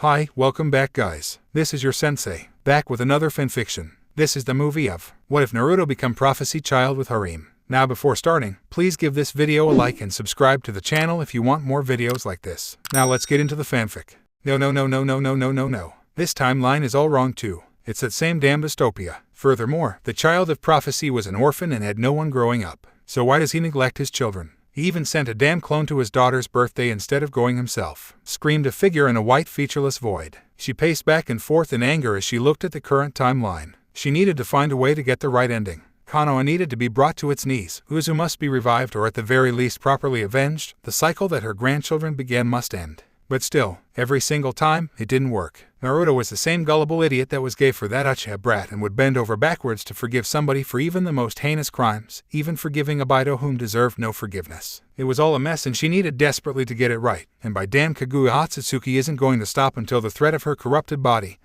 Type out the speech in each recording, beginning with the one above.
Hi, welcome back guys. This is your sensei, back with another fanfiction. This is the movie of What If Naruto Become Prophecy Child with Harem. Now before starting, please give this video a like and subscribe to the channel if you want more videos like this. Now let's get into the fanfic. No. This timeline is all wrong too. It's that same damn dystopia. Furthermore, the child of prophecy was an orphan and had no one growing up. So why does he neglect his children? He even sent a damn clone to his daughter's birthday instead of going himself, screamed a figure in a white featureless void. She paced back and forth in anger as she looked at the current timeline. She needed to find a way to get the right ending. Konoha needed to be brought to its knees. Uzu must be revived or at the very least properly avenged. The cycle that her grandchildren began must end. But still, every single time, it didn't work. Naruto was the same gullible idiot that was gay for that Uchiha brat and would bend over backwards to forgive somebody for even the most heinous crimes, even forgiving Obito whom deserved no forgiveness. It was all a mess and she needed desperately to get it right, and by damn Kaguya Hatsutsuki isn't going to stop until the threat of her corrupted body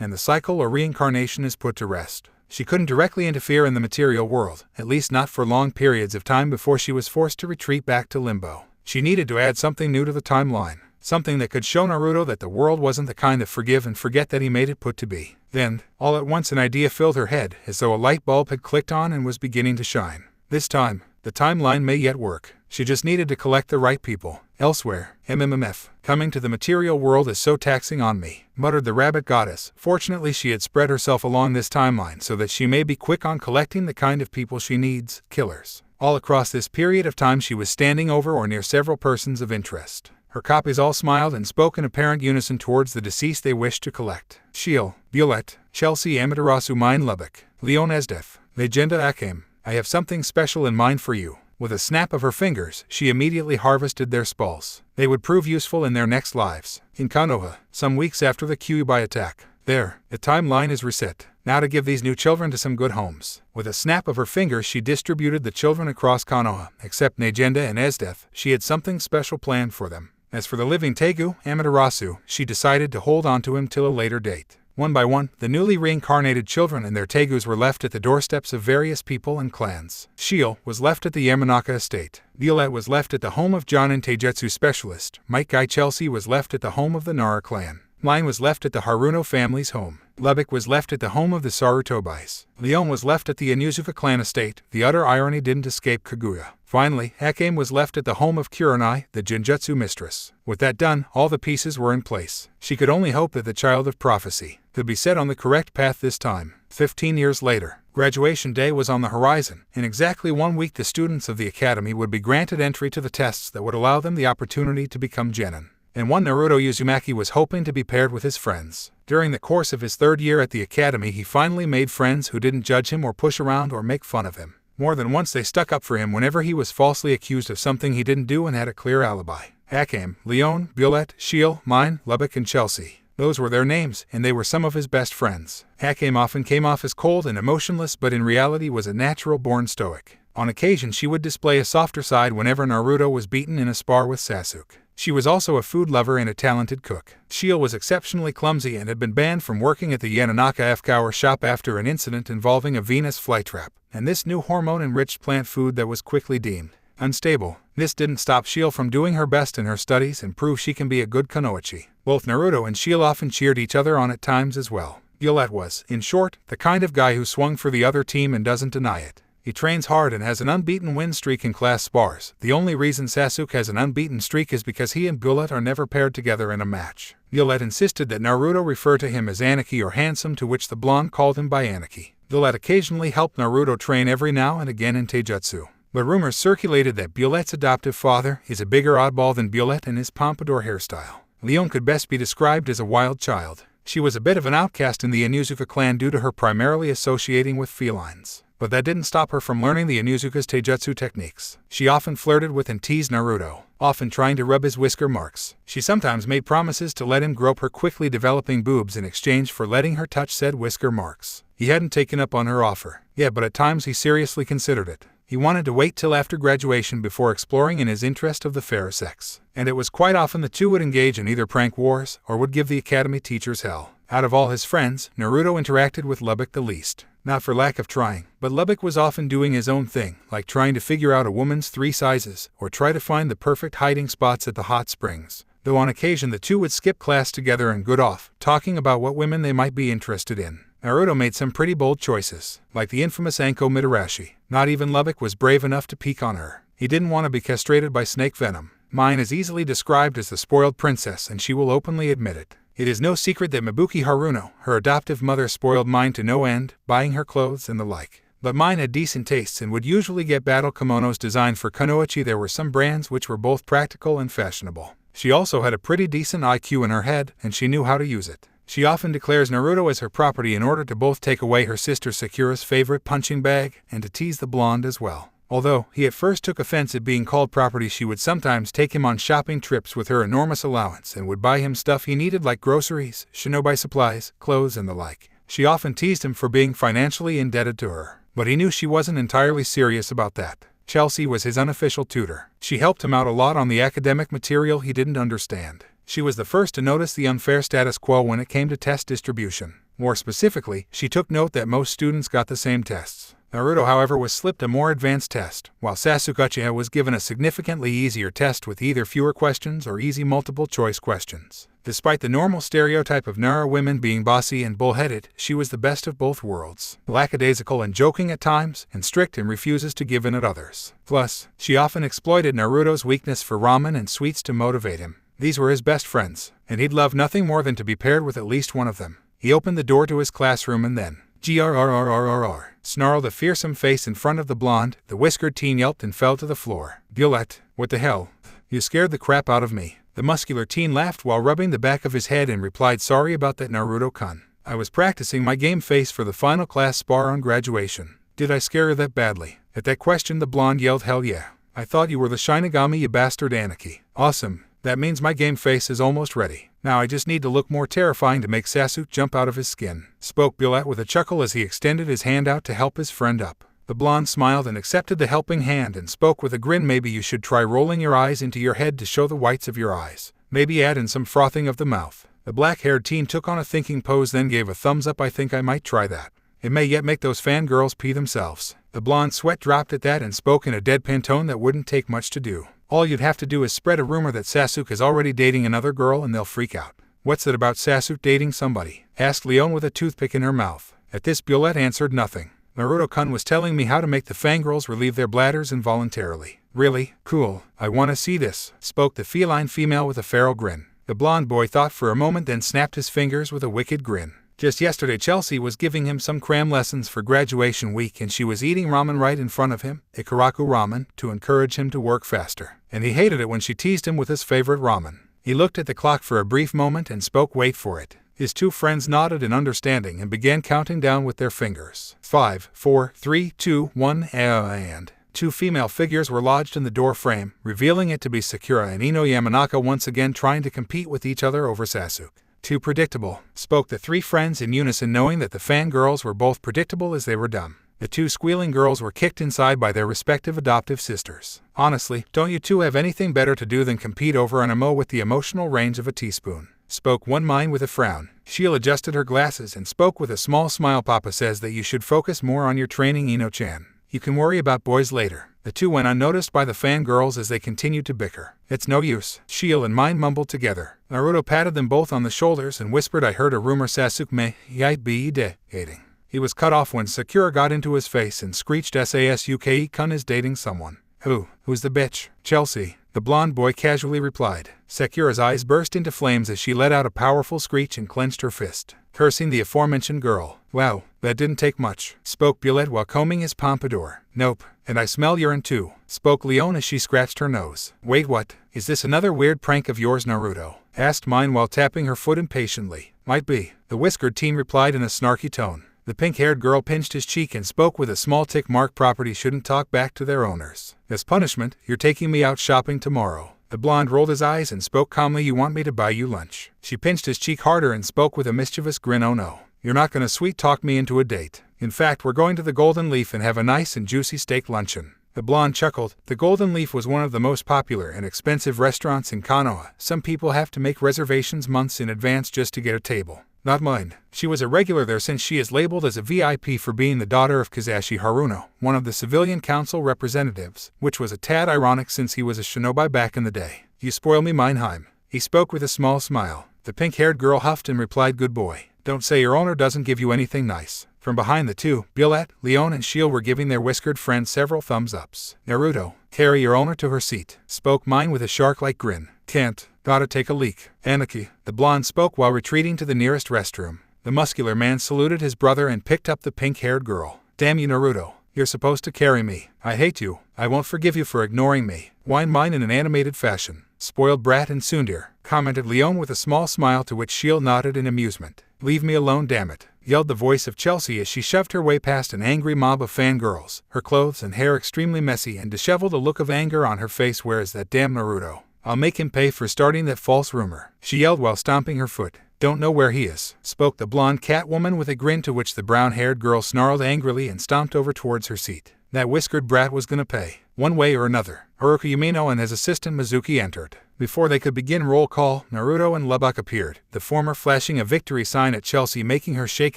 and the cycle or reincarnation is put to rest. She couldn't directly interfere in the material world, at least not for long periods of time before she was forced to retreat back to Limbo. She needed to add something new to the timeline. Something that could show Naruto that the world wasn't the kind of forgive and forget that he made it put to be. Then, all at once an idea filled her head, as though a light bulb had clicked on and was beginning to shine. This time, the timeline may yet work. She just needed to collect the right people. Elsewhere, MMMF, coming to the material world is so taxing on me, muttered the rabbit goddess. Fortunately she had spread herself along this timeline so that she may be quick on collecting the kind of people she needs, killers. All across this period of time she was standing over or near several persons of interest. Her copies all smiled and spoke in apparent unison towards the deceased they wished to collect. Shiel, Violet, Chelsea Amaterasu Mine Lubbock, Leon Esdeath, Legenda Akem, I have something special in mind for you. With a snap of her fingers, she immediately harvested their spalls. They would prove useful in their next lives. In Konoha, some weeks after the Kyuubi attack. There, the timeline is reset. Now to give these new children to some good homes. With a snap of her fingers she distributed the children across Konoha. Except Negenda and Esdeath, she had something special planned for them. As for the living Tegu, Amaterasu, she decided to hold on to him till a later date. One by one, the newly reincarnated children and their Tegus were left at the doorsteps of various people and clans. Shiel was left at the Yamanaka estate. Violet was left at the home of Jonin Taijutsu specialist. Mike Guy Chelsea was left at the home of the Nara clan. Line was left at the Haruno family's home. Lubbock was left at the home of the Sarutobais. Leon was left at the Inuzuka clan estate. The utter irony didn't escape Kaguya. Finally, Akame was left at the home of Kurenai, the Genjutsu mistress. With that done, all the pieces were in place. She could only hope that the child of prophecy could be set on the correct path this time. 15 years later, graduation day was on the horizon. In exactly 1 week the students of the academy would be granted entry to the tests that would allow them the opportunity to become genin. And one Naruto Uzumaki was hoping to be paired with his friends. During the course of his 3rd year at the academy he finally made friends who didn't judge him or push around or make fun of him. More than once they stuck up for him whenever he was falsely accused of something he didn't do and had a clear alibi. Akame, Leon, Violet, Shiel, Mine, Lubbock and Chelsea. Those were their names, and they were some of his best friends. Akame often came off as cold and emotionless but in reality was a natural-born stoic. On occasion she would display a softer side whenever Naruto was beaten in a spar with Sasuke. She was also a food lover and a talented cook. Shiel was exceptionally clumsy and had been banned from working at the Yamanaka F-Cower shop after an incident involving a Venus flytrap, and this new hormone-enriched plant food that was quickly deemed unstable. This didn't stop Shiel from doing her best in her studies and prove she can be a good Kunoichi. Both Naruto and Shiel often cheered each other on at times as well. Violet was, in short, the kind of guy who swung for the other team and doesn't deny it. He trains hard and has an unbeaten win streak in class spars. The only reason Sasuke has an unbeaten streak is because he and Violet are never paired together in a match. Violet insisted that Naruto refer to him as Aniki or handsome, to which the blonde called him by Aniki. Violet occasionally helped Naruto train every now and again in Taijutsu. But rumors circulated that Violet's adoptive father is a bigger oddball than Violet in his pompadour hairstyle. Leon could best be described as a wild child. She was a bit of an outcast in the Inuzuka clan due to her primarily associating with felines. But that didn't stop her from learning the Inuzuka's taijutsu techniques. She often flirted with and teased Naruto, often trying to rub his whisker marks. She sometimes made promises to let him grope her quickly developing boobs in exchange for letting her touch said whisker marks. He hadn't taken up on her offer yet, but at times he seriously considered it. He wanted to wait till after graduation before exploring in his interest of the fairer sex. And it was quite often the two would engage in either prank wars or would give the academy teachers hell. Out of all his friends, Naruto interacted with Lubbock the least. Not for lack of trying, but Lubbock was often doing his own thing, like trying to figure out a woman's 3 sizes, or try to find the perfect hiding spots at the hot springs. though on occasion the two would skip class together and good off, talking about what women they might be interested in. Naruto made some pretty bold choices, like the infamous Anko Mitarashi. Not even Lubbock was brave enough to peek on her. He didn't want to be castrated by snake venom. Mine is easily described as the spoiled princess, and she will openly admit it. It is no secret that Mibuki Haruno, her adoptive mother, spoiled mine to no end, buying her clothes and the like. But mine had decent tastes and would usually get battle kimonos designed for kunoichi. There were some brands which were both practical and fashionable. She also had a pretty decent IQ in her head, and she knew how to use it. She often declares Naruto as her property in order to both take away her sister Sakura's favorite punching bag and to tease the blonde as well. Although he at first took offense at being called property, she would sometimes take him on shopping trips with her enormous allowance and would buy him stuff he needed like groceries, shinobi supplies, clothes, and the like. She often teased him for being financially indebted to her, but he knew she wasn't entirely serious about that. Chelsea was his unofficial tutor. She helped him out a lot on the academic material he didn't understand. She was the first to notice the unfair status quo when it came to test distribution. More specifically, she took note that most students got the same tests. Naruto, however, was slipped a more advanced test, while Sasuke Uchiha was given a significantly easier test with either fewer questions or easy multiple-choice questions. Despite the normal stereotype of Nara women being bossy and bullheaded, she was the best of both worlds. Lackadaisical and joking at times, and strict and refuses to give in at others. Plus, she often exploited Naruto's weakness for ramen and sweets to motivate him. These were his best friends, and he'd love nothing more than to be paired with at least one of them. He opened the door to his classroom and then, grrrrrrr, snarled a fearsome face in front of the blonde. The whiskered teen yelped and fell to the floor. Gillette, what the hell? You scared the crap out of me. The muscular teen laughed while rubbing the back of his head and replied, sorry about that, Naruto-kun. I was practicing my game face for the final class spar on graduation. Did I scare you that badly? At that question the blonde yelled, hell yeah. I thought you were the Shinigami, you bastard Aniki. Awesome. That means my game face is almost ready. Now I just need to look more terrifying to make Sasuke jump out of his skin, spoke Gillette with a chuckle as he extended his hand out to help his friend up. The blonde smiled and accepted the helping hand and spoke with a grin, maybe you should try rolling your eyes into your head to show the whites of your eyes. Maybe add in some frothing of the mouth. The black-haired teen took on a thinking pose, then gave a thumbs up. I think I might try that. It may yet make those fangirls pee themselves. The blonde sweat dropped at that and spoke in a deadpan tone that wouldn't take much to do. All you'd have to do is spread a rumor that Sasuke is already dating another girl and they'll freak out. What's that about Sasuke dating somebody? Asked Leon with a toothpick in her mouth. At this, Gillette answered nothing. Naruto-kun was telling me how to make the fangirls relieve their bladders involuntarily. Really? Cool. I want to see this, spoke the feline female with a feral grin. The blonde boy thought for a moment, then snapped his fingers with a wicked grin. Just yesterday Chelsea was giving him some cram lessons for graduation week and she was eating ramen right in front of him, Ikaraku ramen, to encourage him to work faster. And he hated it when she teased him with his favorite ramen. He looked at the clock for a brief moment and spoke, wait for it. His two friends nodded in understanding and began counting down with their fingers. 5, 4, 3, 2, 1, and two female figures were lodged in the door frame, revealing it to be Sakura and Ino Yamanaka once again trying to compete with each other over Sasuke. Too predictable, spoke the three friends in unison, knowing that the fangirls were both predictable as they were dumb. The two squealing girls were kicked inside by their respective adoptive sisters. Honestly, don't you two have anything better to do than compete over an emo with the emotional range of a teaspoon? Spoke one mind with a frown. Sheila adjusted her glasses and spoke with a small smile. Papa says that you should focus more on your training, Ino-chan. You can worry about boys later. The two went unnoticed by the fangirls as they continued to bicker. It's no use, Sheila and Mind mumbled together. Naruto patted them both on the shoulders and whispered, I heard a rumor Sasuke may be dating. He was cut off when Sakura got into his face and screeched, Sasuke-kun is dating someone. Who's the bitch? Chelsea, the blonde boy casually replied. Sakura's eyes burst into flames as she let out a powerful screech and clenched her fist, cursing the aforementioned girl. Wow, that didn't take much, spoke Gillette while combing his pompadour. Nope, and I smell urine too, spoke Leon as she scratched her nose. Wait, what? Is this another weird prank of yours, Naruto? Asked Mine while tapping her foot impatiently. Might be, the whiskered teen replied in a snarky tone. The pink-haired girl pinched his cheek and spoke with a small tick mark. Property shouldn't talk back to their owners. As punishment, you're taking me out shopping tomorrow. The blonde rolled his eyes and spoke calmly, you want me to buy you lunch? She pinched his cheek harder and spoke with a mischievous grin, oh no. You're not gonna sweet-talk me into a date. In fact, we're going to the Golden Leaf and have a nice and juicy steak luncheon. The blonde chuckled. The Golden Leaf was one of the most popular and expensive restaurants in Konoha. Some people have to make reservations months in advance just to get a table. Not mine. She was a regular there since she is labeled as a VIP for being the daughter of Kizashi Haruno, one of the civilian council representatives, which was a tad ironic since he was a shinobi back in the day. You spoil me, Mineheim. He spoke with a small smile. The pink-haired girl huffed and replied, "Good boy. Don't say your owner doesn't give you anything nice." From behind the two, Bullet, Leon and Shield were giving their whiskered friend several thumbs-ups. "Naruto, carry your owner to her seat," spoke Mine with a shark-like grin. "Can't. Gotta take a leak." Aniki, the blonde, spoke while retreating to the nearest restroom. The muscular man saluted his brother and picked up the pink-haired girl. "Damn you, Naruto. You're supposed to carry me. I hate you. I won't forgive you for ignoring me," whined Mine in an animated fashion. "Spoiled brat and tsundere," commented Leon with a small smile, to which Shield nodded in amusement. "Leave me alone, damn it," yelled the voice of Chelsea as she shoved her way past an angry mob of fangirls, her clothes and hair extremely messy and disheveled, a look of anger on her face. "Where is that damn Naruto? I'll make him pay for starting that false rumor," she yelled while stomping her foot. "Don't know where he is," spoke the blonde Catwoman with a grin, to which the brown-haired girl snarled angrily and stomped over towards her seat. That whiskered brat was gonna pay, one way or another. Haruka Yumino and his assistant Mizuki entered. Before they could begin roll call, Naruto and Lubbock appeared, the former flashing a victory sign at Chelsea, making her shake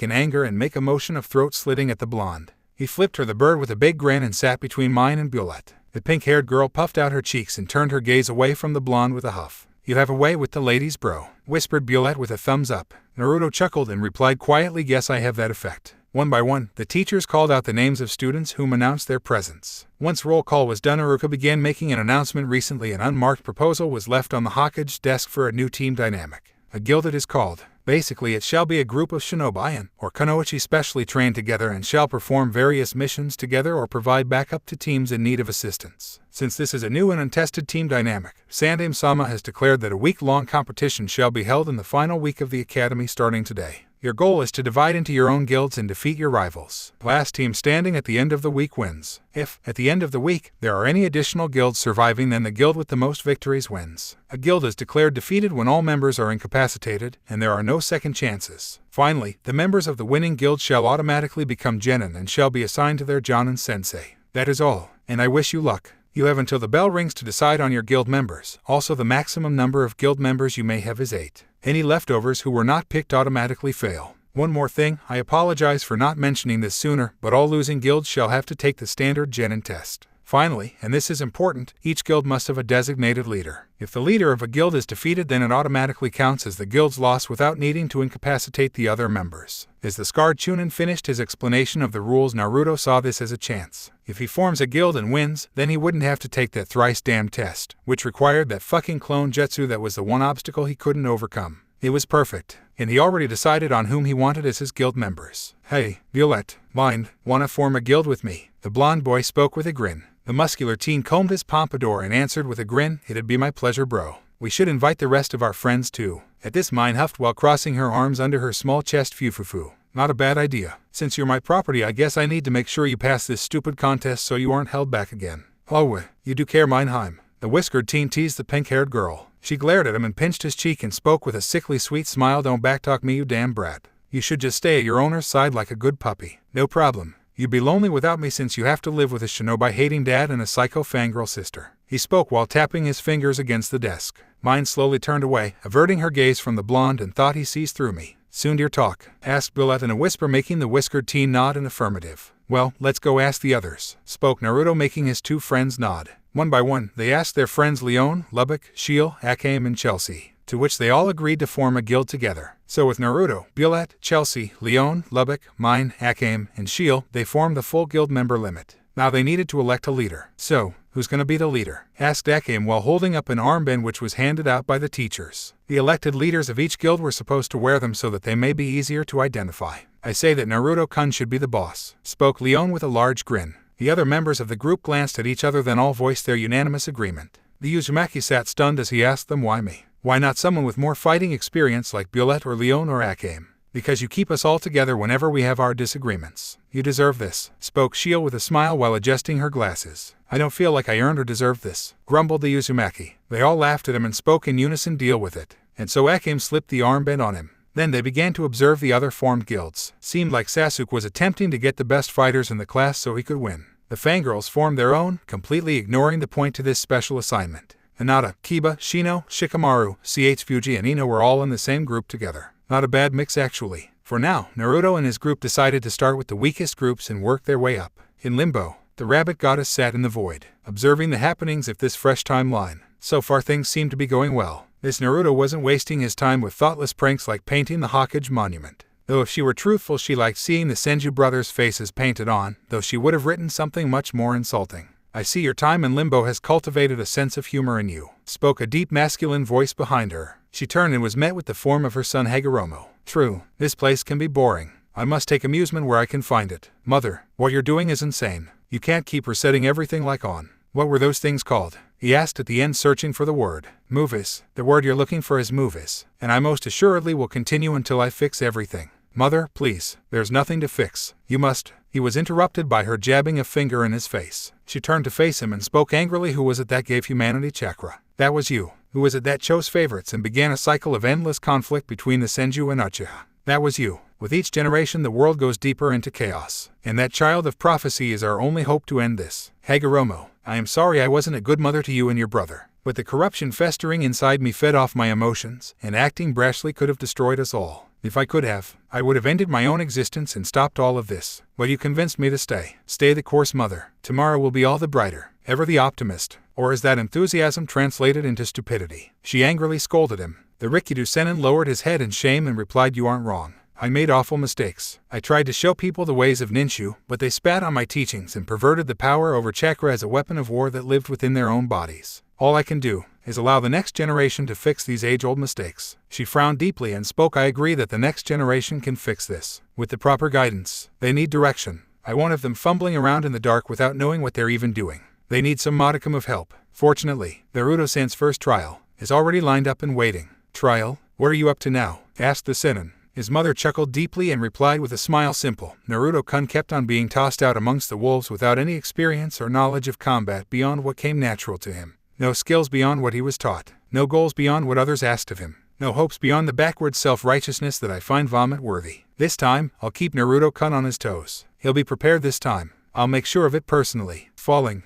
in anger and make a motion of throat-slitting at the blonde. He flipped her the bird with a big grin and sat between Mine and Bullet. The pink-haired girl puffed out her cheeks and turned her gaze away from the blonde with a huff. "You have a way with the ladies, bro," whispered Bullet with a thumbs up. Naruto chuckled and replied quietly, "Guess I have that effect." One by one, the teachers called out the names of students whom announced their presence. Once roll call was done, Haruka began making an announcement. Recently, an unmarked proposal was left on the Hokage's desk for a new team dynamic. A guild, it is called. Basically, it shall be a group of shinobi or kunoichi specially trained together and shall perform various missions together or provide backup to teams in need of assistance. Since this is a new and untested team dynamic, Sandame-sama has declared that a week-long competition shall be held in the final week of the academy starting today. Your goal is to divide into your own guilds and defeat your rivals. Last team standing at the end of the week wins. If, at the end of the week, there are any additional guilds surviving, then the guild with the most victories wins. A guild is declared defeated when all members are incapacitated, and there are no second chances. Finally, the members of the winning guild shall automatically become genin and shall be assigned to their Jonin sensei. That is all, and I wish you luck. You have until the bell rings to decide on your guild members. Also, the maximum number of guild members you may have is 8. Any leftovers who were not picked automatically fail. One more thing, I apologize for not mentioning this sooner, but all losing guilds shall have to take the standard genin test. Finally, and this is important, each guild must have a designated leader. If the leader of a guild is defeated, then it automatically counts as the guild's loss without needing to incapacitate the other members. As the scarred Chunin finished his explanation of the rules, Naruto saw this as a chance. If he forms a guild and wins, then he wouldn't have to take that thrice-damned test, which required that fucking clone jutsu that was the one obstacle he couldn't overcome. It was perfect, and he already decided on whom he wanted as his guild members. "Hey, Violet, mind, wanna form a guild with me?" The blonde boy spoke with a grin. The muscular teen combed his pompadour and answered with a grin, "It'd be my pleasure, bro. We should invite the rest of our friends too." At this, Mine huffed while crossing her arms under her small chest. "Fufufu. Not a bad idea. Since you're my property, I guess I need to make sure you pass this stupid contest so you aren't held back again." "Oh, you do care, Mineheim?" The whiskered teen teased the pink-haired girl. She glared at him and pinched his cheek and spoke with a sickly sweet smile. "Don't backtalk me, you damn brat. You should just stay at your owner's side like a good puppy." "No problem. You'd be lonely without me since you have to live with a shinobi-hating dad and a psycho fangirl sister." He spoke while tapping his fingers against the desk. Mine slowly turned away, averting her gaze from the blonde, and thought he sees through me. "Soon your talk?" asked Bullet in a whisper, making the whiskered teen nod in affirmative. "Well, let's go ask the others," spoke Naruto, making his two friends nod. One by one, they asked their friends Leon, Lubbock, Shield, Akame, and Chelsea, to which they all agreed to form a guild together. So with Naruto, Bullet, Chelsea, Leon, Lubbock, Mine, Akame, and Shield, they formed the full guild member limit. Now they needed to elect a leader. "So, who's gonna be the leader?" asked Akame while holding up an armband which was handed out by the teachers. The elected leaders of each guild were supposed to wear them so that they may be easier to identify. "I say that Naruto-kun should be the boss," spoke Leon with a large grin. The other members of the group glanced at each other, then all voiced their unanimous agreement. The Uzumaki sat stunned as he asked them, "Why me? Why not someone with more fighting experience like Bullet or Leon or Akame?" "Because you keep us all together whenever we have our disagreements. You deserve this," spoke Shield with a smile while adjusting her glasses. "I don't feel like I earned or deserved this," grumbled the Uzumaki. They all laughed at him and spoke in unison, "Deal with it." And so Akame slipped the armband on him. Then they began to observe the other formed guilds. Seemed like Sasuke was attempting to get the best fighters in the class so he could win. The fangirls formed their own, completely ignoring the point to this special assignment. Hinata, Kiba, Shino, Shikamaru, Fuji, and Ino were all in the same group together. Not a bad mix actually. For now, Naruto and his group decided to start with the weakest groups and work their way up. In limbo, the rabbit goddess sat in the void, observing the happenings of this fresh timeline. So far things seemed to be going well. This Naruto wasn't wasting his time with thoughtless pranks like painting the Hokage monument. Though if she were truthful, she liked seeing the Senju brothers' faces painted on, though she would have written something much more insulting. I see your time in limbo has cultivated a sense of humor in you, spoke a deep masculine voice behind her. She turned and was met with the form of her son Hagoromo. True, this place can be boring. I must take amusement where I can find it. Mother, what you're doing is insane. You can't keep resetting everything like on. What were those things called? He asked at the end, searching for the word. Movies. The word you're looking for is movies, and I most assuredly will continue until I fix everything. Mother, please, there's nothing to fix. You must. He was interrupted by her jabbing a finger in his face. She turned to face him and spoke angrily. Who was it that gave humanity chakra? That was you. Who was it that chose favorites and began a cycle of endless conflict between the Senju and Uchiha? That was you. With each generation the world goes deeper into chaos, and that child of prophecy is our only hope to end this. Hagoromo, I am sorry I wasn't a good mother to you and your brother, but the corruption festering inside me fed off my emotions, and acting brashly could have destroyed us all. If I could have, I would have ended my own existence and stopped all of this. But you convinced me to stay. Stay the course, mother. Tomorrow will be all the brighter. Ever the optimist. Or is that enthusiasm translated into stupidity? She angrily scolded him. The Rikido Sennin lowered his head in shame and replied, you aren't wrong. I made awful mistakes. I tried to show people the ways of Ninshu, but they spat on my teachings and perverted the power over chakra as a weapon of war that lived within their own bodies. All I can do is allow the next generation to fix these age-old mistakes. She frowned deeply and spoke, I agree that the next generation can fix this. With the proper guidance. They need direction. I won't have them fumbling around in the dark without knowing what they're even doing. They need some modicum of help. Fortunately, Naruto-san's first trial is already lined up and waiting. Trial? What are you up to now? Asked the Sennin. His mother chuckled deeply and replied with a smile, simple. Naruto-kun kept on being tossed out amongst the wolves without any experience or knowledge of combat beyond what came natural to him. No skills beyond what he was taught. No goals beyond what others asked of him. No hopes beyond the backward self-righteousness that I find vomit-worthy. This time, I'll keep Naruto-kun on his toes. He'll be prepared this time. I'll make sure of it personally. Falling,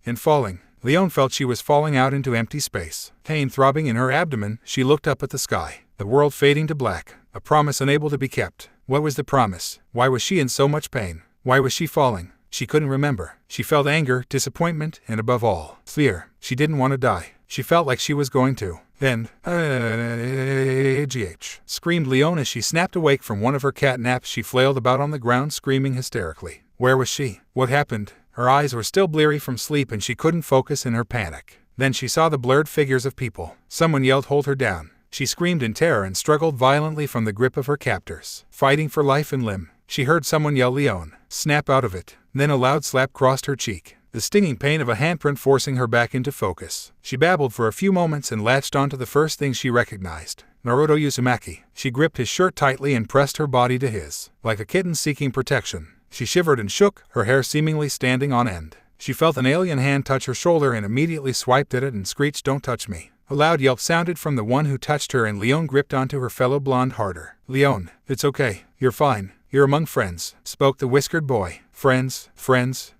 and falling. Leon felt she was falling out into empty space. Pain throbbing in her abdomen, she looked up at the sky. The world fading to black. A promise unable to be kept. What was the promise? Why was she in so much pain? Why was she falling? She couldn't remember. She felt anger, disappointment, and above all, fear. She didn't want to die. She felt like she was going to. Then, screamed Leon as she snapped awake from one of her cat naps. She flailed about on the ground, screaming hysterically. Where was she? What happened? Her eyes were still bleary from sleep and she couldn't focus in her panic. Then she saw the blurred figures of people. Someone yelled, hold her down. She screamed in terror and struggled violently from the grip of her captors, fighting for life and limb. She heard someone yell, Leon. Snap out of it. Then a loud slap crossed her cheek, the stinging pain of a handprint forcing her back into focus. She babbled for a few moments and latched onto the first thing she recognized. Naruto Uzumaki. She gripped his shirt tightly and pressed her body to his, like a kitten seeking protection. She shivered and shook, her hair seemingly standing on end. She felt an alien hand touch her shoulder and immediately swiped at it and screeched, don't touch me. A loud yelp sounded from the one who touched her and Leon gripped onto her fellow blonde harder. Leon, it's okay. You're fine. You're among friends, spoke the whiskered boy. Friends,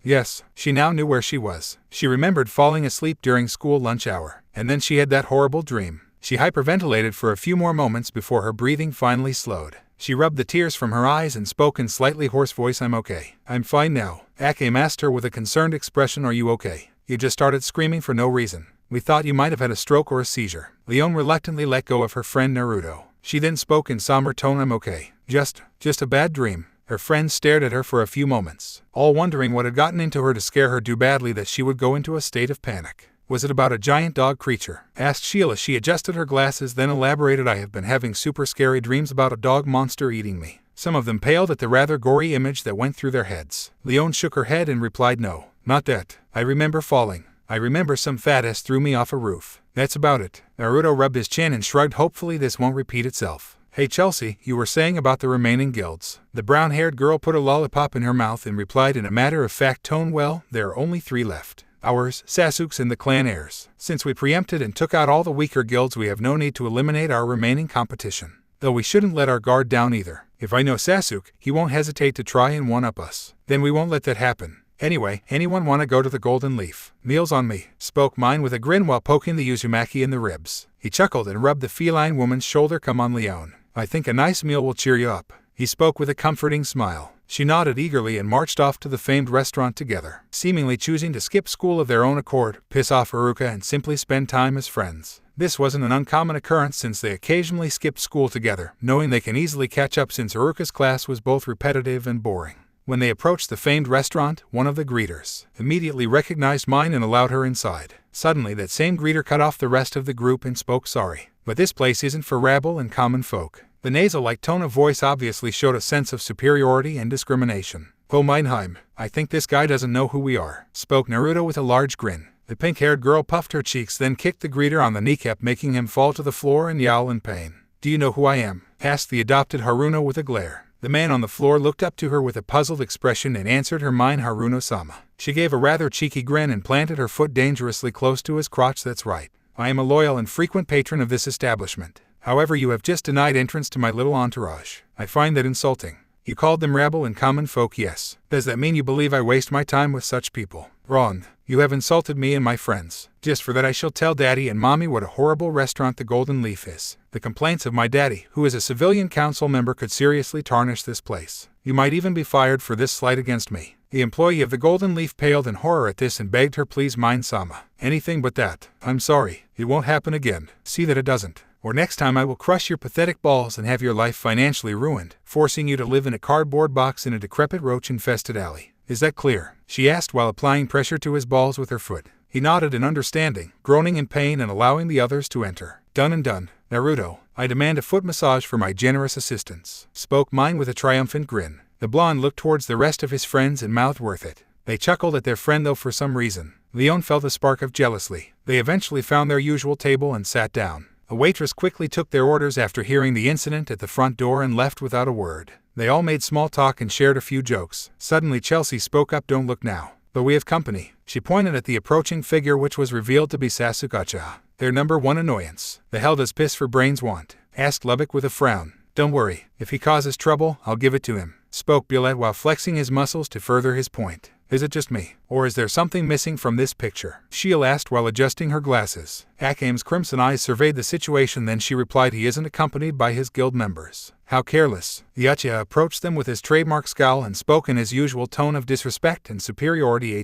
yes. She now knew where she was. She remembered falling asleep during school lunch hour, and then she had that horrible dream. She hyperventilated for a few more moments before her breathing finally slowed. She rubbed the tears from her eyes and spoke in slightly hoarse voice, I'm okay. I'm fine now. Akim asked her with a concerned expression, are you okay? You just started screaming for no reason. We thought you might have had a stroke or a seizure. Leon reluctantly let go of her friend Naruto. She then spoke in somber tone, I'm okay. Just a bad dream. Her friends stared at her for a few moments, all wondering what had gotten into her to scare her too badly that she would go into a state of panic. Was it about a giant dog creature? Asked Sheila. She adjusted her glasses, then elaborated, I have been having super scary dreams about a dog monster eating me. Some of them paled at the rather gory image that went through their heads. Leon shook her head and replied, no, not that. I remember falling. I remember some fat ass threw me off a roof. That's about it. Naruto rubbed his chin and shrugged, hopefully this won't repeat itself. Hey Chelsea, you were saying about the remaining guilds. The brown-haired girl put a lollipop in her mouth and replied in a matter-of-fact tone, well, there are only 3 left. Ours, Sasuke's, and the clan heirs. Since we preempted and took out all the weaker guilds, we have no need to eliminate our remaining competition. Though we shouldn't let our guard down either. If I know Sasuke, he won't hesitate to try and one-up us. Then we won't let that happen. Anyway, anyone want to go to the Golden Leaf? Meal's on me, spoke Mine with a grin while poking the Uzumaki in the ribs. He chuckled and rubbed the feline woman's shoulder. Come on, Leon. I think a nice meal will cheer you up. He spoke with a comforting smile. She nodded eagerly and marched off to the famed restaurant together, seemingly choosing to skip school of their own accord, piss off Haruka, and simply spend time as friends. This wasn't an uncommon occurrence since they occasionally skipped school together, knowing they can easily catch up since Haruka's class was both repetitive and boring. When they approached the famed restaurant, one of the greeters immediately recognized Mine and allowed her inside. Suddenly that same greeter cut off the rest of the group and spoke sorry. But this place isn't for rabble and common folk. The nasal-like tone of voice obviously showed a sense of superiority and discrimination. Oh Meinheim, I think this guy doesn't know who we are, spoke Naruto with a large grin. The pink-haired girl puffed her cheeks then kicked the greeter on the kneecap making him fall to the floor and yowl in pain. Do you know who I am? Asked the adopted Haruno with a glare. The man on the floor looked up to her with a puzzled expression and answered her Mine Haruno-sama. She gave a rather cheeky grin and planted her foot dangerously close to his crotch. That's right. I am a loyal and frequent patron of this establishment. However, you have just denied entrance to my little entourage. I find that insulting. You called them rabble and common folk, yes. Does that mean you believe I waste my time with such people? Wrong. You have insulted me and my friends. Just for that I shall tell Daddy and Mommy what a horrible restaurant the Golden Leaf is. The complaints of my daddy, who is a civilian council member, could seriously tarnish this place. You might even be fired for this slight against me. The employee of the Golden Leaf paled in horror at this and begged her, please Mine-sama. Anything but that. I'm sorry. It won't happen again. See that it doesn't. Or next time I will crush your pathetic balls and have your life financially ruined, forcing you to live in a cardboard box in a decrepit roach-infested alley. Is that clear? She asked while applying pressure to his balls with her foot. He nodded in understanding, groaning in pain and allowing the others to enter. Done and done. Naruto, I demand a foot massage for my generous assistance, spoke Mine with a triumphant grin. The blonde looked towards the rest of his friends and mouthed worth it. They chuckled at their friend though for some reason. Leon felt a spark of jealousy. They eventually found their usual table and sat down. A waitress quickly took their orders after hearing the incident at the front door and left without a word. They all made small talk and shared a few jokes. Suddenly Chelsea spoke up, don't look now. But we have company. She pointed at the approaching figure which was revealed to be Sasuke-uchiha. Their number one annoyance. The hell does piss for brains want? Asked Lubbock with a frown. Don't worry. If he causes trouble, I'll give it to him, spoke Bullet while flexing his muscles to further his point. Is it just me? Or is there something missing from this picture? Sheila asked while adjusting her glasses. Akame's crimson eyes surveyed the situation, then she replied he isn't accompanied by his guild members. How careless. The Uchiha approached them with his trademark scowl and spoke in his usual tone of disrespect and superiority.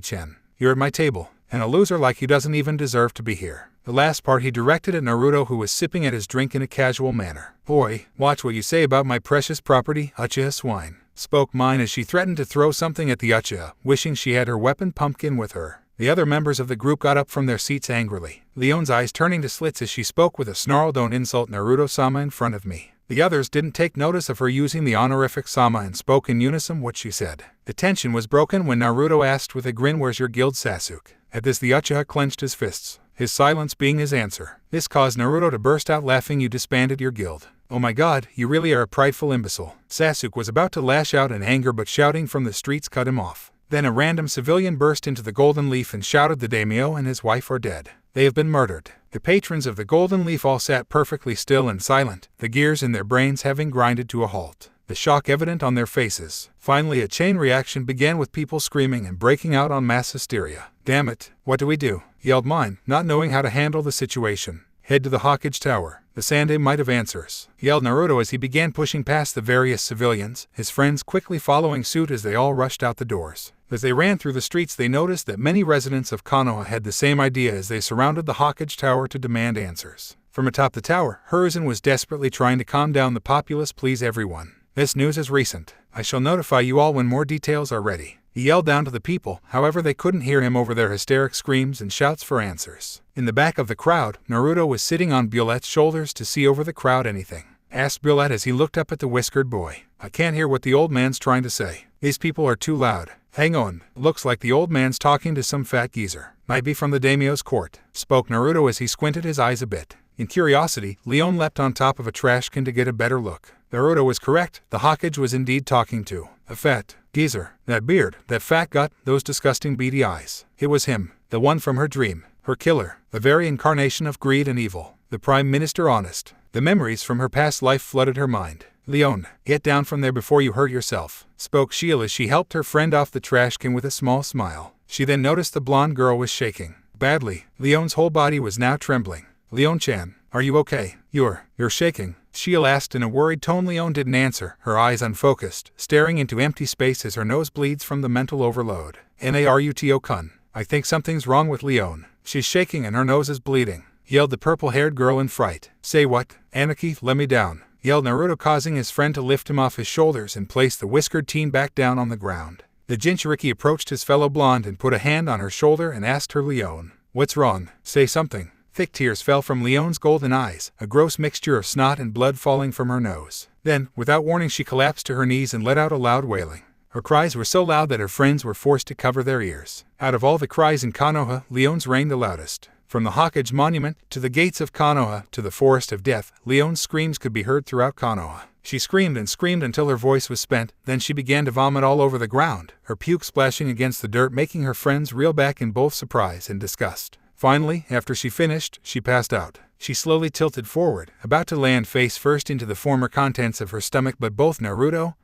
You're at my table, and a loser like you doesn't even deserve to be here. The last part he directed at Naruto, who was sipping at his drink in a casual manner. Boy, watch what you say about my precious property, Uchiha swine, spoke Mine as she threatened to throw something at the Uchiha, wishing she had her weapon pumpkin with her. The other members of the group got up from their seats angrily, Leon's eyes turning to slits as she spoke with a snarl, don't insult Naruto-sama in front of me. The others didn't take notice of her using the honorific sama and spoke in unison what she said. The tension was broken when Naruto asked with a grin, where's your guild, Sasuke? At this the Uchiha clenched his fists, his silence being his answer. This caused Naruto to burst out laughing. You disbanded your guild. Oh my god, you really are a prideful imbecile. Sasuke was about to lash out in anger, but shouting from the streets cut him off. Then a random civilian burst into the Golden Leaf and shouted, the daimyo and his wife are dead. They have been murdered. The patrons of the Golden Leaf all sat perfectly still and silent, the gears in their brains having grinded to a halt, the shock evident on their faces. Finally a chain reaction began with people screaming and breaking out on mass hysteria. Damn it, what do we do? Yelled Mine, not knowing how to handle the situation. Head to the Hawkage Tower. The Sande might have answers, yelled Naruto as he began pushing past the various civilians, his friends quickly following suit as they all rushed out the doors. As they ran through the streets they noticed that many residents of Konoha had the same idea as they surrounded the Hawkage Tower to demand answers. From atop the tower, Hiruzen was desperately trying to calm down the populace. Please everyone. This news is recent. I shall notify you all when more details are ready. He yelled down to the people, however they couldn't hear him over their hysteric screams and shouts for answers. In the back of the crowd, Naruto was sitting on Bullet's shoulders to see over the crowd. Anything? Asked Bullet as he looked up at the whiskered boy. I can't hear what the old man's trying to say. These people are too loud. Hang on, looks like the old man's talking to some fat geezer. Might be from the daimyo's court, spoke Naruto as he squinted his eyes a bit. In curiosity, Leon leapt on top of a trash can to get a better look. Naruto was correct, the Hawkage was indeed talking to a fat geezer. That beard, that fat gut, those disgusting beady eyes. It was him, the one from her dream, her killer, the very incarnation of greed and evil, the Prime Minister Honest. The memories from her past life flooded her mind. Leon, get down from there before you hurt yourself, spoke Sheila as she helped her friend off the trash can with a small smile. She then noticed the blonde girl was shaking badly. Leon's whole body was now trembling. Leon-chan, are you okay? You're shaking, Sheila asked in a worried tone. Leon didn't answer, her eyes unfocused, staring into empty space as her nose bleeds from the mental overload. Naruto-kun, I think something's wrong with Leon. She's shaking and her nose is bleeding. yelled the purple-haired girl in fright. Say what? Anarchy, let me down, yelled Naruto, causing his friend to lift him off his shoulders and place the whiskered teen back down on the ground. The Jinchuriki approached his fellow blonde and put a hand on her shoulder and asked her, Leon, what's wrong? Say something. Thick tears fell from Leon's golden eyes, a gross mixture of snot and blood falling from her nose. Then, without warning, she collapsed to her knees and let out a loud wailing. Her cries were so loud that her friends were forced to cover their ears. Out of all the cries in Konoha, Leon's rang the loudest. From the Hokage Monument, to the gates of Konoha, to the Forest of Death, Leon's screams could be heard throughout Konoha. She screamed and screamed until her voice was spent, then she began to vomit all over the ground, her puke splashing against the dirt, making her friends reel back in both surprise and disgust. Finally, after she finished, she passed out. She slowly tilted forward, about to land face first into the former contents of her stomach, but both Naruto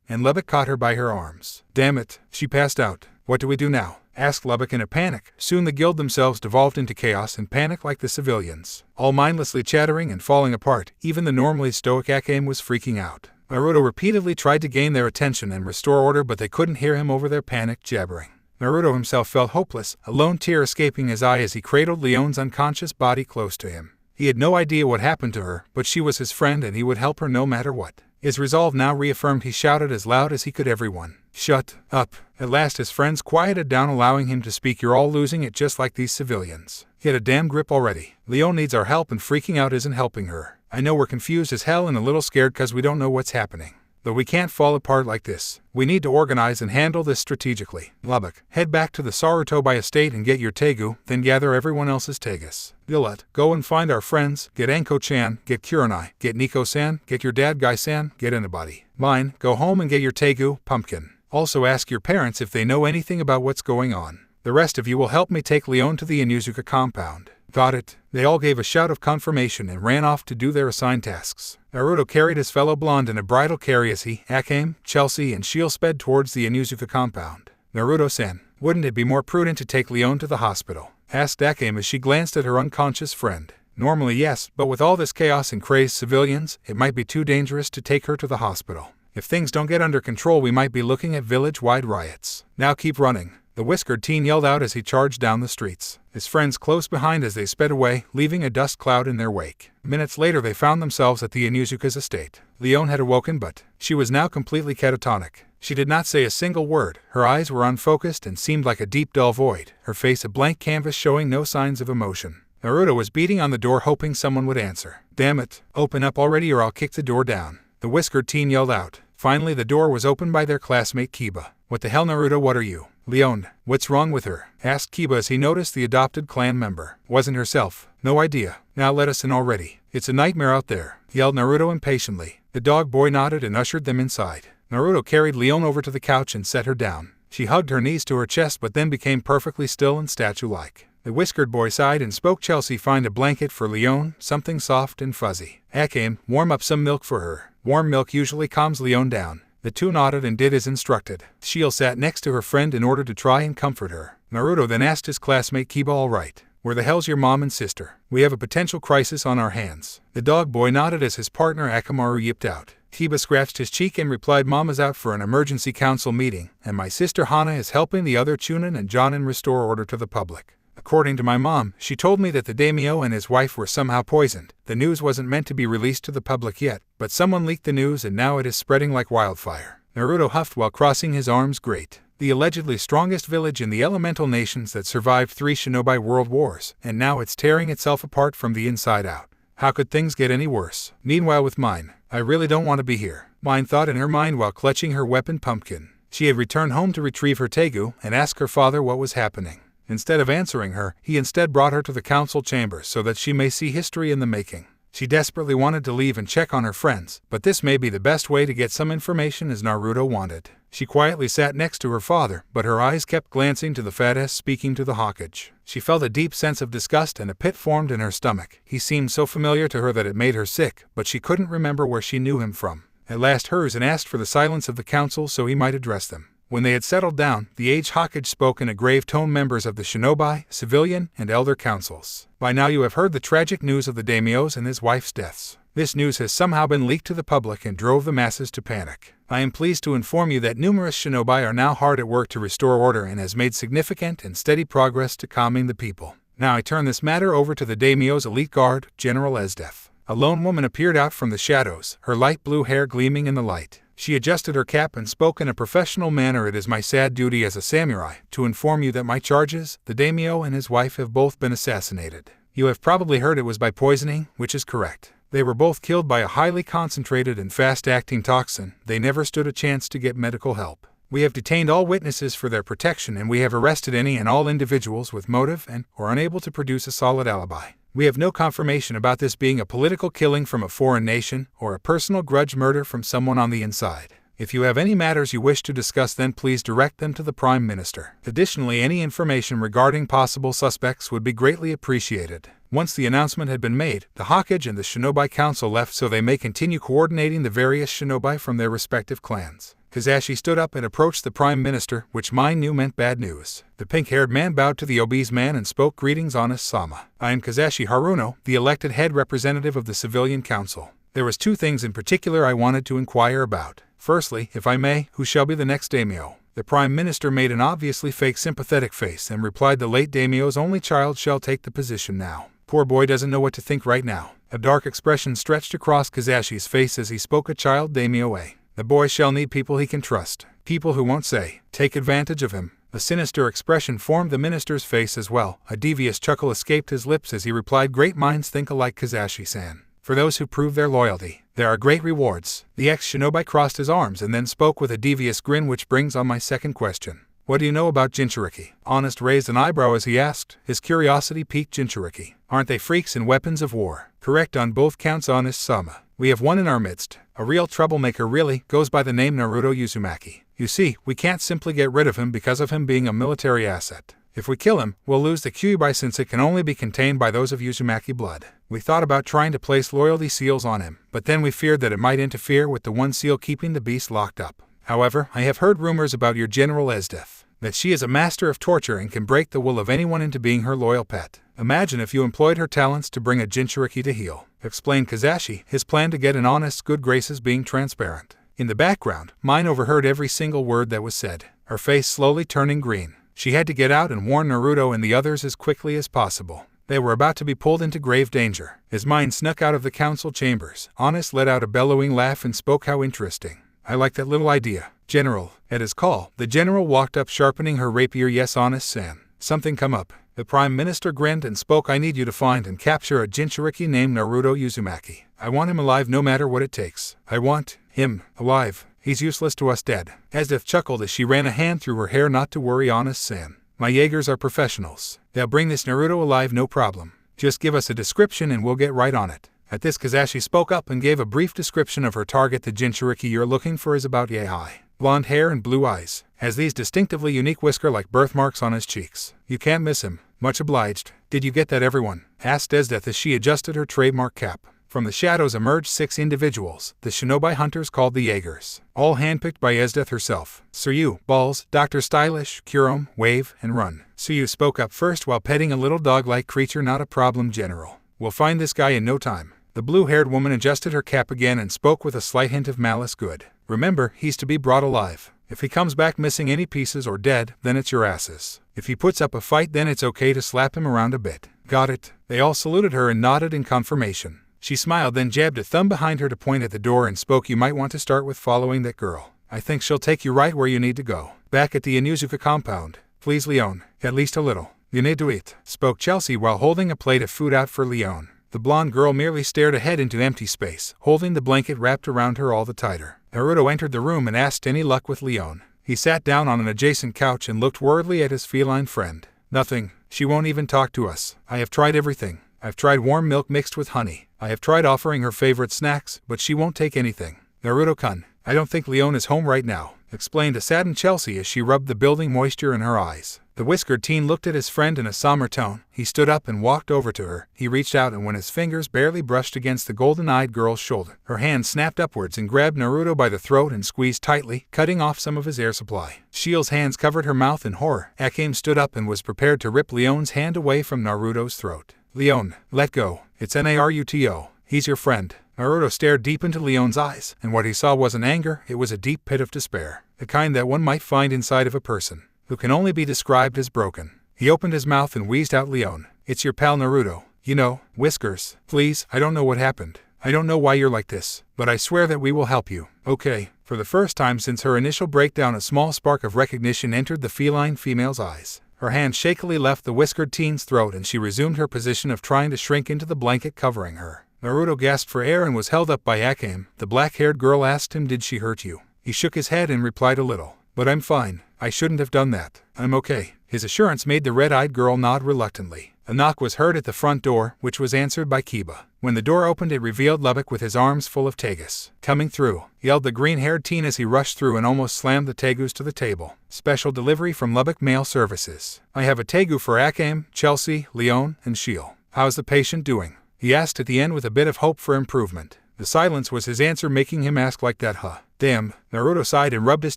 and Lubbock caught her by her arms. Damn it, she passed out. What do we do now? Asked Lubbock in a panic. Soon the guild themselves devolved into chaos and panic like the civilians, all mindlessly chattering and falling apart. Even the normally stoic Akame was freaking out. Naruto repeatedly tried to gain their attention and restore order, but they couldn't hear him over their panic jabbering. Naruto himself felt hopeless, a lone tear escaping his eye as he cradled Leon's unconscious body close to him. He had no idea what happened to her, but she was his friend and he would help her no matter what. His resolve now reaffirmed, he shouted as loud as he could, everyone, shut up. At last his friends quieted down, allowing him to speak. You're all losing it just like these civilians. Get a damn grip already. Leon needs our help and freaking out isn't helping her. I know we're confused as hell and a little scared cause we don't know what's happening. But we can't fall apart like this. We need to organize and handle this strategically. Lubbock, head back to the Sarutobi estate and get your Tegu, then gather everyone else's Tegus. Dillet, go and find our friends, get Anko-chan, get Kurenai, get Nico-san, get your dad Guy-san, get anybody. Mine, go home and get your Tegu, Pumpkin. Also ask your parents if they know anything about what's going on. The rest of you will help me take Leon to the Inuzuka compound. Got it. They all gave a shout of confirmation and ran off to do their assigned tasks. Naruto carried his fellow blonde in a bridal carry as he, Akame, Chelsea, and Shield sped towards the Inuzuka compound. Naruto-san, wouldn't it be more prudent to take Leon to the hospital? Asked Akame as she glanced at her unconscious friend. Normally yes, but with all this chaos and crazed civilians, it might be too dangerous to take her to the hospital. If things don't get under control, we might be looking at village-wide riots. Now keep running, the whiskered teen yelled out as he charged down the streets, his friends close behind as they sped away, leaving a dust cloud in their wake. Minutes later they found themselves at the Inuzuka's estate. Leon had awoken, but she was now completely catatonic. She did not say a single word, her eyes were unfocused and seemed like a deep dull void, her face a blank canvas showing no signs of emotion. Naruto was beating on the door hoping someone would answer. Damn it, open up already or I'll kick the door down, the whiskered teen yelled out. Finally the door was opened by their classmate Kiba. What the hell, Naruto, what are you? Leon, what's wrong with her? Asked Kiba as he noticed the adopted clan member. Wasn't herself. No idea. Now let us in already. It's a nightmare out there, yelled Naruto impatiently. The dog boy nodded and ushered them inside. Naruto carried Leon over to the couch and set her down. She hugged her knees to her chest but then became perfectly still and statue-like. The whiskered boy sighed and spoke. Chelsea, find a blanket for Leon, something soft and fuzzy. Akame, warm up some milk for her. Warm milk usually calms Leon down. The two nodded and did as instructed. Shield sat next to her friend in order to try and comfort her. Naruto then asked his classmate Kiba, all right, where the hell's your mom and sister? We have a potential crisis on our hands. The dog boy nodded as his partner Akamaru yipped out. Kiba scratched his cheek and replied, Mama's out for an emergency council meeting, and my sister Hana is helping the other Chunin and Jonin restore order to the public. According to my mom, she told me that the daimyo and his wife were somehow poisoned. The news wasn't meant to be released to the public yet, but someone leaked the news and now it is spreading like wildfire. Naruto huffed while crossing his arms. Great. The allegedly strongest village in the elemental nations that survived 3 shinobi world wars, and now it's tearing itself apart from the inside out. How could things get any worse? Meanwhile with mine, I really don't want to be here, Mine thought in her mind while clutching her weapon Pumpkin. She had returned home to retrieve her Tegu and ask her father what was happening. Instead of answering her, he instead brought her to the council chambers so that she may see history in the making. She desperately wanted to leave and check on her friends, but this may be the best way to get some information as Naruto wanted. She quietly sat next to her father, but her eyes kept glancing to the fat ass speaking to the Hokage. She felt a deep sense of disgust and a pit formed in her stomach. He seemed so familiar to her that it made her sick, but she couldn't remember where she knew him from. At last hers and asked for the silence of the council so he might address them. When they had settled down, the aged Hokage spoke in a grave tone. Members of the Shinobi, Civilian, and Elder Councils. By now you have heard the tragic news of the daimyo's and his wife's deaths. This news has somehow been leaked to the public and drove the masses to panic. I am pleased to inform you that numerous shinobi are now hard at work to restore order and has made significant and steady progress to calming the people. Now I turn this matter over to the daimyo's elite guard, General Esdeath. A lone woman appeared out from the shadows, her light blue hair gleaming in the light. She adjusted her cap and spoke in a professional manner. It is my sad duty as a samurai to inform you that my charges, the daimyo and his wife have both been assassinated. You have probably heard it was by poisoning, which is correct. They were both killed by a highly concentrated and fast-acting toxin. They never stood a chance to get medical help. We have detained all witnesses for their protection, and we have arrested any and all individuals with motive or unable to produce a solid alibi. We have no confirmation about this being a political killing from a foreign nation or a personal grudge murder from someone on the inside. If you have any matters you wish to discuss, then please direct them to the Prime Minister. Additionally, any information regarding possible suspects would be greatly appreciated. Once the announcement had been made, the Hokage and the Shinobi Council left so they may continue coordinating the various shinobi from their respective clans. Kazashi stood up and approached the Prime Minister, which Mine knew meant bad news. The pink-haired man bowed to the obese man and spoke, "Greetings, honest Sama. I am Kazashi Haruno, the elected head representative of the Civilian Council. There was two things in particular I wanted to inquire about. Firstly, if I may, who shall be the next daimyo?" The Prime Minister made an obviously fake sympathetic face and replied, "The late daimyo's only child shall take the position now. Poor boy doesn't know what to think right now." A dark expression stretched across Kazashi's face as he spoke, "A child daimyo, eh? The boy shall need people he can trust, people who won't take advantage of him." A sinister expression formed the minister's face as well. A devious chuckle escaped his lips as he replied, "Great minds think alike, Kazashi-san. For those who prove their loyalty, there are great rewards." The ex-shinobi crossed his arms and then spoke with a devious grin, which brings on my second question. "What do you know about Jinchuriki?" Honest raised an eyebrow as he asked. His curiosity piqued Jinchuriki. "Aren't they freaks and weapons of war?" "Correct on both counts, honest Sama. We have one in our midst. A real troublemaker, really, goes by the name Naruto Uzumaki. You see, we can't simply get rid of him because of him being a military asset. If we kill him, we'll lose the Kyuubi since it can only be contained by those of Uzumaki blood. We thought about trying to place loyalty seals on him, but then we feared that it might interfere with the one seal keeping the beast locked up. However, I have heard rumors about your General Esdeath, that she is a master of torture and can break the will of anyone into being her loyal pet. Imagine if you employed her talents to bring a Jinchuriki to heel," explained Kazashi, his plan to get in honest good graces being transparent. In the background, Mine overheard every single word that was said, her face slowly turning green. She had to get out and warn Naruto and the others as quickly as possible. They were about to be pulled into grave danger. As Mine snuck out of the council chambers, Honest let out a bellowing laugh and spoke, "How interesting. I like that little idea, General." At his call, the general walked up, sharpening her rapier. "Yes, Honest-san. Something come up." The Prime Minister grinned and spoke, "I need you to find and capture a Jinchuriki named Naruto Uzumaki. I want him alive no matter what it takes. I want him alive. He's useless to us dead." Esdeath chuckled as she ran a hand through her hair. "Not to worry, Honest-san. My Jagers are professionals. They'll bring this Naruto alive no problem. Just give us a description and we'll get right on it." At this, Kazashi spoke up and gave a brief description of her target. "The Jinchuriki you're looking for is about yay high. Blonde hair and blue eyes. Has these distinctively unique whisker-like birthmarks on his cheeks. You can't miss him. Much obliged." "Did you get that, everyone?" asked Esdeath as she adjusted her trademark cap. From the shadows emerged 6 individuals, the shinobi hunters called the Jagers, all handpicked by Esdeath herself. Tsuyu, Balls, Dr. Stylish, Kurom, Wave, and Run. Tsuyu spoke up first while petting a little dog-like creature. "Not a problem, General. We'll find this guy in no time." The blue-haired woman adjusted her cap again and spoke with a slight hint of malice. "Good. Remember, he's to be brought alive. If he comes back missing any pieces or dead, then it's your asses. If he puts up a fight, then it's okay to slap him around a bit." "Got it." They all saluted her and nodded in confirmation. She smiled, then jabbed a thumb behind her to point at the door and spoke, "You might want to start with following that girl. I think she'll take you right where you need to go." Back at the Inuzuka compound, "Please, Leon, at least a little. You need to eat," spoke Chelsea while holding a plate of food out for Leon. The blonde girl merely stared ahead into empty space, holding the blanket wrapped around her all the tighter. Naruto entered the room and asked any luck with Leon. He sat down on an adjacent couch and looked worriedly at his feline friend. "Nothing. She won't even talk to us. I have tried everything. I've tried warm milk mixed with honey. I have tried offering her favorite snacks, but she won't take anything." "Naruto-kun, I don't think Leon is home right now," explained a saddened Chelsea as she rubbed the building moisture in her eyes. The whiskered teen looked at his friend in a somber tone. He stood up and walked over to her. He reached out, and when his fingers barely brushed against the golden-eyed girl's shoulder, her hand snapped upwards and grabbed Naruto by the throat and squeezed tightly, cutting off some of his air supply. Shield's hands covered her mouth in horror. Akame stood up and was prepared to rip Leon's hand away from Naruto's throat. "Leon, let go. It's Naruto. He's your friend." Naruto stared deep into Leon's eyes, and what he saw wasn't anger, it was a deep pit of despair, the kind that one might find inside of a person who can only be described as broken. He opened his mouth and wheezed out, "Leon, It's your pal Naruto. You know, Whiskers. Please, I don't know what happened. I don't know why you're like this, but I swear that we will help you. Okay. For the first time since her initial breakdown, a small spark of recognition entered the feline female's eyes. Her hand shakily left the whiskered teen's throat and she resumed her position of trying to shrink into the blanket covering her. Naruto gasped for air and was held up by Akame. The black-haired girl asked him, "Did she hurt you?" He shook his head and replied, "A little. But I'm fine. I shouldn't have done that. I'm okay." His assurance made the red-eyed girl nod reluctantly. A knock was heard at the front door, which was answered by Kiba. When the door opened, it revealed Lubbock with his arms full of tegus. "Coming through," yelled the green-haired teen as he rushed through and almost slammed the tegus to the table. "Special delivery from Lubbock Mail Services. I have a tegu for Akame, Chelsea, Leon, and Shiel. How's the patient doing?" he asked at the end with a bit of hope for improvement. The silence was his answer, making him ask like that, "Huh." "Damn." Naruto sighed and rubbed his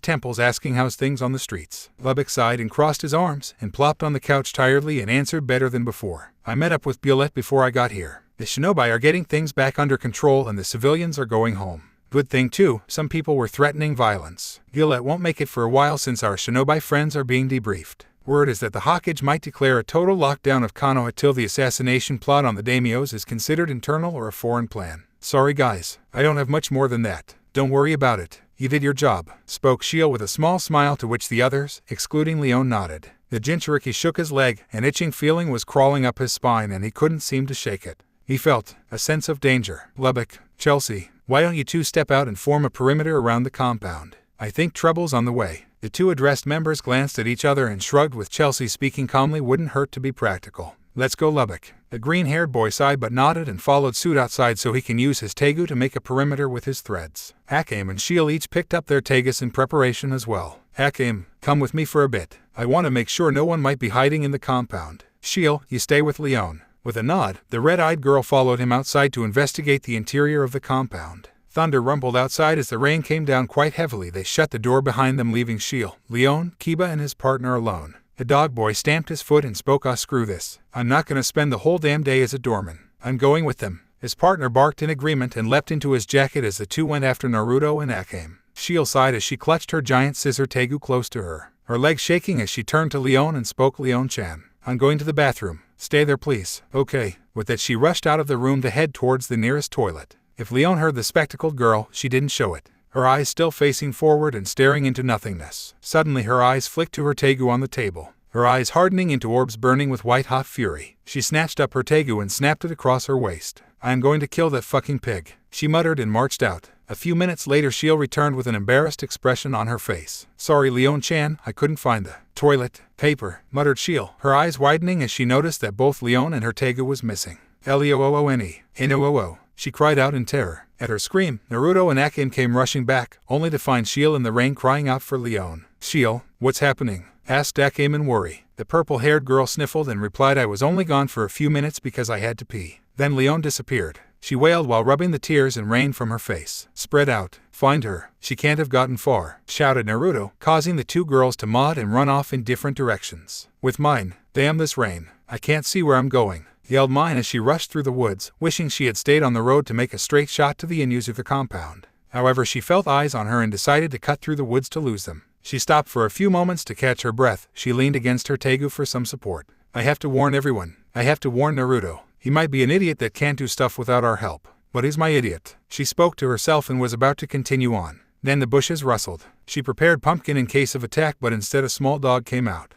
temples, asking how's things on the streets. Lubbock sighed and crossed his arms and plopped on the couch tiredly and answered better than before. "I met up with Violette before I got here. The shinobi are getting things back under control and the civilians are going home. Good thing too, some people were threatening violence. Violette won't make it for a while since our shinobi friends are being debriefed. Word is that the Hokage might declare a total lockdown of Konoha till the assassination plot on the daimyos is considered internal or a foreign plan. Sorry guys, I don't have much more than that. Don't worry about it. You did your job," spoke Shiel with a small smile, to which the others, excluding Leon, nodded. The Jinchuriki shook his leg. An itching feeling was crawling up his spine and he couldn't seem to shake it. He felt a sense of danger. "Lubbock, Chelsea, why don't you two step out and form a perimeter around the compound? I think trouble's on the way." The two addressed members glanced at each other and shrugged, with Chelsea speaking calmly, "Wouldn't hurt to be practical." "Let's go, Lubbock." The green-haired boy sighed but nodded and followed suit outside so he can use his tegu to make a perimeter with his threads. Akame and Shiel each picked up their tegus in preparation as well. "Akame, come with me for a bit. I want to make sure no one might be hiding in the compound. Shiel, you stay with Leon." With a nod, the red-eyed girl followed him outside to investigate the interior of the compound. Thunder rumbled outside as the rain came down quite heavily. They shut the door behind them, leaving Shiel, Leon, Kiba, and his partner alone. The dog boy stamped his foot and spoke, "Screw this. I'm not going to spend the whole damn day as a doorman. I'm going with them." His partner barked in agreement and leapt into his jacket as the two went after Naruto and Akame. Shiel sighed as she clutched her giant scissor tegu close to her, her legs shaking as she turned to Leon and spoke, "Leon-chan, I'm going to the bathroom. Stay there, please." "Okay." With that, she rushed out of the room to head towards the nearest toilet. If Leon heard the spectacled girl, she didn't show it, her eyes still facing forward and staring into nothingness. Suddenly her eyes flicked to her tegu on the table, her eyes hardening into orbs burning with white-hot fury. She snatched up her tegu and snapped it across her waist. "I am going to kill that fucking pig," she muttered and marched out. A few minutes later, Shiel returned with an embarrassed expression on her face. "Sorry, Leon-chan, I couldn't find the toilet paper," muttered Shiel, her eyes widening as she noticed that both Leon and her tegu was missing. "Leoone, Inooo," she cried out in terror. At her scream, Naruto and Akame came rushing back, only to find Shiel in the rain crying out for Leon. "Shiel, what's happening?" asked Akame in worry. The purple-haired girl sniffled and replied, "I was only gone for a few minutes because I had to pee. Then Leon disappeared," she wailed while rubbing the tears and rain from her face. "Spread out. Find her. She can't have gotten far," shouted Naruto, causing the two girls to nod and run off in different directions. "With mine. Damn this rain. I can't see where I'm going," yelled Mine as she rushed through the woods, wishing she had stayed on the road to make a straight shot to the Inuzuka compound. However, she felt eyes on her and decided to cut through the woods to lose them. She stopped for a few moments to catch her breath. She leaned against her tegu for some support. "I have to warn everyone. I have to warn Naruto. He might be an idiot that can't do stuff without our help. But he's my idiot." She spoke to herself and was about to continue on. Then the bushes rustled. She prepared pumpkin in case of attack, but instead a small dog came out.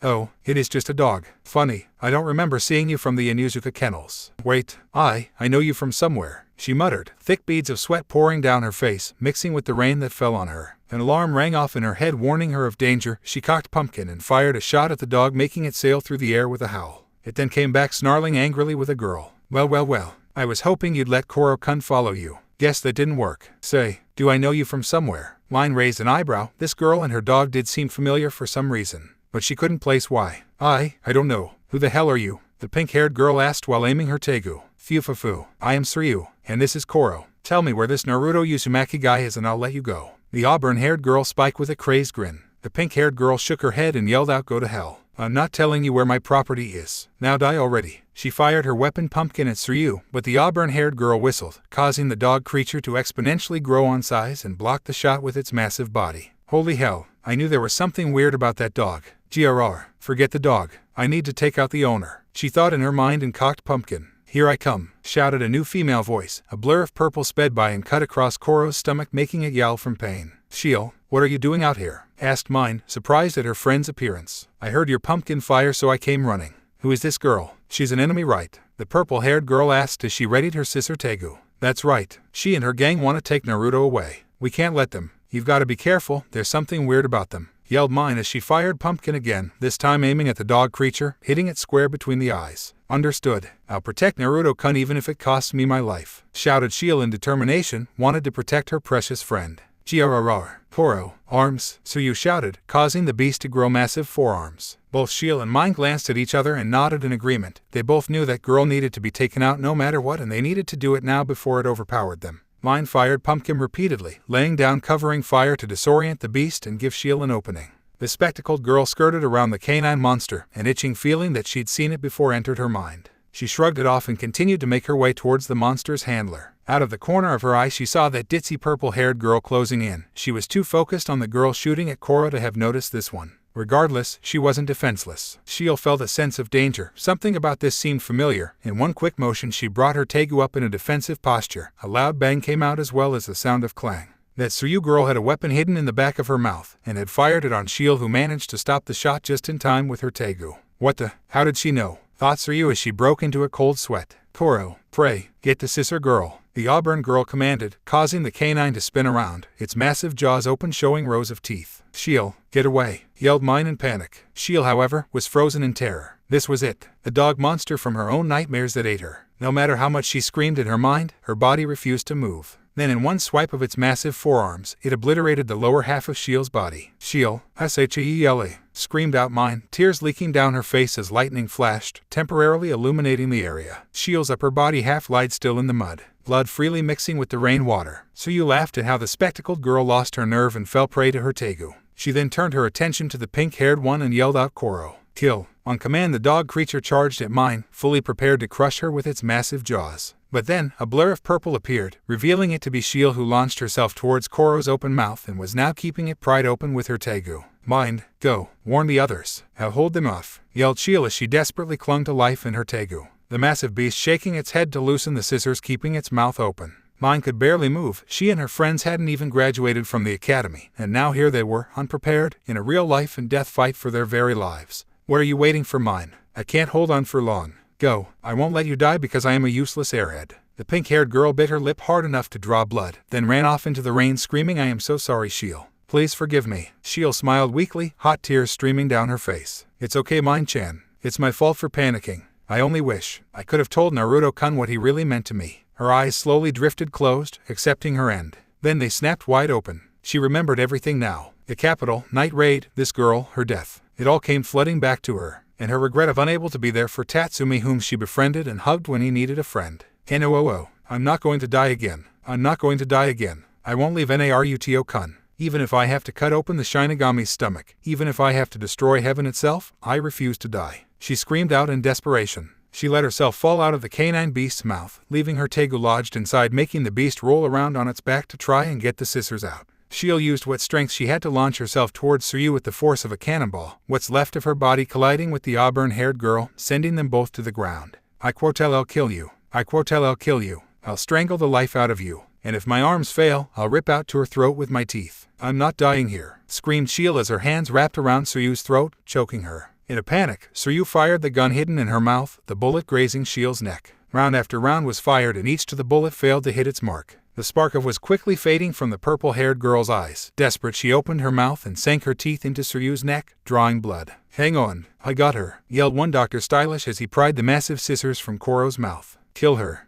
Oh, it is just a dog. Funny, I don't remember seeing you from the Inuzuka kennels." "Wait, I know you from somewhere," she muttered, thick beads of sweat pouring down her face, mixing with the rain that fell on her. An alarm rang off in her head, warning her of danger. She cocked pumpkin and fired a shot at the dog, making it sail through the air with a howl. It then came back snarling angrily with a girl. Well, I was hoping you'd let Koro-kun follow you. Guess that didn't work. Say, do I know you from somewhere?" Mine raised an eyebrow. This girl and her dog did seem familiar for some reason, but she couldn't place why. I don't know. Who the hell are you?" the pink-haired girl asked while aiming her tegu. "Fufufu. I am Suryu, and this is Koro. Tell me where this Naruto Uzumaki guy is and I'll let you go." The auburn-haired girl spiked with a crazed grin. The pink-haired girl shook her head and yelled out, "Go to hell. I'm not telling you where my property is. Now die already." She fired her weapon pumpkin at Suryu, but the auburn-haired girl whistled, causing the dog creature to exponentially grow on size and block the shot with its massive body. "Holy hell, I knew there was something weird about that dog. GRR, forget the dog. I need to take out the owner, she thought in her mind and cocked pumpkin. Here I come, shouted a new female voice. A blur of purple sped by and cut across Koro's stomach, making it yell from pain. Shiel, what are you doing out here? Asked Mine, surprised at her friend's appearance. I heard your pumpkin fire, so I came running. Who is this girl? She's an enemy, right? The purple-haired girl asked as she readied her sister Tegu. That's right. She and her gang want to take Naruto away. We can't let them. You've got to be careful, there's something weird about them, yelled Mine as she fired pumpkin again, this time aiming at the dog creature, hitting it square between the eyes. Understood. I'll protect Naruto-kun even if it costs me my life, shouted Shiel in determination, wanted to protect her precious friend. Grrr. Koro, arms, Tsuyu shouted, causing the beast to grow massive forearms. Both Shiel and Mine glanced at each other and nodded in agreement. They both knew that girl needed to be taken out no matter what, and they needed to do it now before it overpowered them. Mine fired pumpkin repeatedly, laying down covering fire to disorient the beast and give Shiel an opening. The spectacled girl skirted around the canine monster, an itching feeling that she'd seen it before entered her mind. She shrugged it off and continued to make her way towards the monster's handler. Out of the corner of her eye she saw that ditzy purple-haired girl closing in. She was too focused on the girl shooting at Koro to have noticed this one. Regardless, she wasn't defenseless. Shiel felt a sense of danger. Something about this seemed familiar. In one quick motion she brought her Tegu up in a defensive posture. A loud bang came out as well as the sound of clang. That Tsuyu girl had a weapon hidden in the back of her mouth, and had fired it on Shiel, who managed to stop the shot just in time with her Tegu. What the? How did she know? Thought Tsuyu as she broke into a cold sweat. Koro, pray, get the scissor girl, the auburn girl commanded, causing the canine to spin around, its massive jaws open showing rows of teeth. Shiel, get away, yelled Mine in panic. Shiel, however, was frozen in terror. This was it, the dog monster from her own nightmares that ate her. No matter how much she screamed in her mind, her body refused to move. Then in one swipe of its massive forearms, it obliterated the lower half of Shiel's body. Shiel, Shele, screamed out Mine, tears leaking down her face as lightning flashed, temporarily illuminating the area. Shiel's upper body half lied still in the mud, blood freely mixing with the rainwater. Tsuyu laughed at how the spectacled girl lost her nerve and fell prey to her Tegu. She then turned her attention to the pink-haired one and yelled out Koro, kill. On command the dog creature charged at Mine, fully prepared to crush her with its massive jaws. But then, a blur of purple appeared, revealing it to be Shiel, who launched herself towards Koro's open mouth and was now keeping it pried open with her Tegu. Mind, go, warn the others. I'll hold them off, yelled Shiel as she desperately clung to life in her Tegu. The massive beast shaking its head to loosen the scissors, keeping its mouth open. Mine could barely move. She and her friends hadn't even graduated from the academy, and now here they were, unprepared, in a real life and death fight for their very lives. What are you waiting for, Mine? I can't hold on for long. Go, I won't let you die because I am a useless airhead. The pink-haired girl bit her lip hard enough to draw blood, then ran off into the rain screaming, I am so sorry, Shiel. Please forgive me. Shiel smiled weakly, hot tears streaming down her face. It's okay, Mine-chan. It's my fault for panicking. I only wish I could have told Naruto-kun what he really meant to me. Her eyes slowly drifted closed, accepting her end. Then they snapped wide open. She remembered everything now. The capital, night raid, this girl, her death. It all came flooding back to her, and her regret of unable to be there for Tatsumi, whom she befriended and hugged when he needed a friend. N-O-O-O. I'm not going to die again. I'm not going to die again. I won't leave Naruto-kun. Even if I have to cut open the Shinigami's stomach, even if I have to destroy heaven itself, I refuse to die. She screamed out in desperation. She let herself fall out of the canine beast's mouth, leaving her Tegu lodged inside, making the beast roll around on its back to try and get the scissors out. Shiel used what strength she had to launch herself towards Tsuyu with the force of a cannonball, what's left of her body colliding with the auburn-haired girl, sending them both to the ground. I quote I'll kill you. I quote I'll kill you. I'll strangle the life out of you. And if my arms fail, I'll rip out to her throat with my teeth. I'm not dying here, screamed Shiel as her hands wrapped around Tsuyu's throat, choking her. In a panic, Tsuyu fired the gun hidden in her mouth, the bullet grazing Shiel's neck. Round after round was fired and each to the bullet failed to hit its mark. The spark of was quickly fading from the purple-haired girl's eyes. Desperate, she opened her mouth and sank her teeth into Tsuryu's neck, drawing blood. Hang on, I got her, yelled one Dr. Stylish as he pried the massive scissors from Koro's mouth. Kill her,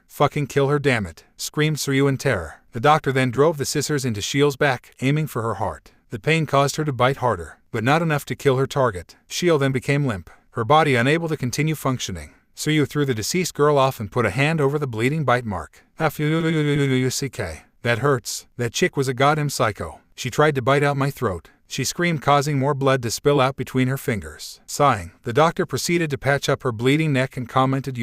fucking kill her, damn it, screamed Tsuryu in terror. The doctor then drove the scissors into Shiel's back, aiming for her heart. The pain caused her to bite harder, but not enough to kill her target. Shiel then became limp, her body unable to continue functioning. Tsuryu threw the deceased girl off and put a hand over the bleeding bite mark. That hurts. That chick was a goddamn psycho. She tried to bite out my throat, she screamed, causing more blood to spill out between her fingers. Sighing, the doctor proceeded to patch up her bleeding neck and commented,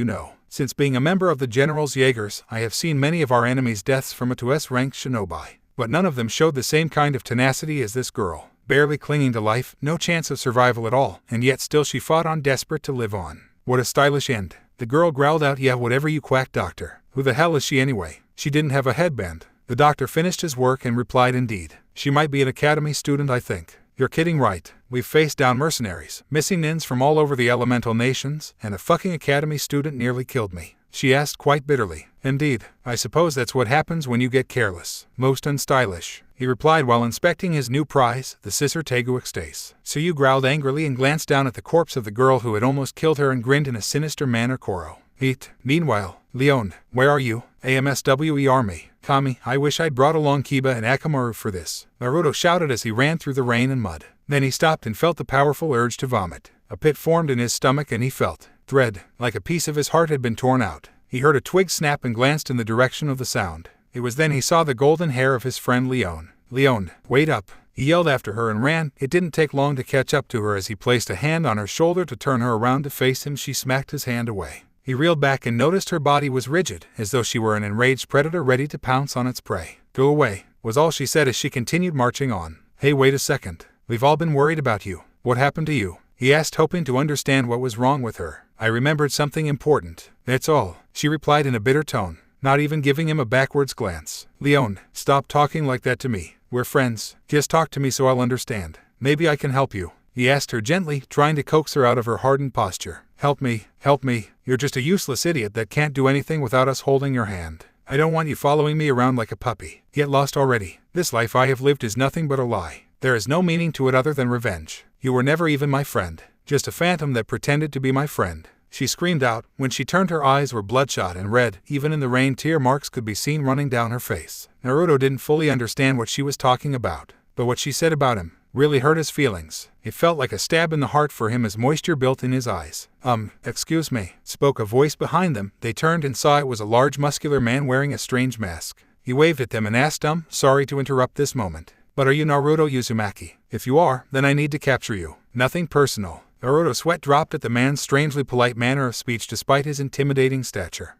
since being a member of the General's Jagers, I have seen many of our enemies' deaths from a 2S ranked shinobi, but none of them showed the same kind of tenacity as this girl. barely clinging to life, no chance of survival at all, and yet still she fought on, desperate to live on. What a stylish end. The girl growled out, yeah, whatever you quack, doctor. Who the hell is she anyway? She didn't have a headband. The doctor finished his work and replied, indeed. She might be an academy student, I think. You're kidding, right? We've faced down mercenaries, missing nins from all over the elemental nations, and a fucking academy student nearly killed me. She asked quite bitterly. Indeed, I suppose that's what happens when you get careless. Most unstylish, he replied while inspecting his new prize, the Scissor Tegu Extace. Suyu growled angrily and glanced down at the corpse of the girl who had almost killed her and grinned in a sinister manner. Koro. Eat. Meanwhile, Leon, where are you? AMSWE Army. Kami, I wish I'd brought along Kiba and Akamaru for this. Naruto shouted as he ran through the rain and mud. Then he stopped and felt the powerful urge to vomit. A pit formed in his stomach and he felt dread, like a piece of his heart had been torn out. He heard a twig snap and glanced in the direction of the sound. It was then he saw the golden hair of his friend Leon. Leon, wait up. He yelled after her and ran. It didn't take long to catch up to her as he placed a hand on her shoulder to turn her around to face him. She smacked his hand away. He reeled back and noticed her body was rigid, as though she were an enraged predator ready to pounce on its prey. Go away, was all she said as she continued marching on. Hey, wait a second. We've all been worried about you. What happened to you? He asked, hoping to understand what was wrong with her. I remembered something important. That's all, she replied in a bitter tone, not even giving him a backwards glance. Leon, stop talking like that to me. We're friends. Just talk to me so I'll understand. Maybe I can help you. He asked her gently, trying to coax her out of her hardened posture. Help me, help me. You're just a useless idiot that can't do anything without us holding your hand. I don't want you following me around like a puppy. Get lost already. This life I have lived is nothing but a lie. There is no meaning to it other than revenge. You were never even my friend. Just a phantom that pretended to be my friend. She screamed out. When she turned, her eyes were bloodshot and red. Even in the rain, tear marks could be seen running down her face. Naruto didn't fully understand what she was talking about, but what she said about him really hurt his feelings. It felt like a stab in the heart for him as moisture built in his eyes. Excuse me, spoke a voice behind them. They turned and saw it was a large muscular man wearing a strange mask. He waved at them and asked, sorry to interrupt this moment, but are you Naruto Uzumaki? If you are, then I need to capture you. Nothing personal. Naruto's sweat dropped at the man's strangely polite manner of speech despite his intimidating stature.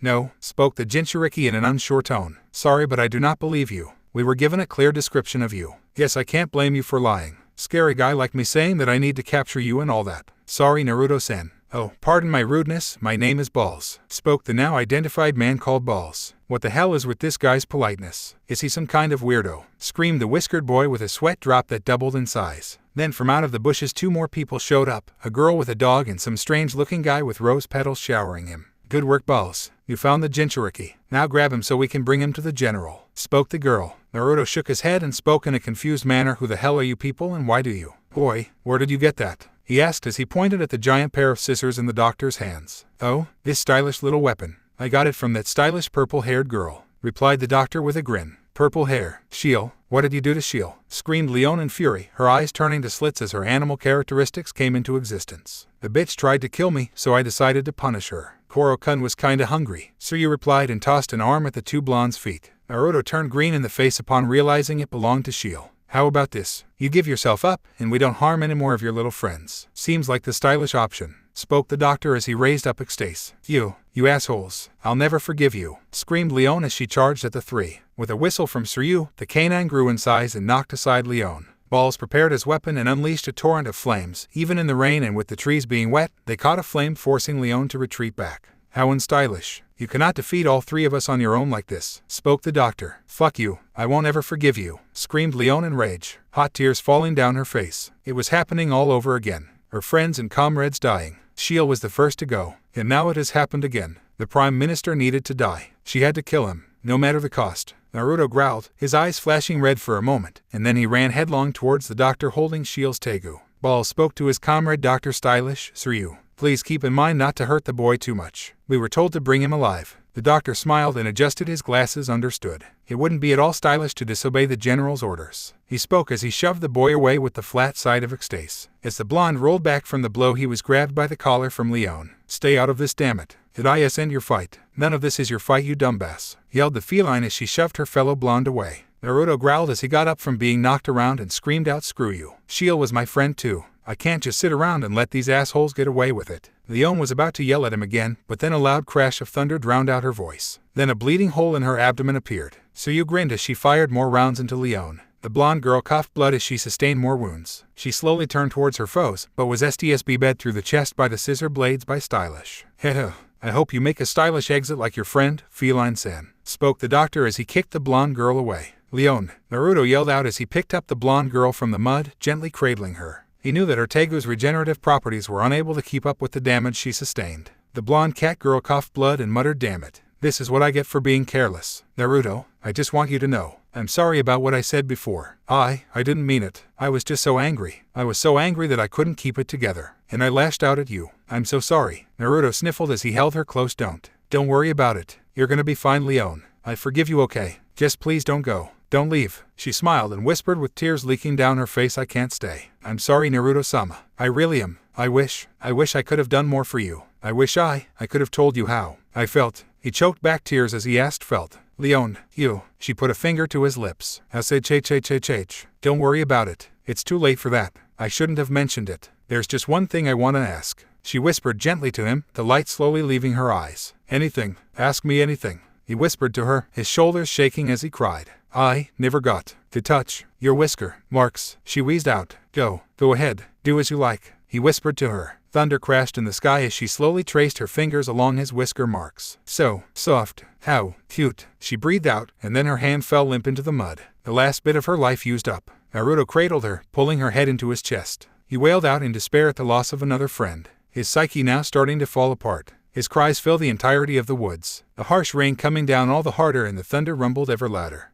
No, spoke the Jinchuriki in an unsure tone. Sorry, but I do not believe you. We were given a clear description of you. Yes, I can't blame you for lying. Scary guy like me saying that I need to capture you and all that. Sorry, Naruto-sen. Oh, pardon my rudeness, my name is Balls, spoke the now identified man called Balls. What the hell is with this guy's politeness? Is he some kind of weirdo? Screamed the whiskered boy with a sweat drop that doubled in size. Then from out of the bushes 2 more people showed up, a girl with a dog and some strange-looking guy with rose petals showering him. Good work, Balls. You found the Jinchuriki. Now grab him so we can bring him to the general, spoke the girl. Naruto shook his head and spoke in a confused manner. Who the hell are you people and why do you? Boy, where did you get that? He asked as he pointed at the giant pair of scissors in the doctor's hands. Oh, this stylish little weapon. I got it from that stylish purple-haired girl, replied the doctor with a grin. Purple hair. Shiel, what did you do to Shiel? Screamed Leon in fury, her eyes turning to slits as her animal characteristics came into existence. The bitch tried to kill me, so I decided to punish her. Koro-kun was kinda hungry, Tsuyu replied and tossed an arm at the 2 blondes' feet. Naruto turned green in the face upon realizing it belonged to Shiel. How about this? You give yourself up, and we don't harm any more of your little friends. Seems like the stylish option, spoke the doctor as he raised up Extace. You assholes. I'll never forgive you, screamed Leon as she charged at the 3. With a whistle from Tsuyu, the canine grew in size and knocked aside Leon. Balls prepared his weapon and unleashed a torrent of flames. Even in the rain and with the trees being wet, they caught a flame, forcing Leon to retreat back. How unstylish. You cannot defeat all 3 of us on your own like this, spoke the doctor. Fuck you. I won't ever forgive you, screamed Leon in rage, hot tears falling down her face. It was happening all over again. Her friends and comrades dying. Shiel was the first to go, and now it has happened again. The Prime Minister needed to die. She had to kill him, no matter the cost. Naruto growled, his eyes flashing red for a moment, and then he ran headlong towards the doctor holding Shiel's Tegu. Balls spoke to his comrade Dr. Stylish, Tsuyu. Please keep in mind not to hurt the boy too much. We were told to bring him alive. The doctor smiled and adjusted his glasses. Understood. It wouldn't be at all stylish to disobey the general's orders. He spoke as he shoved the boy away with the flat side of Extace. As the blonde rolled back from the blow, he was grabbed by the collar from Leon. Stay out of this, damn it. Did I end your fight? None of this is your fight, you dumbass, yelled the feline as she shoved her fellow blonde away. Naruto growled as he got up from being knocked around and screamed out, screw you. Shiel was my friend too. I can't just sit around and let these assholes get away with it. Leon was about to yell at him again, but then a loud crash of thunder drowned out her voice. Then a bleeding hole in her abdomen appeared. Tsuyu grinned as she fired more rounds into Leon. The blonde girl coughed blood as she sustained more wounds. She slowly turned towards her foes, but was SDSB through the chest by the scissor blades by Stylish. Heh. I hope you make a stylish exit like your friend, Feline-san, spoke the doctor as he kicked the blonde girl away. Leon, Naruto yelled out as he picked up the blonde girl from the mud, gently cradling her. He knew that her Tegu's regenerative properties were unable to keep up with the damage she sustained. The blonde cat girl coughed blood and muttered, "Damn it. This is what I get for being careless. Naruto, I just want you to know. I'm sorry about what I said before. I didn't mean it. I was just so angry. I was so angry that I couldn't keep it together. And I lashed out at you. I'm so sorry." Naruto sniffled as he held her close. Don't worry about it. You're gonna be fine, Leon. I forgive you, okay? Just please don't go. Don't leave. She smiled and whispered with tears leaking down her face, "I can't stay. I'm sorry, Naruto-sama. I really am. I wish I could have done more for you. I wish I could have told you how I felt." He choked back tears as he asked, "Felt? Leon, you." She put a finger to his lips. I said, "Ch. Don't worry about it. It's too late for that. I shouldn't have mentioned it. There's just one thing I want to ask." She whispered gently to him, the light slowly leaving her eyes. "Anything. Ask me anything." He whispered to her, his shoulders shaking as he cried. "I never got to touch your whisker marks," she wheezed out. Go ahead. Do as you like," he whispered to her. Thunder crashed in the sky as she slowly traced her fingers along his whisker marks. "So soft. How cute," she breathed out, and then her hand fell limp into the mud. The last bit of her life used up. Naruto cradled her, pulling her head into his chest. He wailed out in despair at the loss of another friend, his psyche now starting to fall apart. His cries filled the entirety of the woods, the harsh rain coming down all the harder and the thunder rumbled ever louder.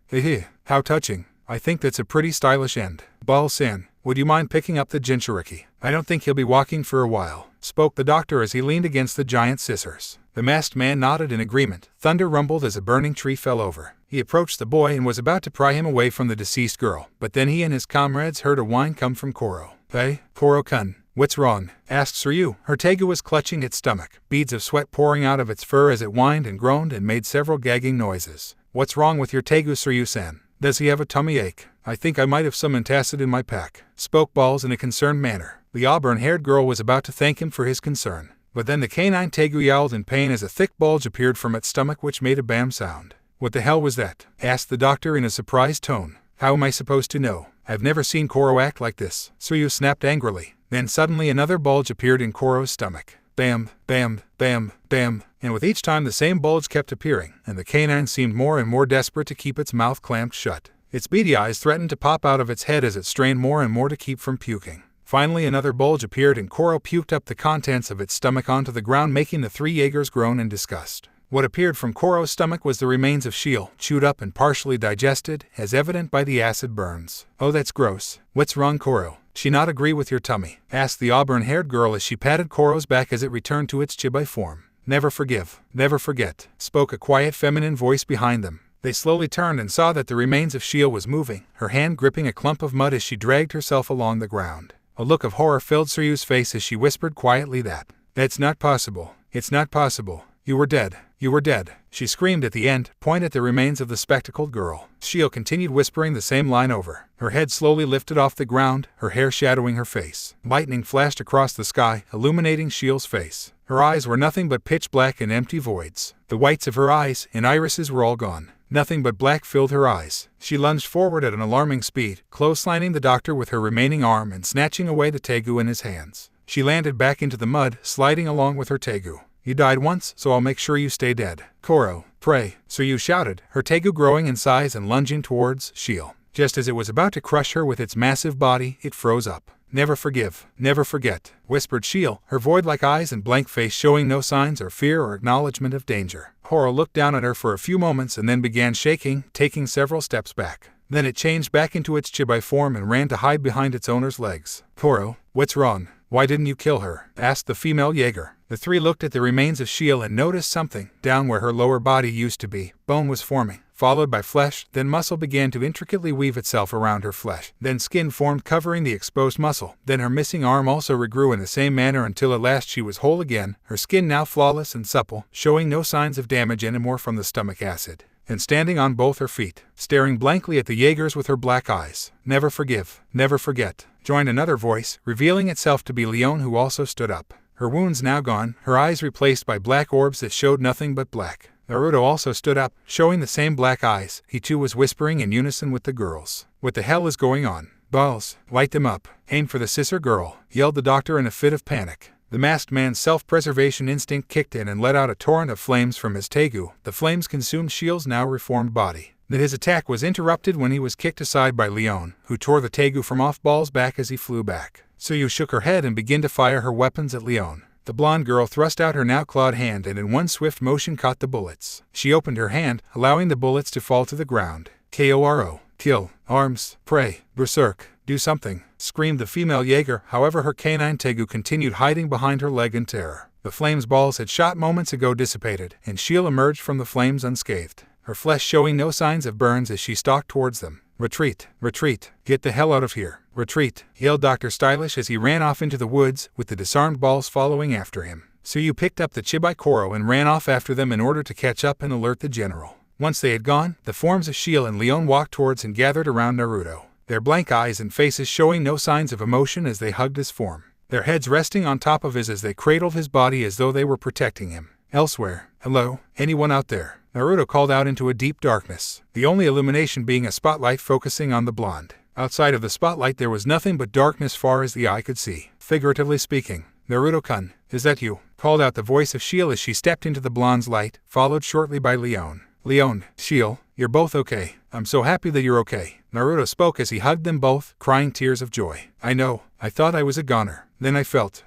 How touching. I think that's a pretty stylish end. Ball-san, would you mind picking up the Jinchuriki? I don't think he'll be walking for a while, spoke the doctor as he leaned against the giant scissors. The masked man nodded in agreement. Thunder rumbled as a burning tree fell over. He approached the boy and was about to pry him away from the deceased girl, but then he and his comrades heard a whine come from Koro. "Hey, Koro-kun, what's wrong?" asked Suryu. Her Tegu was clutching its stomach, beads of sweat pouring out of its fur as it whined and groaned and made several gagging noises. "What's wrong with your Tegu, Suryu-san? Does he have a tummy ache? I think I might have some antacid in my pack," spoke Balls in a concerned manner. The auburn-haired girl was about to thank him for his concern, but then the canine Tegu yowled in pain as a thick bulge appeared from its stomach which made a bam sound. "What the hell was that?" asked the doctor in a surprised tone. "How am I supposed to know? I've never seen Koro act like this," Suryu snapped angrily. Then suddenly another bulge appeared in Koro's stomach. Bam, bam, bam, bam, and with each time the same bulge kept appearing, and the canine seemed more and more desperate to keep its mouth clamped shut. Its beady eyes threatened to pop out of its head as it strained more and more to keep from puking. Finally another bulge appeared and Koro puked up the contents of its stomach onto the ground, making the three Jagers groan in disgust. What appeared from Koro's stomach was the remains of Shield, chewed up and partially digested, as evident by the acid burns. "Oh, that's gross. What's wrong, Koro? She not agree with your tummy?" asked the auburn-haired girl as she patted Koro's back as it returned to its chibai form. "Never forgive, never forget," spoke a quiet feminine voice behind them. They slowly turned and saw that the remains of Shield was moving, her hand gripping a clump of mud as she dragged herself along the ground. A look of horror filled Suryu's face as she whispered quietly that's not possible. It's not possible. You were dead. You were dead," she screamed at the end, pointing at the remains of the spectacled girl. Shield continued whispering the same line over. Her head slowly lifted off the ground, her hair shadowing her face. Lightning flashed across the sky, illuminating Shield's face. Her eyes were nothing but pitch black and empty voids. The whites of her eyes and irises were all gone. Nothing but black filled her eyes. She lunged forward at an alarming speed, clotheslining the doctor with her remaining arm and snatching away the Tegu in his hands. She landed back into the mud, sliding along with her Tegu. "You died once, so I'll make sure you stay dead. Koro, pray," Suryu shouted, her Tegu growing in size and lunging towards Shield. Just as it was about to crush her with its massive body, it froze up. "Never forgive, never forget," whispered Shield, her void-like eyes and blank face showing no signs of fear or acknowledgement of danger. Koro looked down at her for a few moments and then began shaking, taking several steps back. Then it changed back into its chibai form and ran to hide behind its owner's legs. "Koro, what's wrong? Why didn't you kill her?" asked the female Jaeger. The three looked at the remains of Shield and noticed something. Down where her lower body used to be, bone was forming, followed by flesh, then muscle began to intricately weave itself around her flesh. Then skin formed covering the exposed muscle. Then her missing arm also regrew in the same manner until at last she was whole again, her skin now flawless and supple, showing no signs of damage anymore from the stomach acid. And standing on both her feet, staring blankly at the Jagers with her black eyes. "Never forgive, never forget," joined another voice, revealing itself to be Leon, who also stood up. Her wounds now gone, her eyes replaced by black orbs that showed nothing but black. Naruto also stood up, showing the same black eyes. He too was whispering in unison with the girls. What the hell is going on? Balls, light them up. Aim for the scissor girl, yelled the doctor in a fit of panic. The masked man's self-preservation instinct kicked in and let out a torrent of flames from his tegu. The flames consumed Shield's now reformed body. That his attack was interrupted when he was kicked aside by Leon, who tore the tegu from off Ball's back as he flew back. Suyu shook her head and began to fire her weapons at Leon. The blonde girl thrust out her now clawed hand and in one swift motion caught the bullets. She opened her hand, allowing the bullets to fall to the ground. KORO. Kill. Arms. Pray. Berserk. Do something, screamed the female Jaeger. However, her canine tegu continued hiding behind her leg in terror. The flames Balls had shot moments ago dissipated, and Shield emerged from the flames unscathed, her flesh showing no signs of burns as she stalked towards them. Retreat, retreat, get the hell out of here, retreat, yelled Dr. Stylish as he ran off into the woods, with the disarmed Balls following after him. Suyu picked up the Chibai Koro and ran off after them in order to catch up and alert the general. Once they had gone, the forms of Shield and Leon walked towards and gathered around Naruto, their blank eyes and faces showing no signs of emotion as they hugged his form, their heads resting on top of his as they cradled his body as though they were protecting him. Elsewhere, hello, anyone out there? Naruto called out into a deep darkness, the only illumination being a spotlight focusing on the blonde. Outside of the spotlight there was nothing but darkness far as the eye could see. Figuratively speaking, Naruto-kun, is that you? Called out the voice of Shield as she stepped into the blonde's light, followed shortly by Leon. Leon, Shield, you're both okay. I'm so happy that you're okay. Naruto spoke as he hugged them both, crying tears of joy. I know, I thought I was a goner. Then I felt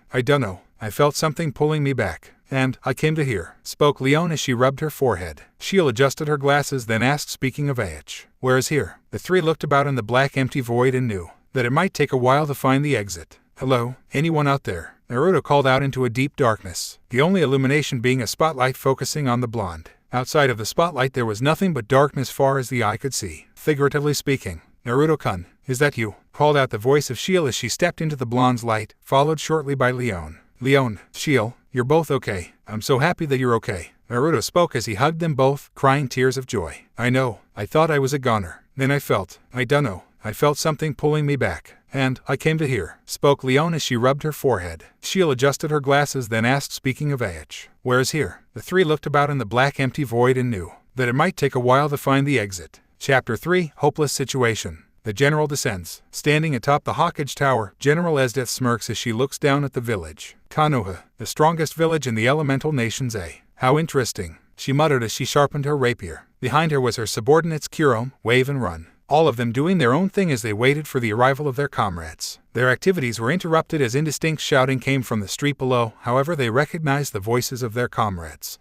something pulling me back. And I came to here, spoke Leon as she rubbed her forehead. Shield adjusted her glasses, then asked, speaking of AH, where is here? The three looked about in the black empty void and knew that it might take a while to find the exit. Hello, anyone out there? Naruto called out into a deep darkness, the only illumination being a spotlight focusing on the blonde. Outside of the spotlight there was nothing but darkness far as the eye could see. Figuratively speaking, Naruto-kun, is that you? Called out the voice of Shield as she stepped into the blonde's light, followed shortly by Leon. Leon, Shield, you're both okay. I'm so happy that you're okay. Naruto spoke as he hugged them both, crying tears of joy. I know, I thought I was a goner. Then I felt something pulling me back. And I came to here, spoke Leon as she rubbed her forehead. Shield adjusted her glasses, then asked, speaking of AH, where is here? The three looked about in the black empty void and knew that it might take a while to find the exit. Chapter 3, Hopeless Situation. The general descends. Standing atop the Hawkage Tower, General Esdeath smirks as she looks down at the village. Konoha, the strongest village in the elemental nations. How interesting, she muttered as she sharpened her rapier. Behind her was her subordinates Kurome, Wave and Run, all of them doing their own thing as they waited for the arrival of their comrades. Their activities were interrupted as indistinct shouting came from the street below. However, they recognized the voices of their comrades.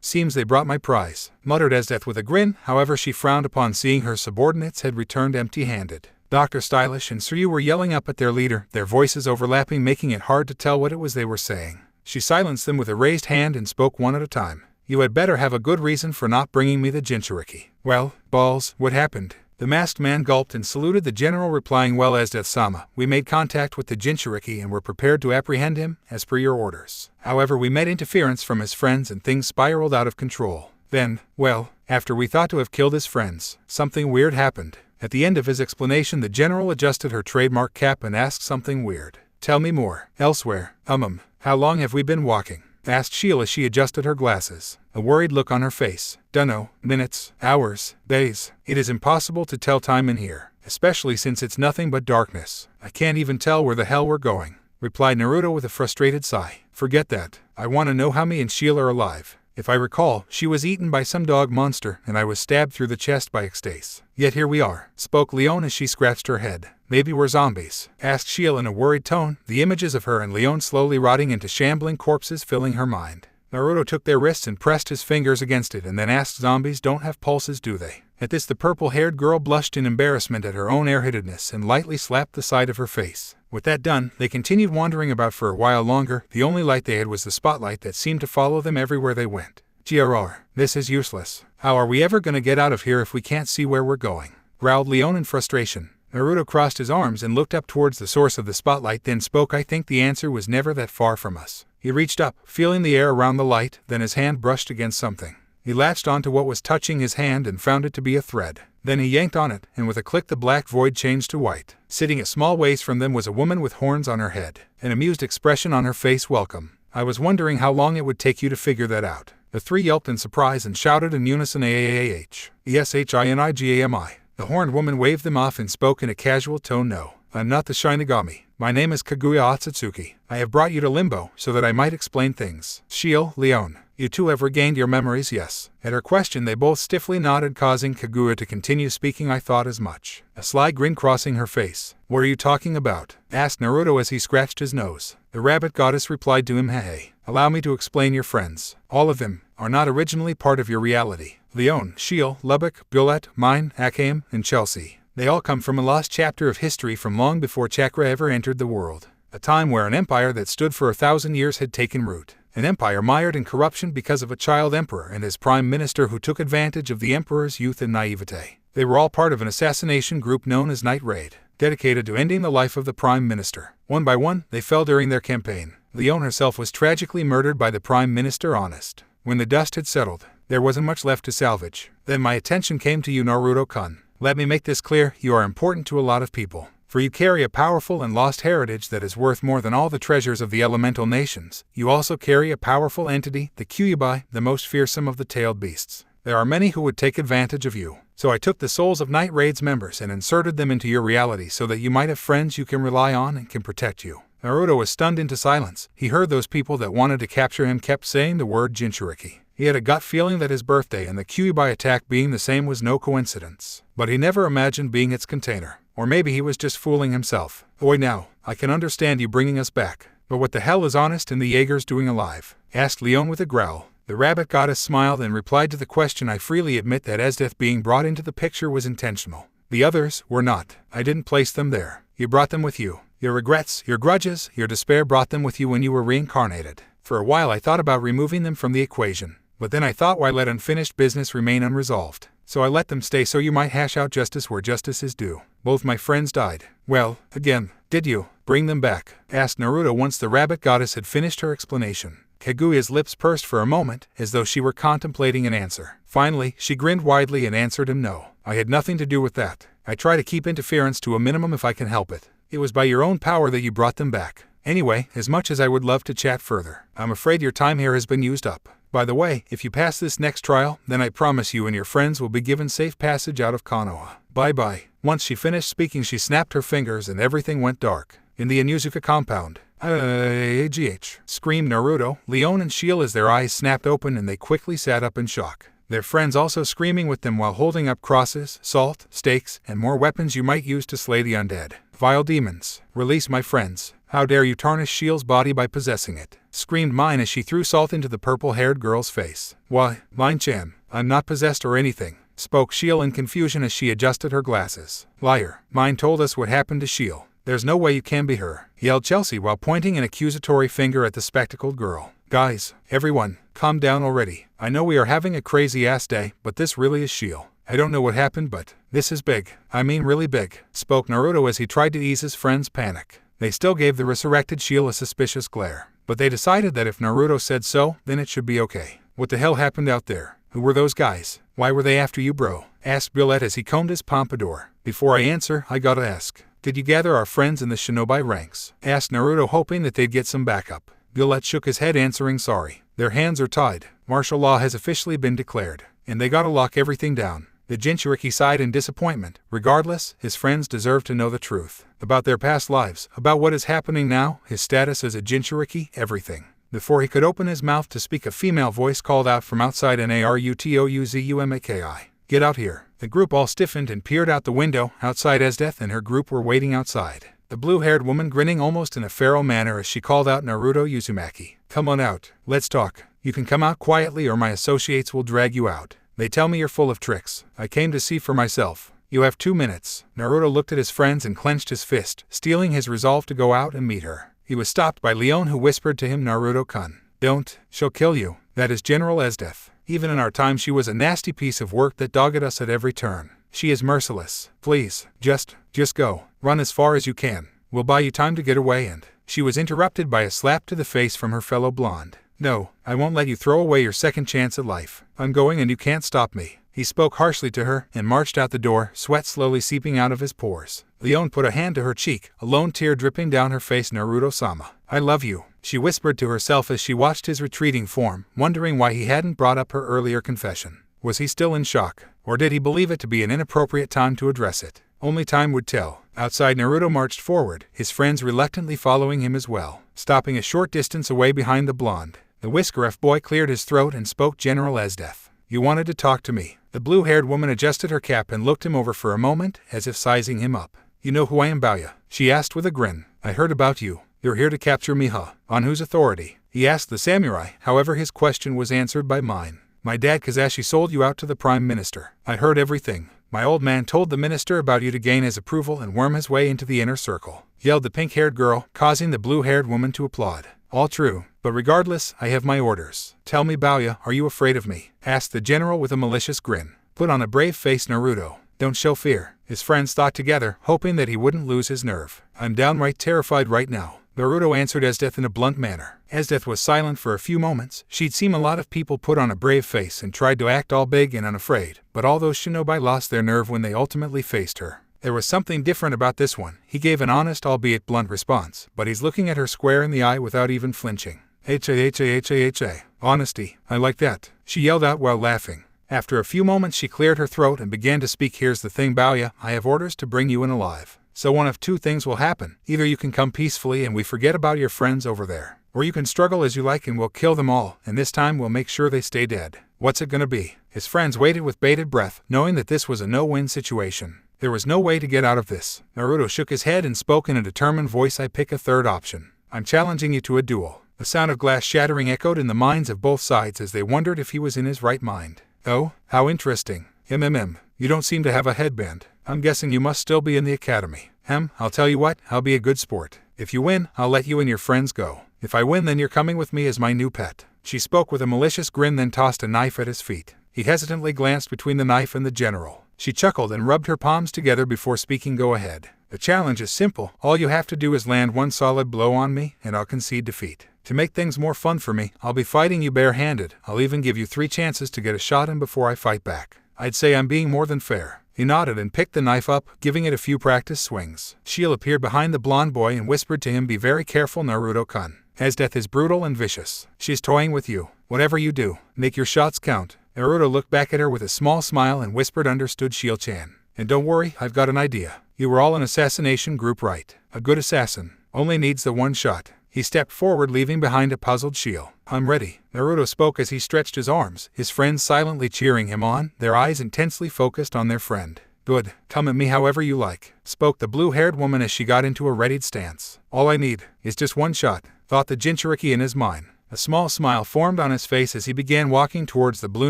Seems they brought my prize, muttered Esdeath with a grin. However, she frowned upon seeing her subordinates had returned empty-handed. Dr. Stylish and Suyu were yelling up at their leader, their voices overlapping, making it hard to tell what it was they were saying. She silenced them with a raised hand and spoke one at a time. You had better have a good reason for not bringing me the Jinchuriki. Well, Balls, what happened? The masked man gulped and saluted the general, replying, well, Esdeath-sama, we made contact with the Jinchuriki and were prepared to apprehend him, as per your orders. However, we met interference from his friends and things spiraled out of control. Then, well, after we thought to have killed his friends, something weird happened. At the end of his explanation, the general adjusted her trademark cap and asked, something weird. Tell me more. Elsewhere, how long have we been walking? Asked Sheila as she adjusted her glasses, a worried look on her face. Dunno, minutes, hours, days. It is impossible to tell time in here, especially since it's nothing but darkness. I can't even tell where the hell we're going, replied Naruto with a frustrated sigh. Forget that. I want to know how me and Sheila are alive. If I recall, she was eaten by some dog monster and I was stabbed through the chest by Exdeath. Yet here we are, spoke Leon as she scratched her head. Maybe we're zombies, asked Sheila in a worried tone, the images of her and Leon slowly rotting into shambling corpses filling her mind. Naruto took their wrists and pressed his fingers against it and then asked, zombies don't have pulses, do they? At this the purple-haired girl blushed in embarrassment at her own airheadedness and lightly slapped the side of her face. With that done, they continued wandering about for a while longer. The only light they had was the spotlight that seemed to follow them everywhere they went. GRR, this is useless. How are we ever gonna get out of here if we can't see where we're going? Growled Leon in frustration. Naruto crossed his arms and looked up towards the source of the spotlight, then spoke, I think the answer was never that far from us. He reached up, feeling the air around the light, then his hand brushed against something. He latched onto what was touching his hand and found it to be a thread. Then he yanked on it, and with a click the black void changed to white. Sitting a small ways from them was a woman with horns on her head, an amused expression on her face. Welcome. I was wondering how long it would take you to figure that out. The three yelped in surprise and shouted in unison AAAH. ESHINIGAMI. The horned woman waved them off and spoke in a casual tone. No, I'm not the Shinigami. My name is Kaguya Otsutsuki. I have brought you to Limbo so that I might explain things. Shiel, Leon. You two have regained your memories, yes? At her question they both stiffly nodded, causing Kaguya to continue speaking. I thought as much. A sly grin crossing her face. What are you talking about? Asked Naruto as he scratched his nose. The rabbit goddess replied to him, Hey, allow me to explain. Your friends, all of them, are not originally part of your reality. Leon, Shiel, Lubbock, Bullet, mine, Akame, and Chelsea. They all come from a lost chapter of history from long before chakra ever entered the world. A time where an empire that stood for 1,000 years had taken root. An empire mired in corruption because of a child emperor and his prime minister who took advantage of the emperor's youth and naivete. They were all part of an assassination group known as Night Raid, dedicated to ending the life of the prime minister. One by one, they fell during their campaign. Leon herself was tragically murdered by the prime minister. Honest. When the dust had settled, there wasn't much left to salvage. Then my attention came to you, Naruto-kun. Let me make this clear, you are important to a lot of people. For you carry a powerful and lost heritage that is worth more than all the treasures of the elemental nations. You also carry a powerful entity, the Kyuubi, the most fearsome of the tailed beasts. There are many who would take advantage of you. So I took the souls of Night Raid's members and inserted them into your reality so that you might have friends you can rely on and can protect you. Naruto was stunned into silence. He heard those people that wanted to capture him kept saying the word Jinchuriki. He had a gut feeling that his birthday and the Kyuubi attack being the same was no coincidence. But he never imagined being its container. Or maybe he was just fooling himself. Oi now, I can understand you bringing us back. But what the hell is Honest and the Jagers doing alive? Asked Leon with a growl. The rabbit goddess smiled and replied to the question. I freely admit that Esdeath being brought into the picture was intentional. The others were not. I didn't place them there. You brought them with you. Your regrets, your grudges, your despair brought them with you when you were reincarnated. For a while I thought about removing them from the equation. But then I thought, why let unfinished business remain unresolved? So I let them stay so you might hash out justice where justice is due. Both my friends died. Well, again, did you bring them back? Asked Naruto once the rabbit goddess had finished her explanation. Kaguya's lips pursed for a moment, as though she were contemplating an answer. Finally, she grinned widely and answered him, No, I had nothing to do with that. I try to keep interference to a minimum if I can help it. It was by your own power that you brought them back. Anyway, as much as I would love to chat further, I'm afraid your time here has been used up. By the way, if you pass this next trial, then I promise you and your friends will be given safe passage out of Konoha. Bye-bye. Once she finished speaking, she snapped her fingers and everything went dark. In the Inuzuka compound. AGH. Screamed Naruto, Leon and Shiel as their eyes snapped open and they quickly sat up in shock. Their friends also screaming with them while holding up crosses, salt, stakes, and more weapons you might use to slay the undead. Vile demons. Release my friends. How dare you tarnish Shiel's body by possessing it? Screamed Mine as she threw salt into the purple-haired girl's face. Why, Mine-chan, I'm not possessed or anything, spoke Shiel in confusion as she adjusted her glasses. Liar. Mine told us what happened to Shiel. There's no way you can be her, yelled Chelsea while pointing an accusatory finger at the spectacled girl. Guys, everyone, calm down already. I know we are having a crazy-ass day, but this really is Shiel. I don't know what happened, but this is big. I mean really big, spoke Naruto as he tried to ease his friend's panic. They still gave the resurrected Shiel a suspicious glare. But they decided that if Naruto said so, then it should be okay. What the hell happened out there? Who were those guys? Why were they after you, bro? Asked Bullet as he combed his pompadour. Before I answer, I gotta ask. Did you gather our friends in the shinobi ranks? Asked Naruto, hoping that they'd get some backup. Bullet shook his head, answering sorry. Their hands are tied. Martial law has officially been declared. And they gotta lock everything down. The Jinchuriki sighed in disappointment. Regardless, his friends deserve to know the truth. About their past lives, about what is happening now, his status as a Jinchuriki, everything. Before he could open his mouth to speak, a female voice called out from outside, Narutouzumaki. Get out here. The group all stiffened and peered out the window. Outside, Esdeath and her group were waiting outside. The blue-haired woman grinning almost in a feral manner as she called out, Naruto Uzumaki. Come on out. Let's talk. You can come out quietly or my associates will drag you out. They tell me you're full of tricks. I came to see for myself. You have 2 minutes. Naruto looked at his friends and clenched his fist, steeling his resolve to go out and meet her. He was stopped by Leon, who whispered to him, Naruto-kun. Don't. She'll kill you. That is General Esdeath. Even in our time she was a nasty piece of work that dogged us at every turn. She is merciless. Please, just go. Run as far as you can. We'll buy you time to get away. And she was interrupted by a slap to the face from her fellow blonde. No, I won't let you throw away your second chance at life. I'm going and you can't stop me. He spoke harshly to her and marched out the door, sweat slowly seeping out of his pores. Leon put a hand to her cheek, a lone tear dripping down her face. Naruto-sama, I love you, she whispered to herself as she watched his retreating form, wondering why he hadn't brought up her earlier confession. Was he still in shock, or did he believe it to be an inappropriate time to address it? Only time would tell. Outside, Naruto marched forward, his friends reluctantly following him as well, stopping a short distance away behind the blonde. The Whisker-F boy cleared his throat and spoke. General Esdeath, you wanted to talk to me. The blue-haired woman adjusted her cap and looked him over for a moment, as if sizing him up. You know who I am, Kaguya? She asked with a grin. I heard about you. You're here to capture me, huh? On whose authority? He asked the samurai, however his question was answered by mine. My dad Kazashi sold you out to the Prime Minister. I heard everything. My old man told the minister about you to gain his approval and worm his way into the inner circle, yelled the pink-haired girl, causing the blue-haired woman to applaud. All true, but regardless, I have my orders. Tell me, Kaguya, are you afraid of me? Asked the general with a malicious grin. Put on a brave face, Naruto. Don't show fear. His friends thought together, hoping that he wouldn't lose his nerve. I'm downright terrified right now, Naruto answered Esdeath in a blunt manner. Esdeath was silent for a few moments. She'd seen a lot of people put on a brave face and tried to act all big and unafraid, but all those shinobi lost their nerve when they ultimately faced her. There was something different about this one. He gave an honest, albeit blunt response, but he's looking at her square in the eye without even flinching. H-A-H-A-H-A-H-A. Honesty. I like that, she yelled out while laughing. After a few moments she cleared her throat and began to speak. Here's the thing, Kaguya, I have orders to bring you in alive. So one of two things will happen. Either you can come peacefully and we forget about your friends over there, or you can struggle as you like and we'll kill them all, and this time we'll make sure they stay dead. What's it gonna be? His friends waited with bated breath, knowing that this was a no-win situation. There was no way to get out of this. Naruto shook his head and spoke in a determined voice. I pick a third option. I'm challenging you to a duel. The sound of glass shattering echoed in the minds of both sides as they wondered if he was in his right mind. Oh, how interesting. You don't seem to have a headband. I'm guessing you must still be in the academy. I'll tell you what, I'll be a good sport. If you win, I'll let you and your friends go. If I win, then you're coming with me as my new pet. She spoke with a malicious grin, then tossed a knife at his feet. He hesitantly glanced between the knife and the general. She chuckled and rubbed her palms together before speaking. Go ahead. The challenge is simple. All you have to do is land one solid blow on me, and I'll concede defeat. To make things more fun for me, I'll be fighting you barehanded. I'll even give you 3 chances to get a shot in before I fight back. I'd say I'm being more than fair. He nodded and picked the knife up, giving it a few practice swings. Shield appeared behind the blonde boy and whispered to him, be very careful, Naruto-kun. Esdeath is brutal and vicious. She's toying with you. Whatever you do, make your shots count. Naruto looked back at her with a small smile and whispered, understood, Shield-chan. And don't worry, I've got an idea. You were all an assassination group, right? A good assassin only needs the one shot. He stepped forward, leaving behind a puzzled Shield. I'm ready, Naruto spoke as he stretched his arms, his friends silently cheering him on, their eyes intensely focused on their friend. Good, come at me however you like, spoke the blue-haired woman as she got into a readied stance. All I need is just one shot, thought the Jinchuriki in his mind. A small smile formed on his face as he began walking towards the blue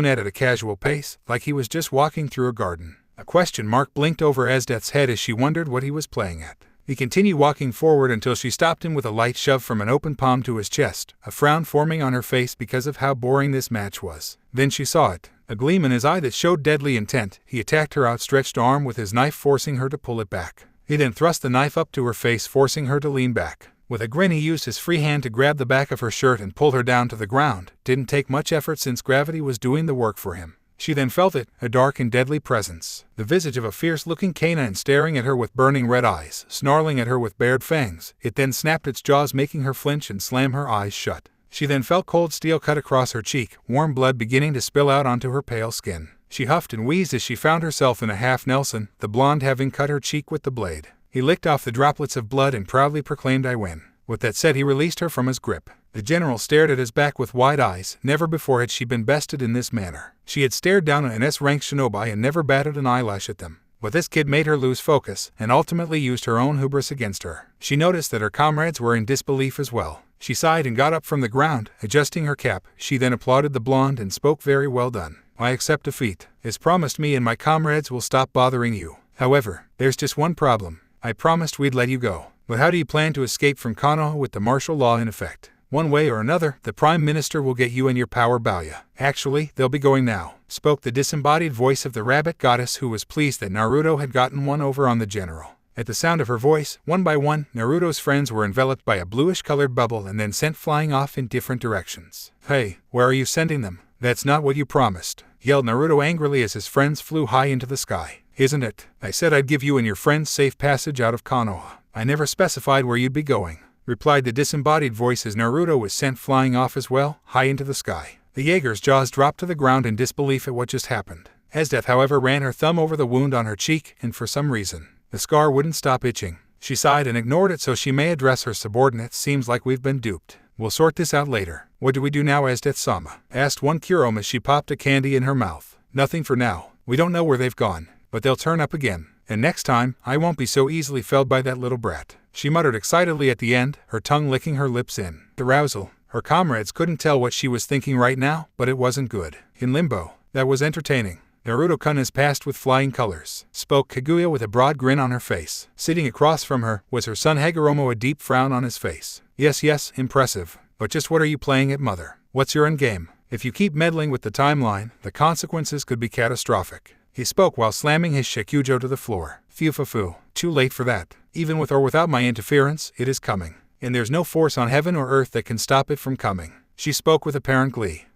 net at a casual pace, like he was just walking through a garden. A question mark blinked over Esdeath's head as she wondered what he was playing at. He continued walking forward until she stopped him with a light shove from an open palm to his chest, a frown forming on her face because of how boring this match was. Then she saw it, a gleam in his eye that showed deadly intent. He attacked her outstretched arm with his knife, forcing her to pull it back. He then thrust the knife up to her face, forcing her to lean back. With a grin, he used his free hand to grab the back of her shirt and pull her down to the ground. Didn't take much effort since gravity was doing the work for him. She then felt it, a dark and deadly presence. The visage of a fierce-looking canine staring at her with burning red eyes, snarling at her with bared fangs. It then snapped its jaws, making her flinch and slam her eyes shut. She then felt cold steel cut across her cheek, warm blood beginning to spill out onto her pale skin. She huffed and wheezed as she found herself in a half Nelson, the blonde having cut her cheek with the blade. He licked off the droplets of blood and proudly proclaimed, I win. With that said, he released her from his grip. The general stared at his back with wide eyes. Never before had she been bested in this manner. She had stared down an S-ranked shinobi and never batted an eyelash at them. But this kid made her lose focus, and ultimately used her own hubris against her. She noticed that her comrades were in disbelief as well. She sighed and got up from the ground, adjusting her cap. She then applauded the blonde and spoke, very well done. I accept defeat. As promised, me and my comrades will stop bothering you. However, there's just one problem. I promised we'd let you go. But how do you plan to escape from Konoha with the martial law in effect? One way or another, the Prime Minister will get you and your power, Kaguya. Actually, they'll be going now, spoke the disembodied voice of the rabbit goddess, who was pleased that Naruto had gotten one over on the general. At the sound of her voice, one by one, Naruto's friends were enveloped by a bluish-colored bubble and then sent flying off in different directions. Hey, where are you sending them? That's not what you promised. yelled Naruto angrily as his friends flew high into the sky. Isn't it? I said I'd give you and your friends safe passage out of Konoha. I never specified where you'd be going, replied the disembodied voice as Naruto was sent flying off as well, high into the sky. The Jagers' jaws dropped to the ground in disbelief at what just happened. Esdeath, however, ran her thumb over the wound on her cheek, and for some reason, the scar wouldn't stop itching. She sighed and ignored it so she may address her subordinates. Seems like we've been duped. We'll sort this out later. What do we do now, Esdeath-sama? Asked one Kurom as she popped a candy in her mouth. Nothing for now. We don't know where they've gone, but they'll turn up again. And next time, I won't be so easily felled by that little brat. She muttered excitedly at the end, her tongue licking her lips in arousal. Her comrades couldn't tell what she was thinking right now, but it wasn't good. In limbo, that was entertaining. Naruto-kun has passed with flying colors, spoke Kaguya with a broad grin on her face. Sitting across from her was her son Hagoromo, a deep frown on his face. Yes, impressive. But just what are you playing at, mother? What's your endgame? If you keep meddling with the timeline, the consequences could be catastrophic. He spoke while slamming his shakujo to the floor. Phew. Too late for that. Even with or without my interference, it is coming. And there's no force on heaven or earth that can stop it from coming. She spoke with apparent glee.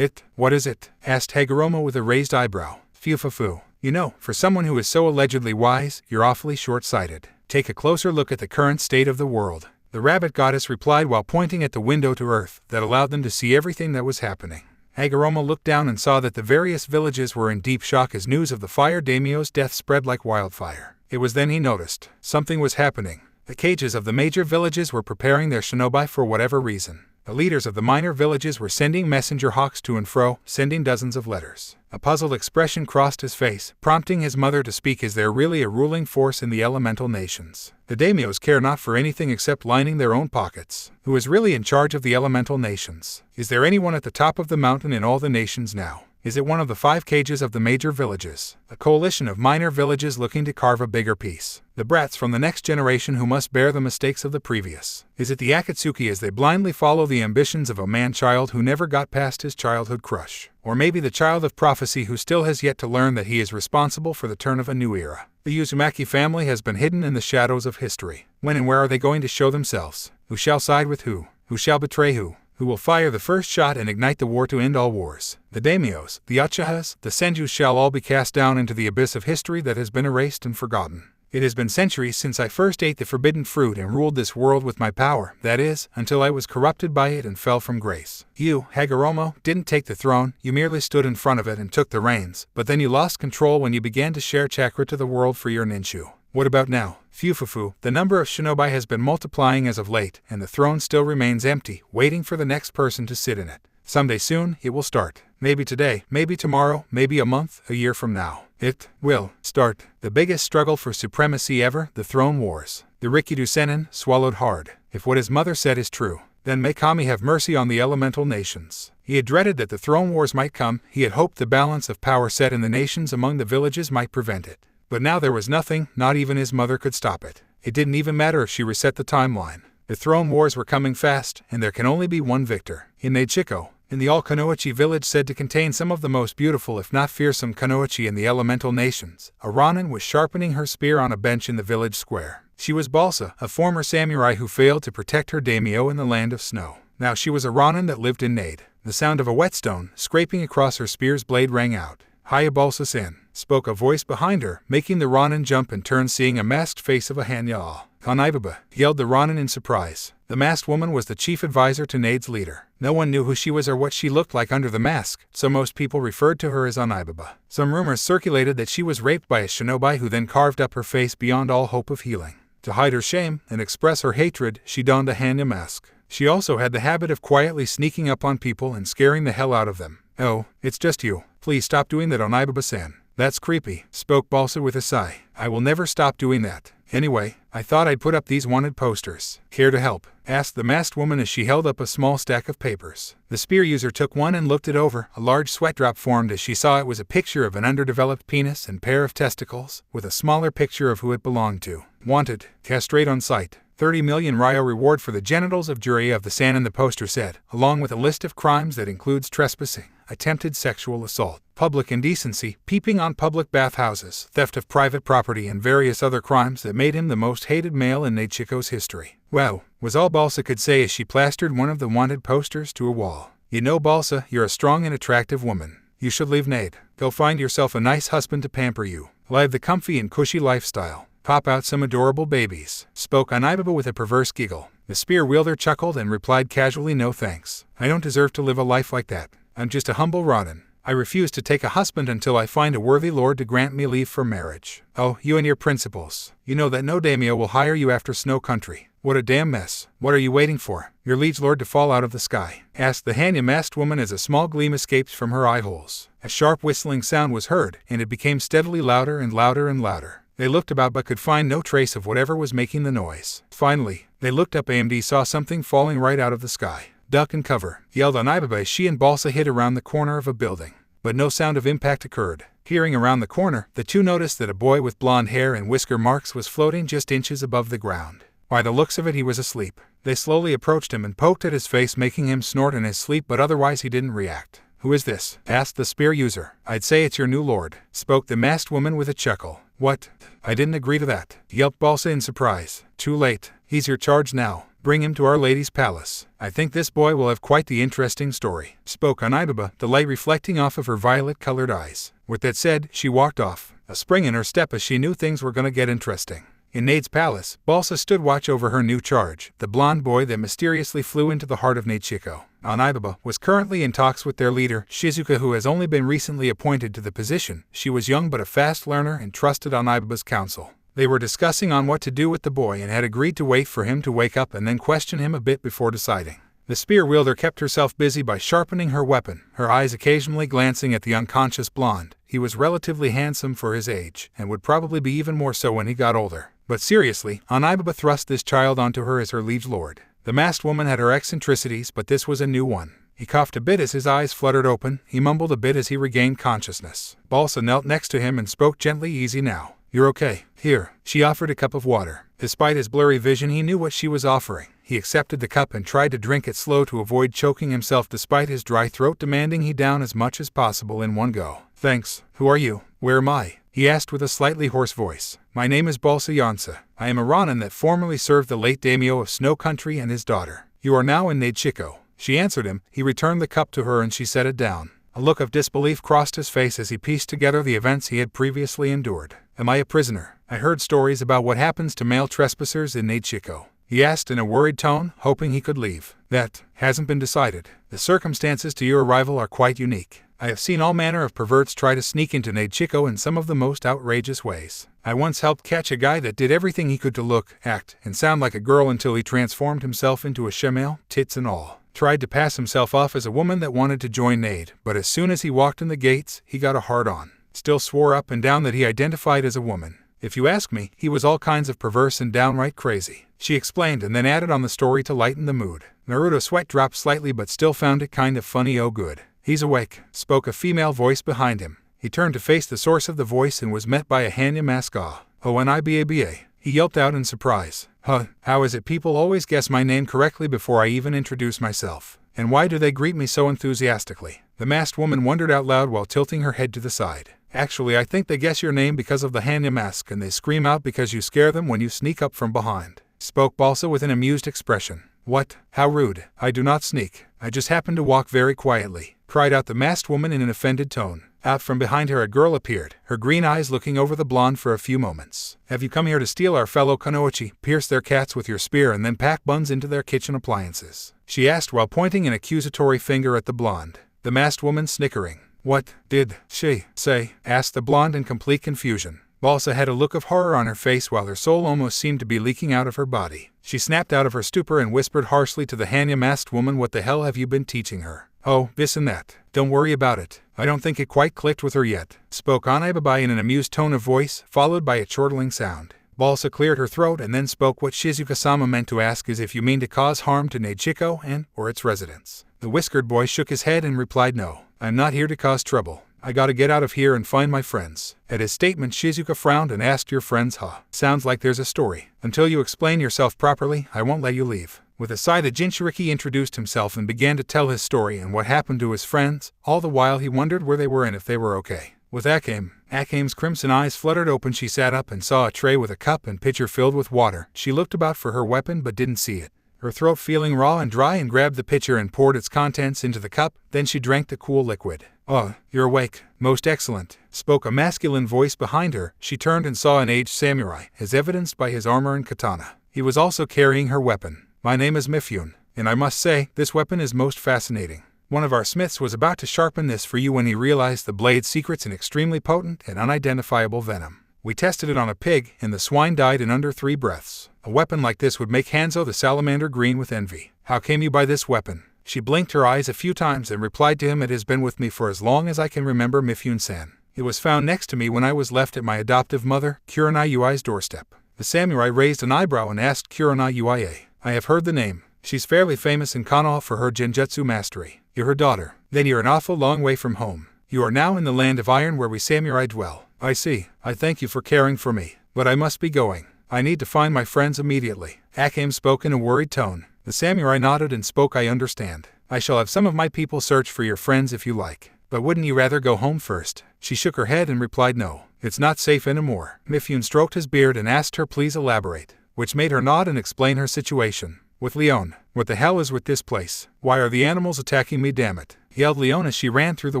What is it? Asked Hagoromo with a raised eyebrow. Phew. You know, for someone who is so allegedly wise, you're awfully short-sighted. Take a closer look at the current state of the world. The rabbit goddess replied while pointing at the window to earth that allowed them to see everything that was happening. Hagoromo looked down and saw that the various villages were in deep shock as news of the fire daimyo's death spread like wildfire. It was then he noticed. Something was happening. The cages of the major villages were preparing their shinobi for whatever reason. The leaders of the minor villages were sending messenger hawks to and fro, sending dozens of letters. A puzzled expression crossed his face, prompting his mother to speak. Is there really a ruling force in the elemental nations? The daimyos care not for anything except lining their own pockets. Who is really in charge of the elemental nations? Is there anyone at the top of the mountain in all the nations now? Is it one of the 5 cages of the major villages? A coalition of minor villages looking to carve a bigger piece. The brats from the next generation who must bear the mistakes of the previous. Is it the Akatsuki as they blindly follow the ambitions of a man-child who never got past his childhood crush? Or maybe the child of prophecy who still has yet to learn that he is responsible for the turn of a new era? The Uzumaki family has been hidden in the shadows of history. When and where are they going to show themselves? Who shall side with who? Who shall betray who? Who will fire the first shot and ignite the war to end all wars? The daimyos, the uchihas, the senjus shall all be cast down into the abyss of history that has been erased and forgotten. It has been centuries since I first ate the forbidden fruit and ruled this world with my power, that is, until I was corrupted by it and fell from grace. You, Hagoromo, didn't take the throne, you merely stood in front of it and took the reins, but then you lost control when you began to share chakra to the world for your ninshu. What about now? Phew. The number of shinobi has been multiplying as of late, and the throne still remains empty, waiting for the next person to sit in it. Someday soon, it will start. Maybe today, maybe tomorrow, maybe a month, a year from now. It will start. The biggest struggle for supremacy ever, the throne wars. The Rikido Sennin swallowed hard. If what his mother said is true, then may Kami have mercy on the elemental nations. He had dreaded that the throne wars might come. He had hoped the balance of power set in the nations among the villages might prevent it. But now there was nothing, not even his mother could stop it. It didn't even matter if she reset the timeline. The throne wars were coming fast, and there can only be one victor. In Neichiko, in the all-Kunoichi village said to contain some of the most beautiful if not fearsome Kunoichi in the elemental nations, a Ronin was sharpening her spear on a bench in the village square. She was Balsa, a former samurai who failed to protect her daimyo in the land of snow. Now she was a Ronin that lived in Nade. The sound of a whetstone scraping across her spear's blade rang out. Hiya Balsa-san, spoke a voice behind her, making the Ronin jump and turn, seeing a masked face of a Hanya. Kanaibaba, yelled the Ronin in surprise. The masked woman was the chief advisor to Nade's leader. No one knew who she was or what she looked like under the mask, so most people referred to her as Anaibaba. Some rumors circulated that she was raped by a shinobi who then carved up her face beyond all hope of healing. To hide her shame and express her hatred, she donned a Hanya mask. She also had the habit of quietly sneaking up on people and scaring the hell out of them. Oh, it's just you. Please stop doing that, Anaibaba-san. That's creepy, spoke Balsa with a sigh. I will never stop doing that. Anyway, I thought I'd put up these wanted posters. Care to help? Asked the masked woman as she held up a small stack of papers. The spear user took one and looked it over. A large sweat drop formed as she saw it was a picture of an underdeveloped penis and pair of testicles, with a smaller picture of who it belonged to. Wanted, castrate on sight. 30 million ryo reward for the genitals of Jiraiya of the Sannin, the poster said, along with a list of crimes that includes trespassing, attempted sexual assault, public indecency, peeping on public bathhouses, theft of private property, and various other crimes that made him the most hated male in Neichiko's history. Wow, was all Balsa could say as she plastered one of the wanted posters to a wall. You know, Balsa, you're a strong and attractive woman. You should leave Nade. Go find yourself a nice husband to pamper you. Live the comfy and cushy lifestyle. Pop out some adorable babies," spoke Anibaba with a perverse giggle. The spear wielder chuckled and replied casually, "No thanks. I don't deserve to live a life like that. I'm just a humble Ronin. I refuse to take a husband until I find a worthy lord to grant me leave for marriage." "Oh, you and your principles. You know that no daimyo will hire you after Snow Country. What a damn mess. What are you waiting for? Your liege lord to fall out of the sky?" asked the Hanya-masked woman as a small gleam escaped from her eye holes. A sharp whistling sound was heard, and it became steadily louder and louder and louder. They looked about but could find no trace of whatever was making the noise. Finally, they looked up and saw something falling right out of the sky. "Duck and cover," yelled Anibaba as she and Balsa hid around the corner of a building. But no sound of impact occurred. Peering around the corner, the two noticed that a boy with blonde hair and whisker marks was floating just inches above the ground. By the looks of it, he was asleep. They slowly approached him and poked at his face, making him snort in his sleep, but otherwise he didn't react. "Who is this?" asked the spear user. "I'd say it's your new lord," spoke the masked woman with a chuckle. "What? I didn't agree to that," yelped Balsa in surprise. "Too late. He's your charge now. Bring him to Our Lady's palace. I think this boy will have quite the interesting story," spoke Anibaba, the light reflecting off of her violet-colored eyes. With that said, she walked off, a spring in her step as she knew things were gonna get interesting. In Nade's palace, Balsa stood watch over her new charge, the blonde boy that mysteriously flew into the heart of Nadeshiko. Anibaba was currently in talks with their leader, Shizuka, who has only been recently appointed to the position. She was young but a fast learner and trusted Anibaba's counsel. They were discussing on what to do with the boy and had agreed to wait for him to wake up and then question him a bit before deciding. The spear wielder kept herself busy by sharpening her weapon, her eyes occasionally glancing at the unconscious blonde. He was relatively handsome for his age, and would probably be even more so when he got older. But seriously, Anibaba thrust this child onto her as her liege lord. The masked woman had her eccentricities, but this was a new one. He coughed a bit as his eyes fluttered open. He mumbled a bit as he regained consciousness. Balsa knelt next to him and spoke gently. "Easy now. You're okay. Here." She offered a cup of water. Despite his blurry vision, he knew what she was offering. He accepted the cup and tried to drink it slow to avoid choking himself despite his dry throat demanding he down as much as possible in one go. "Thanks. Who are you? Where am I?" he asked with a slightly hoarse voice. "My name is Balsa Yansa. I am a Ronin that formerly served the late daimyo of Snow Country and his daughter. You are now in Nadeshiko." She answered him. He returned the cup to her and she set it down. A look of disbelief crossed his face as he pieced together the events he had previously endured. "Am I a prisoner? I heard stories about what happens to male trespassers in Nadeshiko," he asked in a worried tone, hoping he could leave. "That hasn't been decided. The circumstances to your arrival are quite unique. I have seen all manner of perverts try to sneak into Nadeshiko in some of the most outrageous ways. I once helped catch a guy that did everything he could to look, act, and sound like a girl until he transformed himself into a shemale, tits and all. Tried to pass himself off as a woman that wanted to join Nade, but as soon as he walked in the gates, he got a hard-on. Still swore up and down that he identified as a woman. If you ask me, he was all kinds of perverse and downright crazy," she explained and then added on the story to lighten the mood. Naruto's sweat dropped slightly but still found it kind of funny. "Oh good. He's awake," spoke a female voice behind him. He turned to face the source of the voice and was met by a Hanya-masked "Ah. Oh, Niba," he yelped out in surprise. "Huh, how is it people always guess my name correctly before I even introduce myself? And why do they greet me so enthusiastically?" The masked woman wondered out loud while tilting her head to the side. "Actually, I think they guess your name because of the Hanya mask and they scream out because you scare them when you sneak up from behind," spoke Balsa with an amused expression. "What? How rude. I do not sneak. I just happen to walk very quietly," cried out the masked woman in an offended tone. Out from behind her a girl appeared, her green eyes looking over the blonde for a few moments. "Have you come here to steal our fellow Kunoichi, pierce their cats with your spear and then pack buns into their kitchen appliances?" she asked while pointing an accusatory finger at the blonde. The masked woman snickering. "What did she say?" asked the blonde in complete confusion. Balsa had a look of horror on her face while her soul almost seemed to be leaking out of her body. She snapped out of her stupor and whispered harshly to the Hanya-masked woman, "What the hell have you been teaching her?" "Oh, this and that. Don't worry about it. I don't think it quite clicked with her yet," spoke Anibaba in an amused tone of voice, followed by a chortling sound. Balsa cleared her throat and then spoke. "What Shizuka-sama meant to ask is if you mean to cause harm to Nadeshiko and or its residents." The whiskered boy shook his head and replied, "No, I'm not here to cause trouble. I gotta get out of here and find my friends." At his statement, Shizuka frowned and asked, "Your friends, huh? Sounds like there's a story. Until you explain yourself properly, I won't let you leave." With a sigh, the Jinchuriki introduced himself and began to tell his story and what happened to his friends. All the while he wondered where they were and if they were okay. With Akame's crimson eyes fluttered open. She sat up and saw a tray with a cup and pitcher filled with water. She looked about for her weapon but didn't see it. her throat feeling raw and dry, and grabbed the pitcher and poured its contents into the cup. Then she drank the cool liquid. "Oh, you're awake. Most excellent," spoke a masculine voice behind her. She turned and saw an aged samurai, as evidenced by his armor and katana. He was also carrying her weapon. "My name is Mifune, and I must say, this weapon is most fascinating. One of our smiths was about to sharpen this for you when he realized the blade's secrets in extremely potent and unidentifiable venom. We tested it on a pig, and the swine died in under 3 breaths. A weapon like this would make Hanzo the salamander green with envy. How came you by this weapon?" She blinked her eyes a few times and replied to him, "It has been with me for as long as I can remember, Mifune-san. It was found next to me when I was left at my adoptive mother, Kurenai Ui's doorstep." The samurai raised an eyebrow and asked Kurenai Ui. "I have heard the name. She's fairly famous in Konoha for her genjutsu mastery. You're her daughter. Then you're an awful long way from home. You are now in the land of iron where we samurai dwell." "I see. I thank you for caring for me. But I must be going. I need to find my friends immediately." Akame spoke in a worried tone. The samurai nodded and spoke, "I understand. I shall have some of my people search for your friends if you like. But wouldn't you rather go home first?" She shook her head and replied, "No. It's not safe anymore." Mifune stroked his beard and asked her please elaborate, which made her nod and explain her situation. "With Leon. What the hell is with this place? Why are the animals attacking me, damn it?" yelled Leon as she ran through the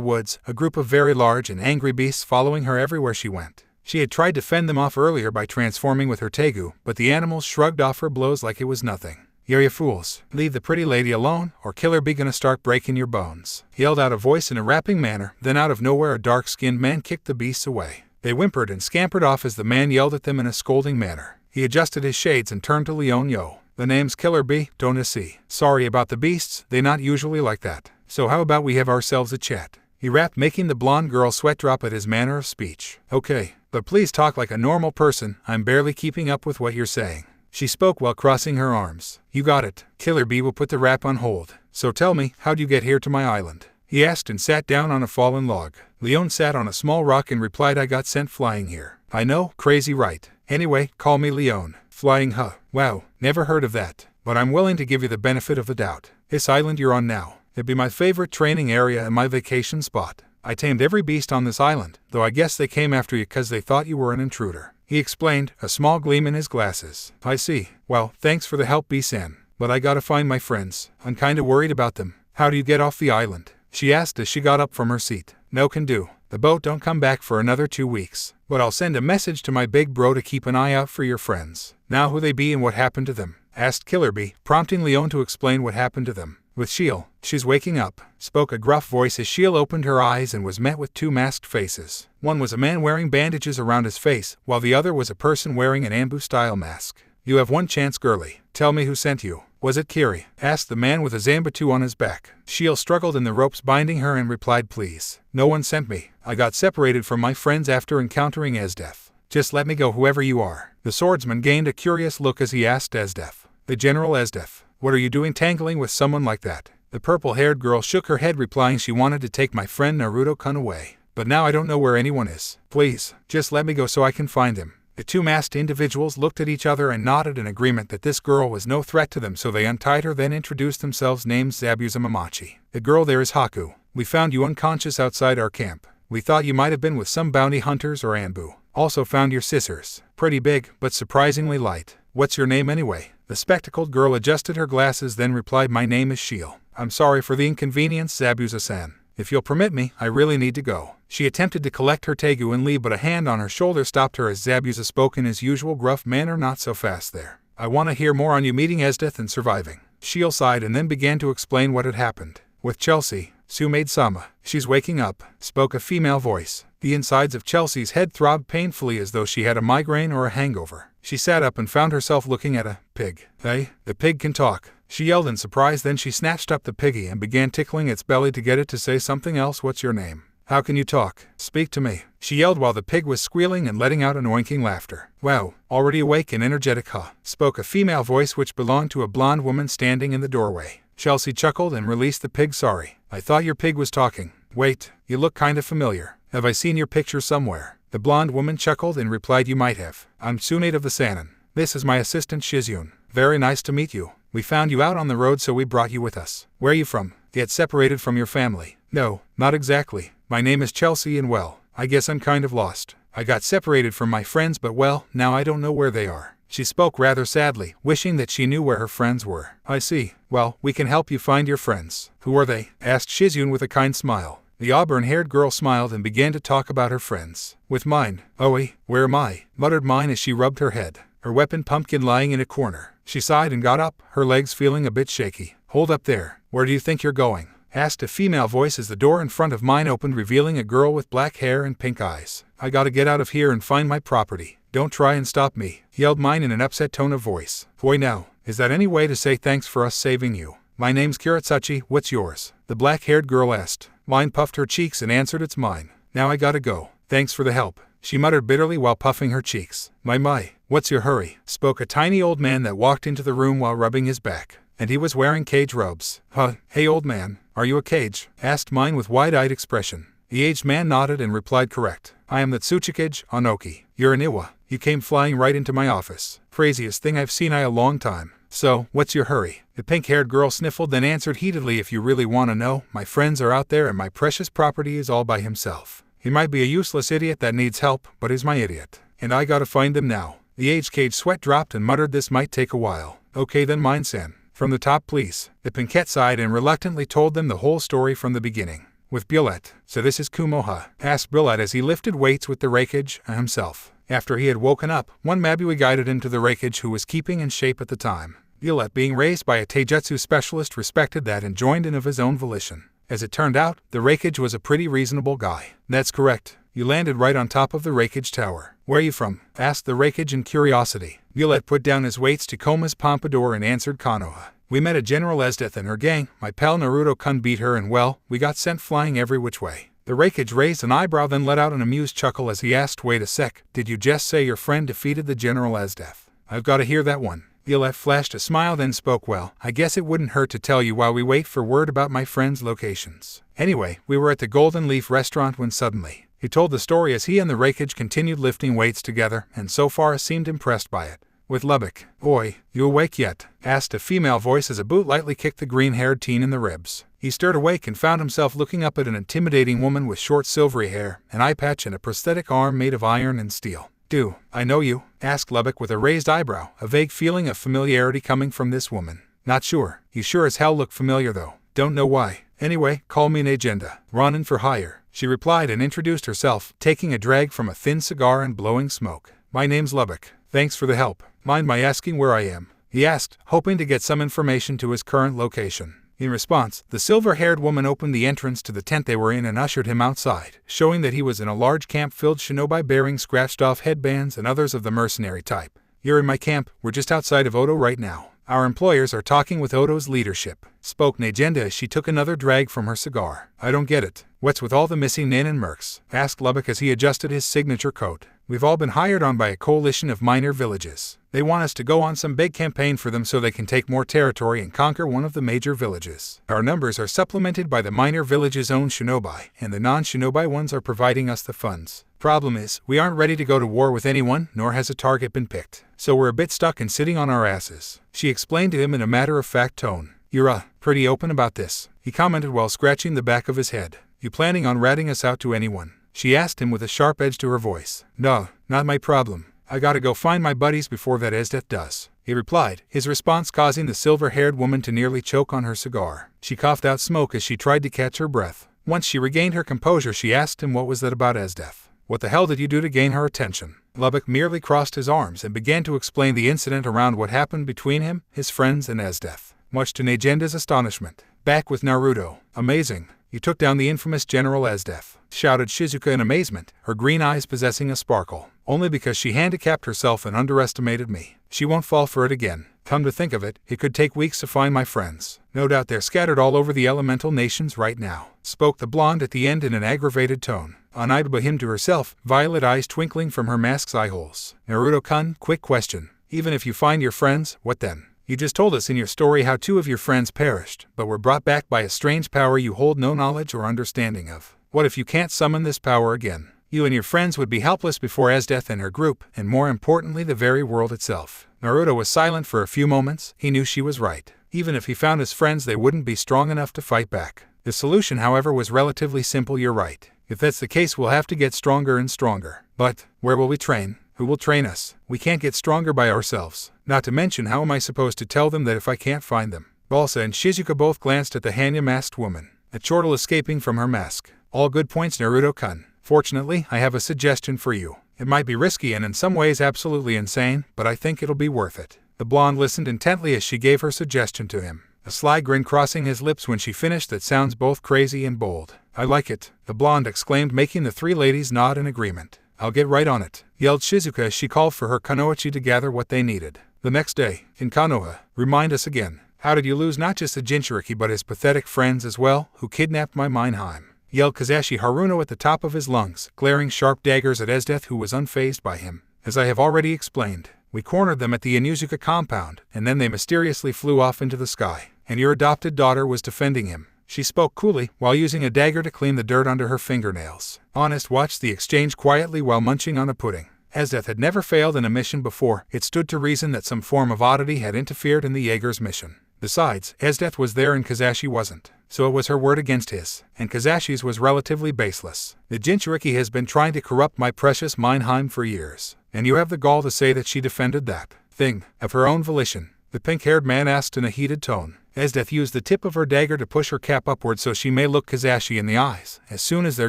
woods, a group of very large and angry beasts following her everywhere she went. She had tried to fend them off earlier by transforming with her tegu, but the animals shrugged off her blows like it was nothing. "You fools, leave the pretty lady alone, or Killer be gonna start breaking your bones," yelled out a voice in a rapping manner. Then out of nowhere a dark-skinned man kicked the beasts away. They whimpered and scampered off as the man yelled at them in a scolding manner. He adjusted his shades and turned to Leon. "Yo, the name's Killer B, don't you see? Sorry about the beasts, they not usually like that. So how about we have ourselves a chat?" He rapped, making the blonde girl sweat drop at his manner of speech. "Okay, but please talk like a normal person. I'm barely keeping up with what you're saying." She spoke while crossing her arms. "You got it. Killer B will put the rap on hold. So tell me, how'd you get here to my island?" he asked and sat down on a fallen log. Leon sat on a small rock and replied, "I got sent flying here." "I know, crazy right. Anyway, call me Leon." "Flying, huh? Wow, never heard of that. But I'm willing to give you the benefit of the doubt. This island you're on now, it'd be my favorite training area and my vacation spot. I tamed every beast on this island, though I guess they came after you 'cause they thought you were an intruder," he explained, a small gleam in his glasses. "I see. Well, thanks for the help, B-san. But I gotta find my friends. I'm kinda worried about them." "How do you get off the island?" she asked as she got up from her seat. "No can do. The boat don't come back for another 2 weeks. But I'll send a message to my big bro to keep an eye out for your friends." "Now who they be and what happened to them?" asked Killer B, prompting Leon to explain what happened to them. "With Shiel, she's waking up," spoke a gruff voice as Shiel opened her eyes and was met with 2 masked faces. One was a man wearing bandages around his face, while the other was a person wearing an Ambu-style mask. "You have one chance, girlie. Tell me who sent you." "Was it Kiri?" asked the man with a Zambatu on his back. Shiel struggled in the ropes binding her and replied, "Please. No one sent me. I got separated from my friends after encountering Esdeath. Just let me go, whoever you are." The swordsman gained a curious look as he asked Esdeath. "The General Esdeath. What are you doing tangling with someone like that?" The purple-haired girl shook her head, replying she wanted to take my friend Naruto-kun away. "But now I don't know where anyone is. Please, just let me go so I can find him." The 2 masked individuals looked at each other and nodded in agreement that this girl was no threat to them, so they untied her, then introduced themselves. "Name's Zabuza Mamachi. The girl there is Haku. We found you unconscious outside our camp. We thought you might have been with some bounty hunters or Anbu. Also found your scissors. Pretty big, but surprisingly light. What's your name anyway?" The spectacled girl adjusted her glasses, then replied, "My name is Shiel. I'm sorry for the inconvenience, Zabuza-san. If you'll permit me, I really need to go." She attempted to collect her tegu and leave, but a hand on her shoulder stopped her as Zabuza spoke in his usual gruff manner. "Not so fast there. I want to hear more on you meeting Esdeath and surviving." Shiel sighed and then began to explain what had happened. "With Chelsea, Sumaid-sama. She's waking up," spoke a female voice. The insides of Chelsea's head throbbed painfully as though she had a migraine or a hangover. She sat up and found herself looking at a pig. "Hey, the pig can talk," she yelled in surprise. Then she snatched up the piggy and began tickling its belly to get it to say something else. "What's your name? How can you talk? Speak to me," she yelled while the pig was squealing and letting out an oinking laughter. "Wow, already awake and energetic, huh?" spoke a female voice which belonged to a blonde woman standing in the doorway. Chelsea chuckled and released the pig. "Sorry, I thought your pig was talking. Wait, you look kinda familiar. Have I seen your picture somewhere?" The blonde woman chuckled and replied, "You might have. I'm Tsunade of the Sannin. This is my assistant Shizune. Very nice to meet you. We found you out on the road, so we brought you with us." "Where are you from? Get separated from your family?" "No, not exactly. My name is Chelsea and well, I guess I'm kind of lost. I got separated from my friends, but well, now I don't know where they are." She spoke rather sadly, wishing that she knew where her friends were. I see. Well, we can help you find your friends. Who are they? Asked Shizune with a kind smile. The auburn-haired girl smiled and began to talk about her friends. With mine. Oi, where am I? Muttered mine as she rubbed her head, her weapon pumpkin lying in a corner. She sighed and got up, her legs feeling a bit shaky. Hold up there. Where do you think you're going? Asked a female voice as the door in front of mine opened, revealing a girl with black hair and pink eyes. I gotta get out of here and find my property. Don't try and stop me, yelled mine in an upset tone of voice. Boy now, is that any way to say thanks for us saving you? My name's Kiritsuchi, what's yours? The black-haired girl asked. Mine puffed her cheeks and answered, it's mine. Now I gotta go. Thanks for the help, she muttered bitterly while puffing her cheeks. My, what's your hurry? Spoke a tiny old man that walked into the room while rubbing his back, and he was wearing cage robes. Huh, hey old man, are you a cage? Asked mine with wide-eyed expression. The aged man nodded and replied correct. I am the Tsuchikage, Onoki. You're an Iwa. You came flying right into my office. Craziest thing I've seen in a long time. So, what's your hurry? The pink-haired girl sniffled, then answered heatedly, if you really want to know, my friends are out there and my precious property is all by himself. He might be a useless idiot that needs help, but is my idiot. And I gotta find them now. The aged cage sweat dropped and muttered, this might take a while. Okay then, mine-san. From the top please. The pinkette sighed and reluctantly told them the whole story from the beginning. With Bullet. So this is Kumoha? Asked Bullet as he lifted weights with the rakage himself. After he had woken up, one Mabui guided him to the rakage who was keeping in shape at the time. Bullet, being raised by a taijutsu specialist, respected that and joined in of his own volition. As it turned out, the rakage was a pretty reasonable guy. That's correct. You landed right on top of the rakage tower. Where are you from? Asked the rakage in curiosity. Bullet put down his weights to comb his pompadour and answered, Konoha. We met a General Esdeath and her gang. My pal Naruto-kun beat her and well, we got sent flying every which way. The rakage raised an eyebrow, then let out an amused chuckle as he asked, wait a sec, did you just say your friend defeated the General Esdeath? I've got to hear that one. Bullet flashed a smile, then spoke, well, I guess it wouldn't hurt to tell you while we wait for word about my friend's locations. Anyway, we were at the Golden Leaf restaurant when suddenly, he told the story as he and the rakage continued lifting weights together, and so far seemed impressed by it. With Lubbock. Oi, you awake yet? Asked a female voice as a boot lightly kicked the green-haired teen in the ribs. He stirred awake and found himself looking up at an intimidating woman with short silvery hair, an eye patch and a prosthetic arm made of iron and steel. Do I know you? Asked Lubbock with a raised eyebrow, a vague feeling of familiarity coming from this woman. Not sure. You sure as hell look familiar though. Don't know why. Anyway, call me Najenda. Ronin for hire. She replied and introduced herself, taking a drag from a thin cigar and blowing smoke. My name's Lubbock. Thanks for the help. Mind my asking where I am? He asked, hoping to get some information to his current location. In response, the silver-haired woman opened the entrance to the tent they were in and ushered him outside, showing that he was in a large camp filled shinobi bearing scratched-off headbands and others of the mercenary type. You're in my camp, we're just outside of Odo right now. Our employers are talking with Odo's leadership, spoke Najenda as she took another drag from her cigar. I don't get it. What's with all the missing nin and mercs? Asked Lubbock as he adjusted his signature coat. We've all been hired on by a coalition of minor villages. They want us to go on some big campaign for them so they can take more territory and conquer one of the major villages. Our numbers are supplemented by the minor village's own shinobi, and the non-shinobi ones are providing us the funds. Problem is, we aren't ready to go to war with anyone, nor has a target been picked. So we're a bit stuck and sitting on our asses. She explained to him in a matter-of-fact tone. You're pretty open about this, he commented while scratching the back of his head. You planning on ratting us out to anyone? She asked him with a sharp edge to her voice. No, not my problem. I gotta go find my buddies before that Esdeath does, he replied, his response causing the silver-haired woman to nearly choke on her cigar. She coughed out smoke as she tried to catch her breath. Once she regained her composure, she asked him what was that about Esdeath. What the hell did you do to gain her attention? Lubbock merely crossed his arms and began to explain the incident around what happened between him, his friends, and Esdeath. Much to Najenda's astonishment. Back with Naruto. Amazing. You took down the infamous General Esdeath, shouted Shizuka in amazement, her green eyes possessing a sparkle. Only because she handicapped herself and underestimated me. She won't fall for it again. Come to think of it, it could take weeks to find my friends. No doubt they're scattered all over the elemental nations right now, spoke the blonde at the end in an aggravated tone. Unable him to herself, violet eyes twinkling from her mask's eye holes. Naruto-kun, quick question. Even if you find your friends, what then? You just told us in your story how 2 of your friends perished, but were brought back by a strange power you hold no knowledge or understanding of. What if you can't summon this power again? You and your friends would be helpless before Esdeath and her group, and more importantly the very world itself. Naruto was silent for a few moments. He knew she was right. Even if he found his friends, they wouldn't be strong enough to fight back. The solution, however, was relatively simple. You're right. If that's the case, we'll have to get stronger and stronger. But where will we train? Who will train us? We can't get stronger by ourselves. Not to mention, how am I supposed to tell them that if I can't find them? Balsa and Shizuka both glanced at the Hanya-masked woman, a chortle escaping from her mask. All good points, Naruto-kun. Fortunately, I have a suggestion for you. It might be risky and in some ways absolutely insane, but I think it'll be worth it. The blonde listened intently as she gave her suggestion to him, a sly grin crossing his lips when she finished that sounds both crazy and bold. I like it, the blonde exclaimed, making the three ladies nod in agreement. I'll get right on it, yelled Shizuka as she called for her kunoichi to gather what they needed. The next day, in Konoha, remind us again. How did you lose not just the Jinchuriki but his pathetic friends as well, who kidnapped my Meinheim? Yelled Kazashi Haruno at the top of his lungs, glaring sharp daggers at Esdeath, who was unfazed by him. As I have already explained, we cornered them at the Inuzuka compound, and then they mysteriously flew off into the sky, and your adopted daughter was defending him. She spoke coolly, while using a dagger to clean the dirt under her fingernails. Honest watched the exchange quietly while munching on a pudding. Esdeath had never failed in a mission before. It stood to reason that some form of oddity had interfered in the Jagers' mission. Besides, Esdeath was there and Kazashi wasn't, so it was her word against his, and Kazashi's was relatively baseless. The Jinchuriki has been trying to corrupt my precious Meinheim for years, and you have the gall to say that she defended that thing of her own volition? The pink-haired man asked in a heated tone. Esdeath used the tip of her dagger to push her cap upward so she may look Kazashi in the eyes. As soon as their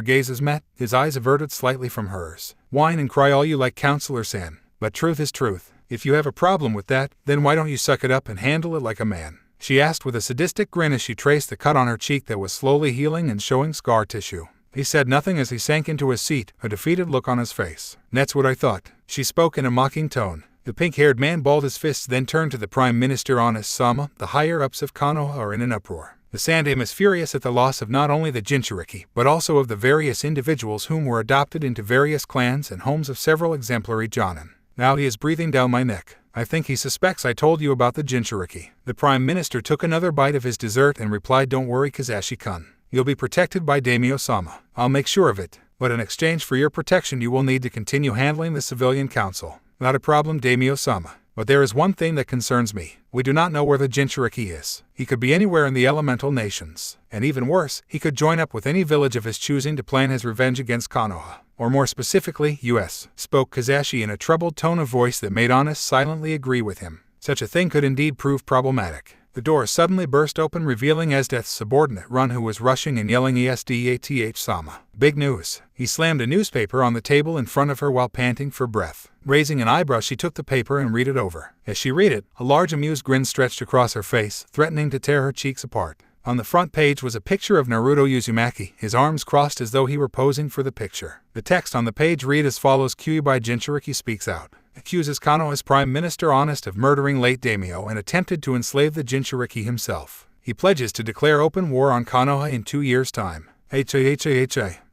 gazes met, his eyes averted slightly from hers. Whine and cry all you like, Counselor-san, but truth is truth. If you have a problem with that, then why don't you suck it up and handle it like a man? She asked with a sadistic grin as she traced the cut on her cheek that was slowly healing and showing scar tissue. He said nothing as he sank into his seat, a defeated look on his face. That's what I thought. She spoke in a mocking tone. The pink-haired man balled his fists, then turned to the Prime Minister Honest-sama. The higher-ups of Konoha are in an uproar. The Sandaime is furious at the loss of not only the Jinchuriki, but also of the various individuals whom were adopted into various clans and homes of several exemplary Jonin. Now he is breathing down my neck. I think he suspects I told you about the Jinchuriki. The Prime Minister took another bite of his dessert and replied, don't worry, Kazashi-kun. You'll be protected by Daimyo-sama. I'll make sure of it. But in exchange for your protection you will need to continue handling the civilian council. Not a problem, Daimyo-sama. But there is one thing that concerns me. We do not know where the Jinchuriki is. He could be anywhere in the elemental nations. And even worse, he could join up with any village of his choosing to plan his revenge against Konoha. Or more specifically, US, spoke Kazashi in a troubled tone of voice that made Honest silently agree with him. Such a thing could indeed prove problematic. The door suddenly burst open, revealing Esdeath's subordinate Run, who was rushing and yelling, Esdeath-sama. Big news. He slammed a newspaper on the table in front of her while panting for breath. Raising an eyebrow, she took the paper and read it over. As she read it, a large amused grin stretched across her face, threatening to tear her cheeks apart. On the front page was a picture of Naruto Uzumaki, his arms crossed as though he were posing for the picture. The text on the page read as follows: Kyuubi Jinchuriki speaks out. Accuses Konoha's Prime Minister Honest of murdering late daimyo and attempted to enslave the Jinchuriki himself. He pledges to declare open war on Konoha in 2 years' time.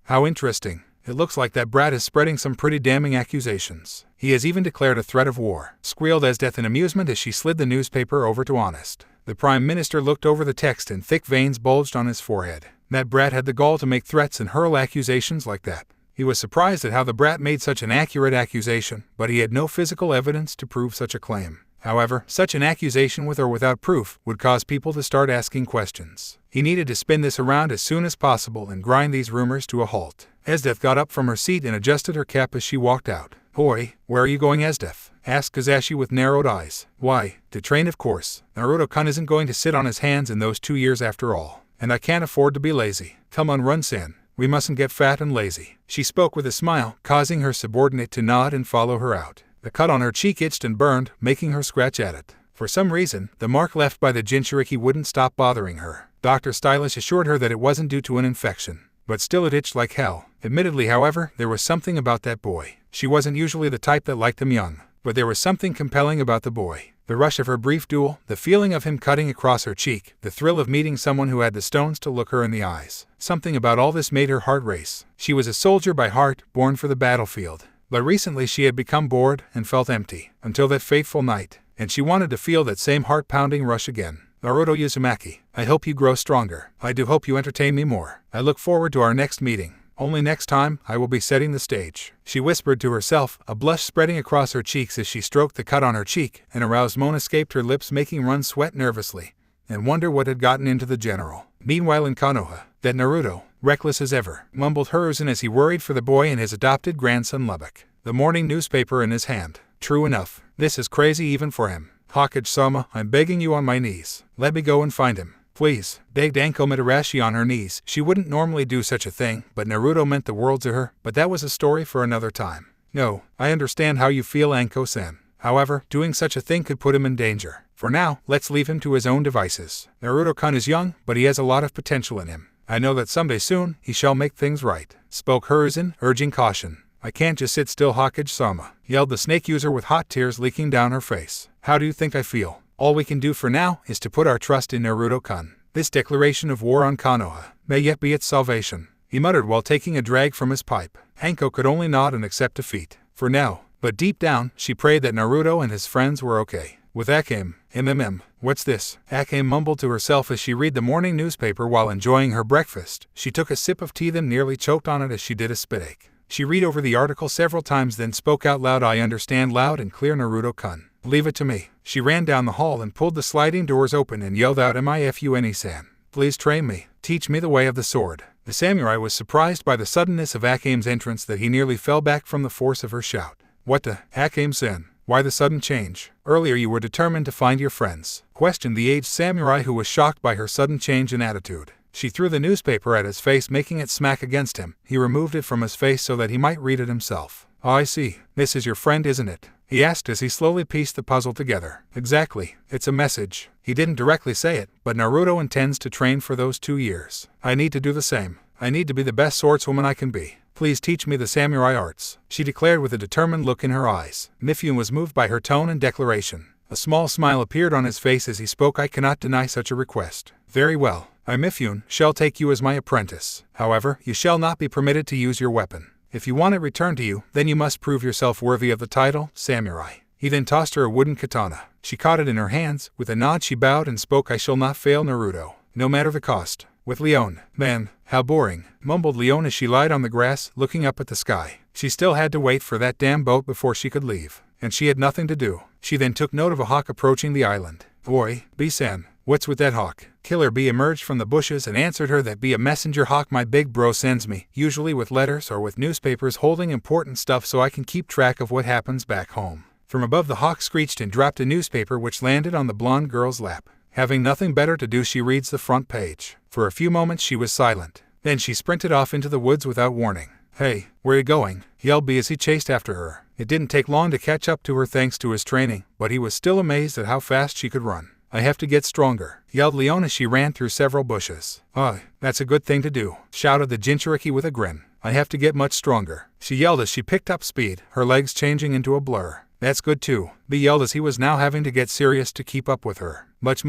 How interesting. It looks like that brat is spreading some pretty damning accusations. He has even declared a threat of war, squealed Esdeath in amusement as she slid the newspaper over to Honest. The Prime Minister looked over the text and thick veins bulged on his forehead. That brat had the gall to make threats and hurl accusations like that. He was surprised at how the brat made such an accurate accusation, but he had no physical evidence to prove such a claim. However, such an accusation with or without proof would cause people to start asking questions. He needed to spin this around as soon as possible and grind these rumors to a halt. Esdeath got up from her seat and adjusted her cap as she walked out. Hoi, where are you going, Esdeath? Asked Kazashi with narrowed eyes. Why, to train, of course. Naruto-kun isn't going to sit on his hands in those 2 years after all. And I can't afford to be lazy. Come on, Run-san. We mustn't get fat and lazy. She spoke with a smile, causing her subordinate to nod and follow her out. The cut on her cheek itched and burned, making her scratch at it. For some reason, the mark left by the Jinchuriki wouldn't stop bothering her. Dr. Stylish assured her that it wasn't due to an infection. But still it itched like hell. Admittedly, however, there was something about that boy. She wasn't usually the type that liked them young. But there was something compelling about the boy. The rush of her brief duel, the feeling of him cutting across her cheek, the thrill of meeting someone who had the stones to look her in the eyes. Something about all this made her heart race. She was a soldier by heart, born for the battlefield. But recently she had become bored and felt empty, until that fateful night, and she wanted to feel that same heart-pounding rush again. Naruto Uzumaki, I hope you grow stronger. I do hope you entertain me more. I look forward to our next meeting. Only next time, I will be setting the stage. She whispered to herself, a blush spreading across her cheeks as she stroked the cut on her cheek. An aroused moan escaped her lips, making Run sweat nervously and wonder what had gotten into the general. Meanwhile in Konoha, that Naruto, reckless as ever, mumbled Hiruzen as he worried for the boy and his adopted grandson Lubbock. the morning newspaper in his hand. True enough, this is crazy even for him. Hokage-sama, I'm begging you on my knees. Let me go and find him. Please, begged Anko Mitarashi on her knees. She wouldn't normally do such a thing, but Naruto meant the world to her, but that was a story for another time. No, I understand how you feel, Anko-san. However, doing such a thing could put him in danger. For now, let's leave him to his own devices. Naruto-kun is young, but he has a lot of potential in him. I know that someday soon, he shall make things right, spoke Hiruzen, urging caution. I can't just sit still, Hokage-sama, yelled the snake user with hot tears leaking down her face. How do you think I feel? All we can do for now is to put our trust in Naruto-kun. This declaration of war on Konoha may yet be its salvation, he muttered while taking a drag from his pipe. Hanko could only nod and accept defeat. For now. But deep down, she prayed that Naruto and his friends were okay. With Akame, what's this? Akame mumbled to herself as she read the morning newspaper while enjoying her breakfast. She took a sip of tea then nearly choked on it as she did a spit-ache. She read over the article several times then spoke out loud, I understand loud and clear, Naruto-kun. Leave it to me. She ran down the hall and pulled the sliding doors open and yelled out, Mifune-san. Please train me. Teach me the way of the sword. The samurai was surprised by the suddenness of Akame's entrance that he nearly fell back from the force of her shout. What the? Akame-san, why the sudden change? Earlier you were determined to find your friends, questioned the aged samurai who was shocked by her sudden change in attitude. She threw the newspaper at his face, making it smack against him. He removed it from his face so that he might read it himself. Oh, I see. This is your friend, isn't it? He asked as he slowly pieced the puzzle together. Exactly. It's a message. He didn't directly say it, but Naruto intends to train for those 2 years. I need to do the same. I need to be the best swordswoman I can be. Please teach me the samurai arts, she declared with a determined look in her eyes. Mifune was moved by her tone and declaration. A small smile appeared on his face as he spoke. I cannot deny such a request. Very well. I, Mifune, shall take you as my apprentice. However, you shall not be permitted to use your weapon. If you want it returned to you, then you must prove yourself worthy of the title, samurai. He then tossed her a wooden katana. She caught it in her hands. With a nod she bowed and spoke, I shall not fail, Naruto, no matter the cost. With Leon. Man, how boring, mumbled Leon as she lied on the grass, looking up at the sky. She still had to wait for that damn boat before she could leave, and she had nothing to do. She then took note of a hawk approaching the island. Oi, B-san, what's with that hawk? Killer Bee emerged from the bushes and answered her that be a messenger hawk my big bro sends me, usually with letters or with newspapers holding important stuff so I can keep track of what happens back home. From above the hawk screeched and dropped a newspaper which landed on the blonde girl's lap. Having nothing better to do, she reads the front page. For a few moments she was silent. Then she sprinted off into the woods without warning. Hey, where you going? Yelled Bee as he chased after her. It didn't take long to catch up to her thanks to his training, but he was still amazed at how fast she could run. I have to get stronger, yelled Leon as she ran through several bushes. Oh, that's a good thing to do, shouted the Jinchuriki with a grin. I have to get much stronger, she yelled as she picked up speed, her legs changing into a blur. That's good too, Bee yelled as he was now having to get serious to keep up with her. Much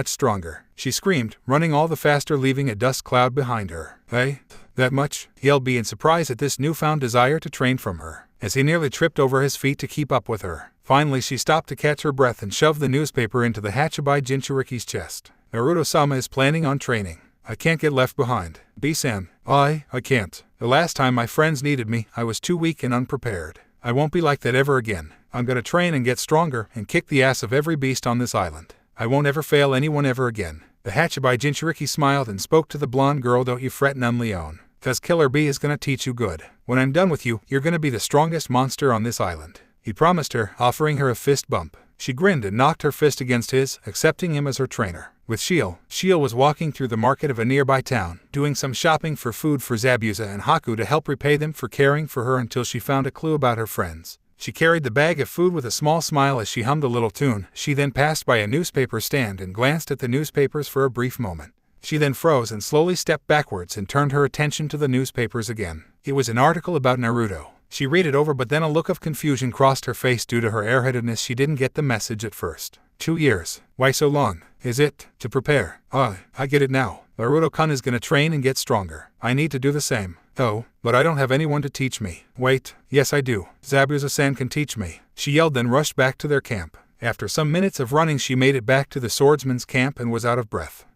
stronger, she screamed, running all the faster, leaving a dust cloud behind her. Hey, that much? Yelled Bee in surprise at this newfound desire to train from her, as he nearly tripped over his feet to keep up with her. Finally she stopped to catch her breath and shoved the newspaper into the Hachibai Jinchuriki's chest. Naruto-sama is planning on training. I can't get left behind. B-san, I can't. The last time my friends needed me, I was too weak and unprepared. I won't be like that ever again. I'm gonna train and get stronger and kick the ass of every beast on this island. I won't ever fail anyone ever again. The Hachibai Jinchuriki smiled and spoke to the blonde girl. Don't you fret none, Leon. Cause Killer Bee is gonna teach you good. When I'm done with you, you're gonna be the strongest monster on this island. He promised her, offering her a fist bump. She grinned and knocked her fist against his, accepting him as her trainer. With Shiel was walking through the market of a nearby town, doing some shopping for food for Zabuza and Haku to help repay them for caring for her until she found a clue about her friends. She carried the bag of food with a small smile as she hummed a little tune. She then passed by a newspaper stand and glanced at the newspapers for a brief moment. She then froze and slowly stepped backwards and turned her attention to the newspapers again. It was an article about Naruto. She read it over, but then a look of confusion crossed her face due to her airheadedness. She didn't get the message at first. 2 years. Why so long? Is it to prepare? I get it now. Naruto-kun is gonna train and get stronger. I need to do the same. Oh, but I don't have anyone to teach me. Wait, yes I do. Zabuza-san can teach me, she yelled, then rushed back to their camp. After some minutes of running she made it back to the swordsman's camp and was out of breath.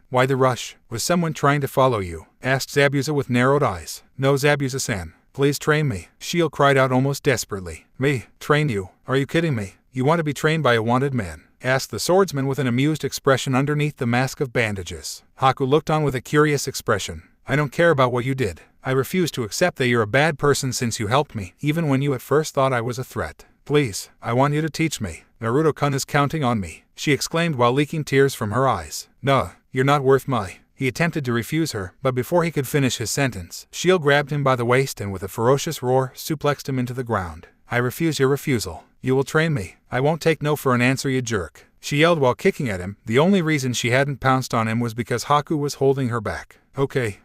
Why the rush? Was someone trying to follow you? Asked Zabuza with narrowed eyes. No, Zabuza-san. Please train me, Shiel cried out almost desperately. Me? Train you? Are you kidding me? You want to be trained by a wanted man? Asked the swordsman with an amused expression underneath the mask of bandages. Haku looked on with a curious expression. I don't care about what you did. I refuse to accept that you're a bad person since you helped me, even when you at first thought I was a threat. Please, I want you to teach me. Naruto-kun is counting on me, she exclaimed while leaking tears from her eyes. No, you're not worth my... He attempted to refuse her, but before he could finish his sentence, Shield grabbed him by the waist and with a ferocious roar, suplexed him into the ground. I refuse your refusal. You will train me. I won't take no for an answer, you jerk. She yelled while kicking at him. The only reason she hadn't pounced on him was because Haku was holding her back. Okay,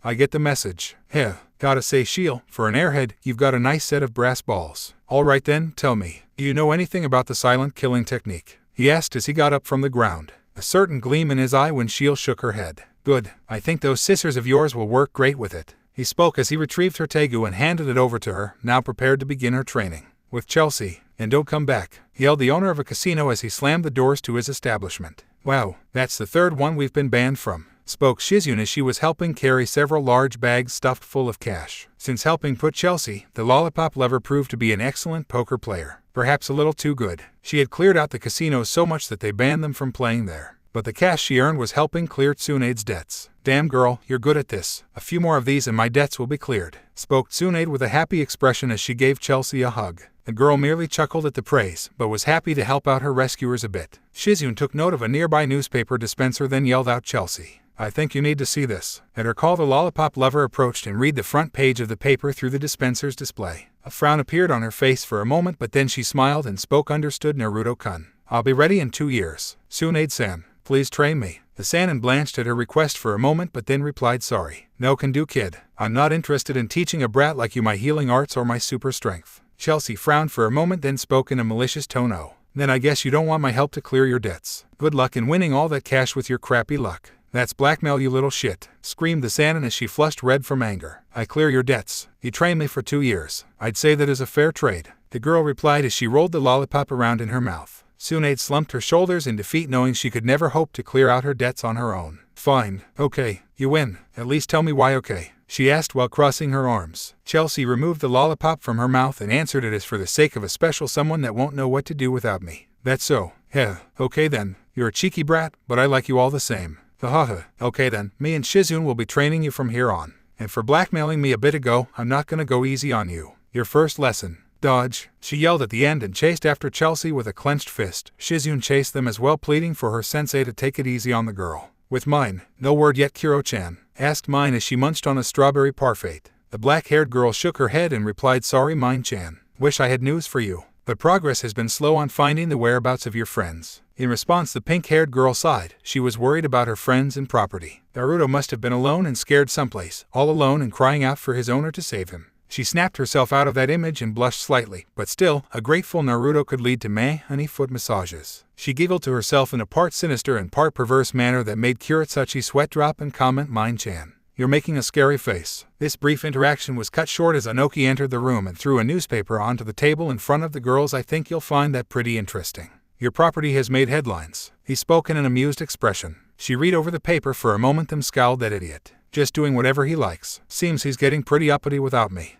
I get the message. Heh, gotta say, Shield, for an airhead, you've got a nice set of brass balls. Alright then, tell me, do you know anything about the silent killing technique? He asked as he got up from the ground, a certain gleam in his eye when Shield shook her head. Good, I think those scissors of yours will work great with it. He spoke as he retrieved her tegu and handed it over to her, now prepared to begin her training. With Chelsea, and don't come back, yelled the owner of a casino as he slammed the doors to his establishment. Wow, that's the third one we've been banned from, spoke Shizune as she was helping carry several large bags stuffed full of cash. Since helping put Chelsea, the lollipop lover proved to be an excellent poker player. Perhaps a little too good. She had cleared out the casinos so much that they banned them from playing there. But the cash she earned was helping clear Tsunade's debts. Damn girl, you're good at this. A few more of these and my debts will be cleared, spoke Tsunade with a happy expression as she gave Chelsea a hug. The girl merely chuckled at the praise, but was happy to help out her rescuers a bit. Shizune took note of a nearby newspaper dispenser, then yelled out, Chelsea, I think you need to see this. At her call, the lollipop lover approached and read the front page of the paper through the dispenser's display. A frown appeared on her face for a moment, but then she smiled and spoke. Understood, Naruto-kun. I'll be ready in 2 years. Tsunade-san, please train me. The Sanin blanched at her request for a moment, but then replied, sorry. No can do, kid. I'm not interested in teaching a brat like you my healing arts or my super strength. Chelsea frowned for a moment, then spoke in a malicious tone. Oh, then I guess you don't want my help to clear your debts. Good luck in winning all that cash with your crappy luck. That's blackmail, you little shit, screamed the Sanin as she flushed red from anger. I clear your debts. You train me for 2 years. I'd say that is a fair trade. The girl replied as she rolled the lollipop around in her mouth. Tsunade slumped her shoulders in defeat, knowing she could never hope to clear out her debts on her own. Fine, okay, you win. At least tell me why. Okay, she asked while crossing her arms. Chelsea removed the lollipop from her mouth and answered it as for the sake of a special someone that won't know what to do without me. That's so. Heh, okay then, you're a cheeky brat, but I like you all the same. Haha, okay then, me and Shizune will be training you from here on. And for blackmailing me a bit ago, I'm not gonna go easy on you. Your first lesson. Dodge, she yelled at the end and chased after Chelsea with a clenched fist. Shizune chased them as well, pleading for her sensei to take it easy on the girl. With mine, no word yet, Kiro-chan, asked Mine as she munched on a strawberry parfait. The black-haired girl shook her head and replied, sorry Mine-chan, wish I had news for you, but progress has been slow on finding the whereabouts of your friends. In response, the pink-haired girl sighed. She was worried about her friends and property. Naruto must have been alone and scared someplace, all alone and crying out for his owner to save him. She snapped herself out of that image and blushed slightly, but still, a grateful Naruto could lead to meh, honey foot massages. She giggled to herself in a part sinister and part perverse manner that made Kuretsuchi sweat drop and comment, Mine-chan, you're making a scary face. This brief interaction was cut short as Anoki entered the room and threw a newspaper onto the table in front of the girls. I think you'll find that pretty interesting. Your property has made headlines. He spoke in an amused expression. She read over the paper for a moment, then scowled. That idiot. Just doing whatever he likes. Seems he's getting pretty uppity without me.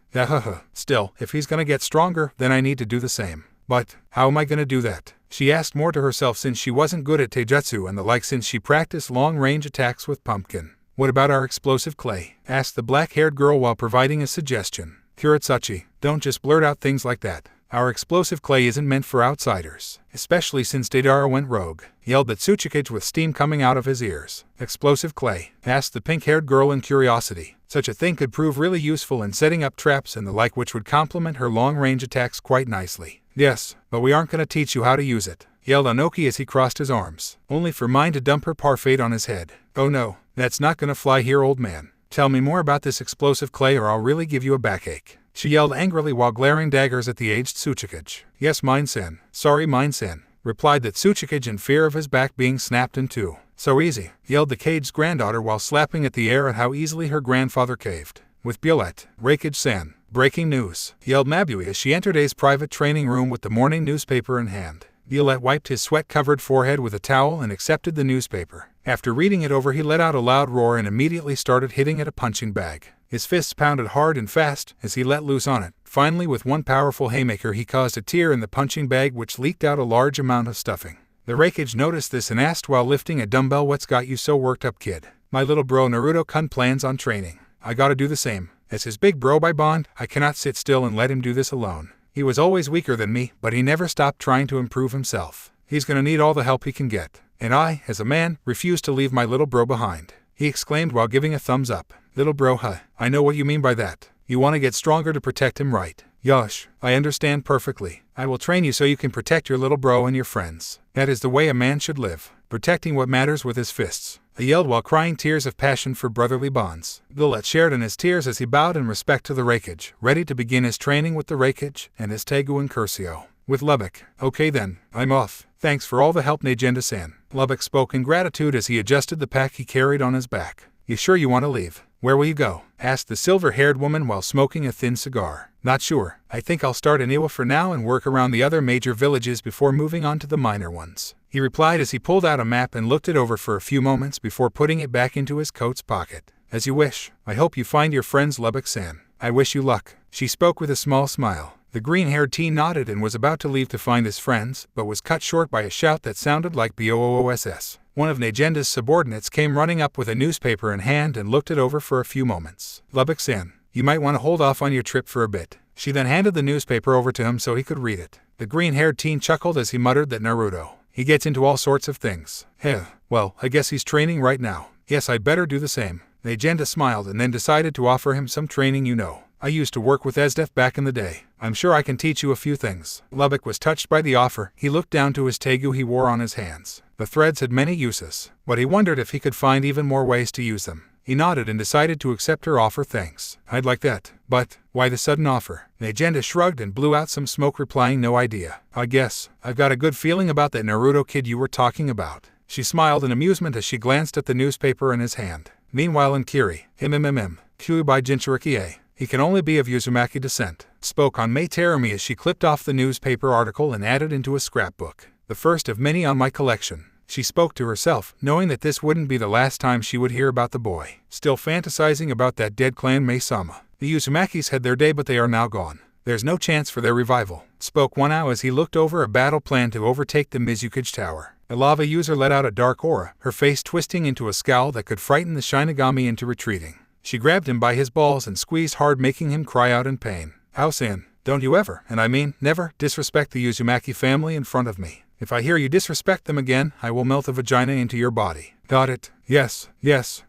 Still, if he's gonna get stronger, then I need to do the same. But, how am I gonna do that? She asked, more to herself since she wasn't good at taijutsu and the like, since she practiced long-range attacks with pumpkin. What about our explosive clay? Asked the black-haired girl while providing a suggestion. Kuretsuchi, don't just blurt out things like that. Our explosive clay isn't meant for outsiders, especially since Deidara went rogue, yelled at Tsuchikage with steam coming out of his ears. Explosive clay? Asked the pink-haired girl in curiosity. Such a thing could prove really useful in setting up traps and the like, which would complement her long-range attacks quite nicely. Yes, but we aren't gonna teach you how to use it, yelled Anoki as he crossed his arms, only for Mine to dump her parfait on his head. Oh no, that's not gonna fly here, old man. Tell me more about this explosive clay or I'll really give you a backache. She yelled angrily while glaring daggers at the aged Tsuchikage. Yes, Mine-san. Sorry, Mine-san, replied the Tsuchikage in fear of his back being snapped in two. So easy, yelled the cage's granddaughter while slapping at the air at how easily her grandfather caved. With Biolette, Reikage-san. Breaking news, yelled Mabui as she entered A's private training room with the morning newspaper in hand. Biolette wiped his sweat-covered forehead with a towel and accepted the newspaper. After reading it over, he let out a loud roar and immediately started hitting at a punching bag. His fists pounded hard and fast as he let loose on it. Finally, with one powerful haymaker, he caused a tear in the punching bag, which leaked out a large amount of stuffing. The Reikage noticed this and asked while lifting a dumbbell, what's got you so worked up, kid? My little bro Naruto-kun plans on training. I gotta do the same. As his big bro by bond, I cannot sit still and let him do this alone. He was always weaker than me, but he never stopped trying to improve himself. He's gonna need all the help he can get. And I, as a man, refuse to leave my little bro behind," he exclaimed while giving a thumbs up. "Little bro, huh? I know what you mean by that. You want to get stronger to protect him, right? Yosh, I understand perfectly. I will train you so you can protect your little bro and your friends. That is the way a man should live, protecting what matters with his fists," he yelled while crying tears of passion for brotherly bonds. Gullet shared in his tears as he bowed in respect to the Reikage, ready to begin his training with the Reikage and his Tegu and Curcio. With Lubbock, "Okay then, I'm off. Thanks for all the help, Najenda-san." Lubbock spoke in gratitude as he adjusted the pack he carried on his back. "You sure you want to leave? Where will you go?" asked the silver-haired woman while smoking a thin cigar. "Not sure. I think I'll start in Iwa for now and work around the other major villages before moving on to the minor ones," he replied as he pulled out a map and looked it over for a few moments before putting it back into his coat's pocket. "As you wish. I hope you find your friends, Lubbock-san. I wish you luck," she spoke with a small smile. The green-haired teen nodded and was about to leave to find his friends, but was cut short by a shout that sounded like BOOSS. One of Najenda's subordinates came running up with a newspaper in hand and looked it over for a few moments. "Lubbock-san, you might want to hold off on your trip for a bit." She then handed the newspaper over to him so he could read it. The green-haired teen chuckled as he muttered that Naruto, he gets into all sorts of things. Well, I guess he's training right now. Yes, I'd better do the same." Najenda smiled and then decided to offer him some training. "I used to work with Esdeath back in the day. I'm sure I can teach you a few things." Lubbock was touched by the offer. He looked down to his tegu he wore on his hands. The threads had many uses, but he wondered if he could find even more ways to use them. He nodded and decided to accept her offer. "Thanks. I'd like that. But, why the sudden offer?" Najenda shrugged and blew out some smoke, replying, "No idea. I guess I've got a good feeling about that Naruto kid you were talking about." She smiled in amusement as she glanced at the newspaper in his hand. Meanwhile in Kiri, Q by Jinchuriki, he can only be of Uzumaki descent, spoke on Mai Terumi as she clipped off the newspaper article and added into a scrapbook. "The first of many on my collection," she spoke to herself, knowing that this wouldn't be the last time she would hear about the boy. Still fantasizing about that dead clan Mai-sama. "The Uzumakis had their day, but they are now gone. There's no chance for their revival," spoke Wanao as he looked over a battle plan to overtake the Mizukage Tower. The lava user let out a dark aura, her face twisting into a scowl that could frighten the Shinigami into retreating. She grabbed him by his balls and squeezed hard, making him cry out in pain. "House-in, don't you ever, and I mean never, disrespect the Uzumaki family in front of me. If I hear you disrespect them again, I will melt a vagina into your body." "Got it. Yes,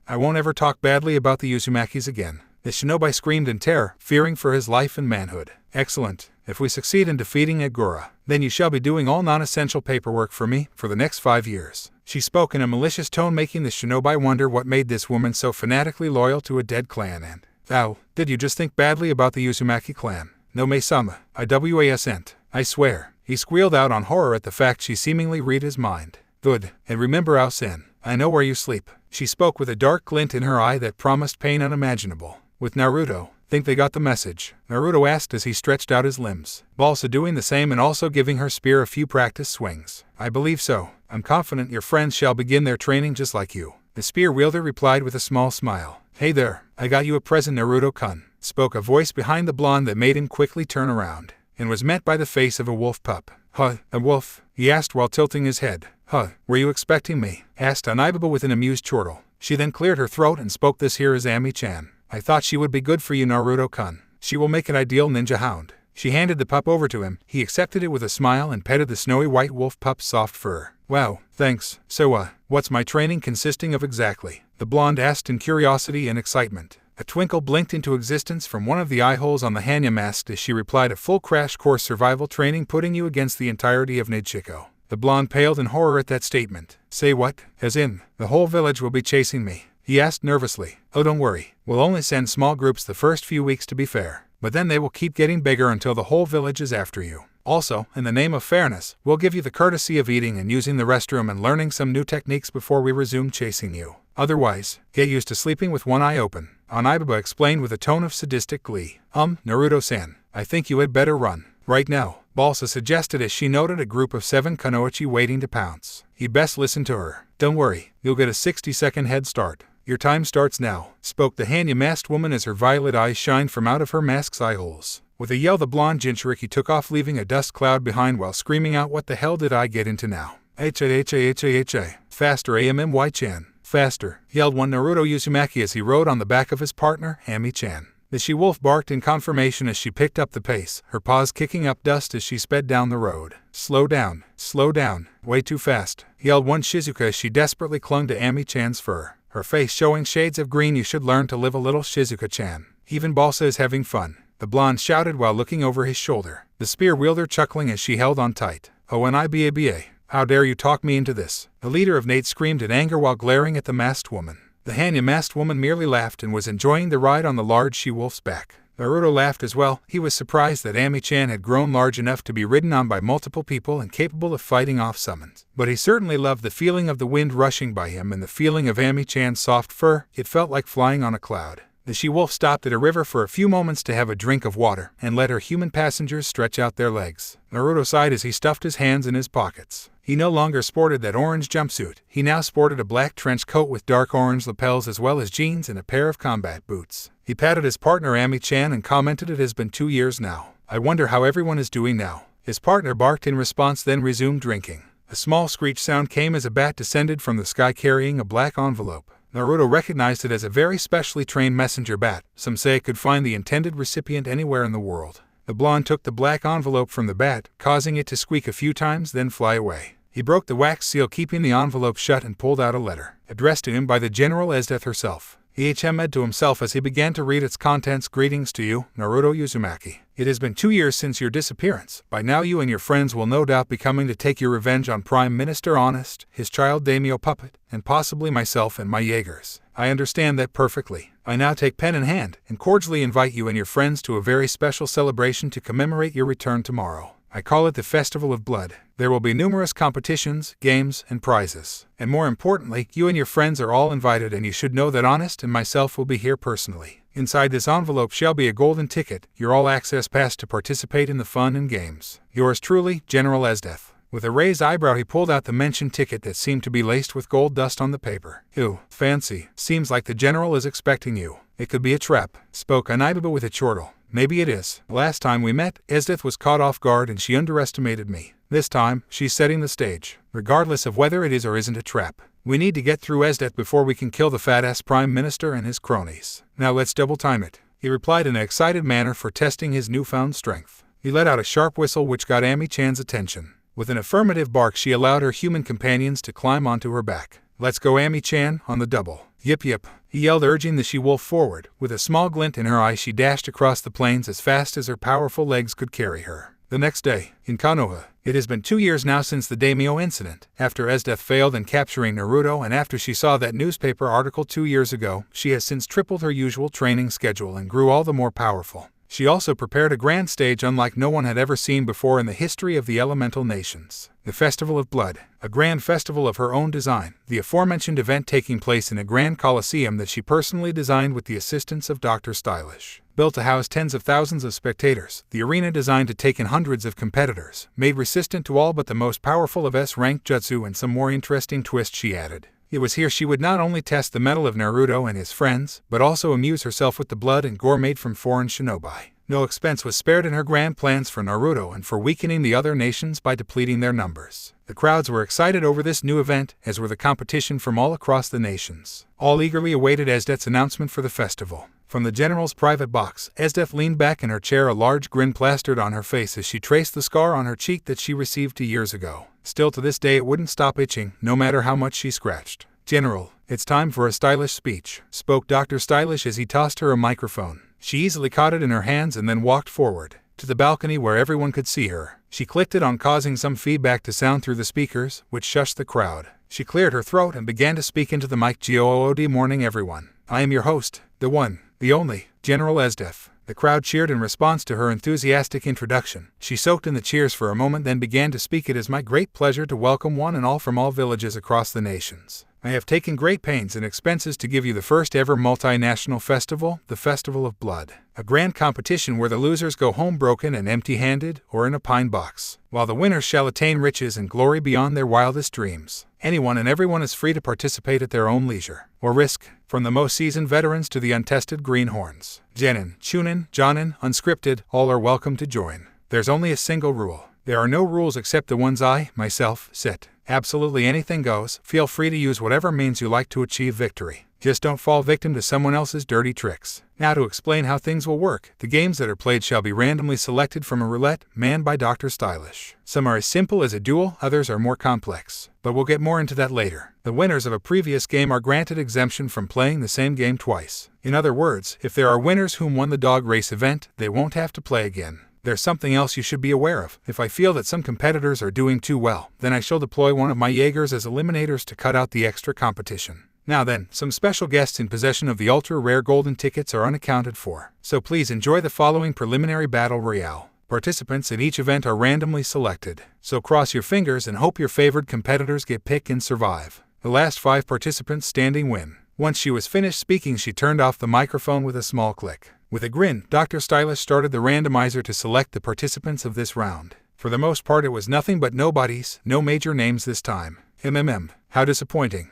I won't ever talk badly about the Uzumakis again." The shinobi screamed in terror, fearing for his life and manhood. "Excellent. If we succeed in defeating Agura, then you shall be doing all non-essential paperwork for me for the next 5 years." She spoke in a malicious tone, making the shinobi wonder what made this woman so fanatically loyal to a dead clan. "And, thou, did you just think badly about the Uzumaki clan?" "No, Mai-sama, I swear." He squealed out on horror at the fact she seemingly read his mind. "Good, and remember, Ao-sen, I know where you sleep." She spoke with a dark glint in her eye that promised pain unimaginable. "With Naruto, think they got the message?" Naruto asked as he stretched out his limbs. Balsa doing the same and also giving her spear a few practice swings. "I believe so. I'm confident your friends shall begin their training just like you." The spear wielder replied with a small smile. "Hey there, I got you a present, Naruto-kun," spoke a voice behind the blonde that made him quickly turn around, and was met by the face of a wolf pup. "Huh, a wolf?" he asked while tilting his head. "Huh, were you expecting me?" asked Anibaba with an amused chortle. She then cleared her throat and spoke, "This here is Ami-chan. I thought she would be good for you, Naruto-kun. She will make an ideal ninja hound." She handed the pup over to him. He accepted it with a smile and petted the snowy white wolf pup's soft fur. "Wow, thanks. So, what's my training consisting of exactly?" the blonde asked in curiosity and excitement. A twinkle blinked into existence from one of the eye holes on the Hanya mask as she replied, "A full crash course survival training putting you against the entirety of Nichiko." The blonde paled in horror at that statement. "Say what? As in, the whole village will be chasing me?" he asked nervously. "Oh, don't worry. We'll only send small groups the first few weeks to be fair. But then they will keep getting bigger until the whole village is after you. Also, in the name of fairness, we'll give you the courtesy of eating and using the restroom and learning some new techniques before we resume chasing you. Otherwise, get used to sleeping with one eye open," Anibaba explained with a tone of sadistic glee. Naruto-san, I think you had better run. Right now," Balsa suggested as she noted a group of 7 kunoichi waiting to pounce. "You'd best listen to her. Don't worry, you'll get a 60-second head start. Your time starts now," spoke the Hanya-masked woman as her violet eyes shined from out of her mask's eye holes. With a yell, the blonde Jinchuriki took off, leaving a dust cloud behind while screaming out, "What the hell did I get into now? Faster, Ammy-chan. Faster, yelled one Naruto Uzumaki as he rode on the back of his partner, Ami-chan. The she-wolf barked in confirmation as she picked up the pace, her paws kicking up dust as she sped down the road. Slow down, way too fast, yelled one Shizuka as she desperately clung to Ami-chan's fur, her face showing shades of green. You should learn to live a little, Shizuka-chan. Even Balsa is having fun, the blonde shouted while looking over his shoulder. The spear wielder chuckling as she held on tight. Oh, and IBABA, how dare you talk me into this? The leader of Nate screamed in anger while glaring at the masked woman. The Hanya masked woman merely laughed and was enjoying the ride on the large she-wolf's back. Naruto laughed as well. He was surprised that Ami-chan had grown large enough to be ridden on by multiple people and capable of fighting off summons. But he certainly loved the feeling of the wind rushing by him and the feeling of Ami-chan's soft fur. It felt like flying on a cloud. The she-wolf stopped at a river for a few moments to have a drink of water and let her human passengers stretch out their legs. Naruto sighed as he stuffed his hands in his pockets. He no longer sported that orange jumpsuit. He now sported a black trench coat with dark orange lapels as well as jeans and a pair of combat boots. He patted his partner Ami-chan and commented, "It has been 2 years now. I wonder how everyone is doing now." His partner barked in response, then resumed drinking. A small screech sound came as a bat descended from the sky carrying a black envelope. Naruto recognized it as a very specially trained messenger bat. Some say it could find the intended recipient anywhere in the world. The blonde took the black envelope from the bat, causing it to squeak a few times, then fly away. He broke the wax seal, keeping the envelope shut, and pulled out a letter, addressed to him by the General Esdeath herself. He hummed to himself as he began to read its contents. Greetings to you, Naruto Uzumaki. It has been 2 years since your disappearance. By now you and your friends will no doubt be coming to take your revenge on Prime Minister Honest, his child daimyo puppet, and possibly myself and my Jagers. I understand that perfectly. I now take pen in hand and cordially invite you and your friends to a very special celebration to commemorate your return tomorrow. I call it the Festival of Blood. There will be numerous competitions, games, and prizes. And more importantly, you and your friends are all invited, and you should know that Honest and myself will be here personally. Inside this envelope shall be a golden ticket, your all-access pass to participate in the fun and games. Yours truly, General Esdeath. With a raised eyebrow he pulled out the mentioned ticket that seemed to be laced with gold dust on the paper. Ew, fancy. Seems like the General is expecting you. It could be a trap, spoke Anaiba with a chortle. Maybe it is. Last time we met, Esdeath was caught off guard and she underestimated me. This time, she's setting the stage. Regardless of whether it is or isn't a trap, we need to get through Esdeath before we can kill the fat-ass Prime Minister and his cronies. Now let's double time it, he replied in an excited manner for testing his newfound strength. He let out a sharp whistle which got Ami-chan's attention. With an affirmative bark she allowed her human companions to climb onto her back. Let's go, Ami-chan, on the double. Yip yip, he yelled, urging the she-wolf forward. With a small glint in her eye she dashed across the plains as fast as her powerful legs could carry her. The next day, in Konoha, it has been 2 years now since the daimyo incident. After Esdeath failed in capturing Naruto and after she saw that newspaper article 2 years ago, she has since tripled her usual training schedule and grew all the more powerful. She also prepared a grand stage unlike no one had ever seen before in the history of the elemental nations. The Festival of Blood, a grand festival of her own design, the aforementioned event taking place in a grand coliseum that she personally designed with the assistance of Dr. Stylish. Built to house tens of thousands of spectators, the arena designed to take in hundreds of competitors, made resistant to all but the most powerful of S-ranked jutsu and some more interesting twists she added. It was here she would not only test the mettle of Naruto and his friends, but also amuse herself with the blood and gore made from foreign shinobi. No expense was spared in her grand plans for Naruto and for weakening the other nations by depleting their numbers. The crowds were excited over this new event, as were the competition from all across the nations. All eagerly awaited Esdeath's announcement for the festival. From the general's private box, Esdeath leaned back in her chair, a large grin plastered on her face as she traced the scar on her cheek that she received 2 years ago. Still to this day it wouldn't stop itching, no matter how much she scratched. "General, it's time for a stylish speech," spoke Dr. Stylish as he tossed her a microphone. She easily caught it in her hands and then walked forward to the balcony where everyone could see her. She clicked it on, causing some feedback to sound through the speakers, which shushed the crowd. She cleared her throat and began to speak into the mic. "Good morning, everyone. I am your host, the one, the only, General Esdeath." The crowd cheered in response to her enthusiastic introduction. She soaked in the cheers for a moment, then began to speak. "It is my great pleasure to welcome one and all from all villages across the nations. I have taken great pains and expenses to give you the first ever multinational festival, the Festival of Blood. A grand competition where the losers go home broken and empty-handed, or in a pine box, while the winners shall attain riches and glory beyond their wildest dreams. Anyone and everyone is free to participate at their own leisure, or risk, from the most seasoned veterans to the untested greenhorns. Genin, Chunin, Jonin, unscripted, all are welcome to join. There's only a single rule. There are no rules except the ones I, myself, set. Absolutely anything goes. Feel free to use whatever means you like to achieve victory. Just don't fall victim to someone else's dirty tricks. Now to explain how things will work, the games that are played shall be randomly selected from a roulette manned by Dr. Stylish. Some are as simple as a duel, others are more complex. But we'll get more into that later. The winners of a previous game are granted exemption from playing the same game twice. In other words, if there are winners whom won the dog race event, they won't have to play again. There's something else you should be aware of. If I feel that some competitors are doing too well, then I shall deploy one of my Jagers as eliminators to cut out the extra competition. Now then, some special guests in possession of the ultra-rare golden tickets are unaccounted for. So please enjoy the following preliminary battle royale. Participants in each event are randomly selected. So cross your fingers and hope your favored competitors get picked and survive. The last 5 participants standing win. Once she was finished speaking, she turned off the microphone with a small click. With a grin, Dr. Stylish started the randomizer to select the participants of this round. For the most part it was nothing but nobodies, no major names this time. How disappointing.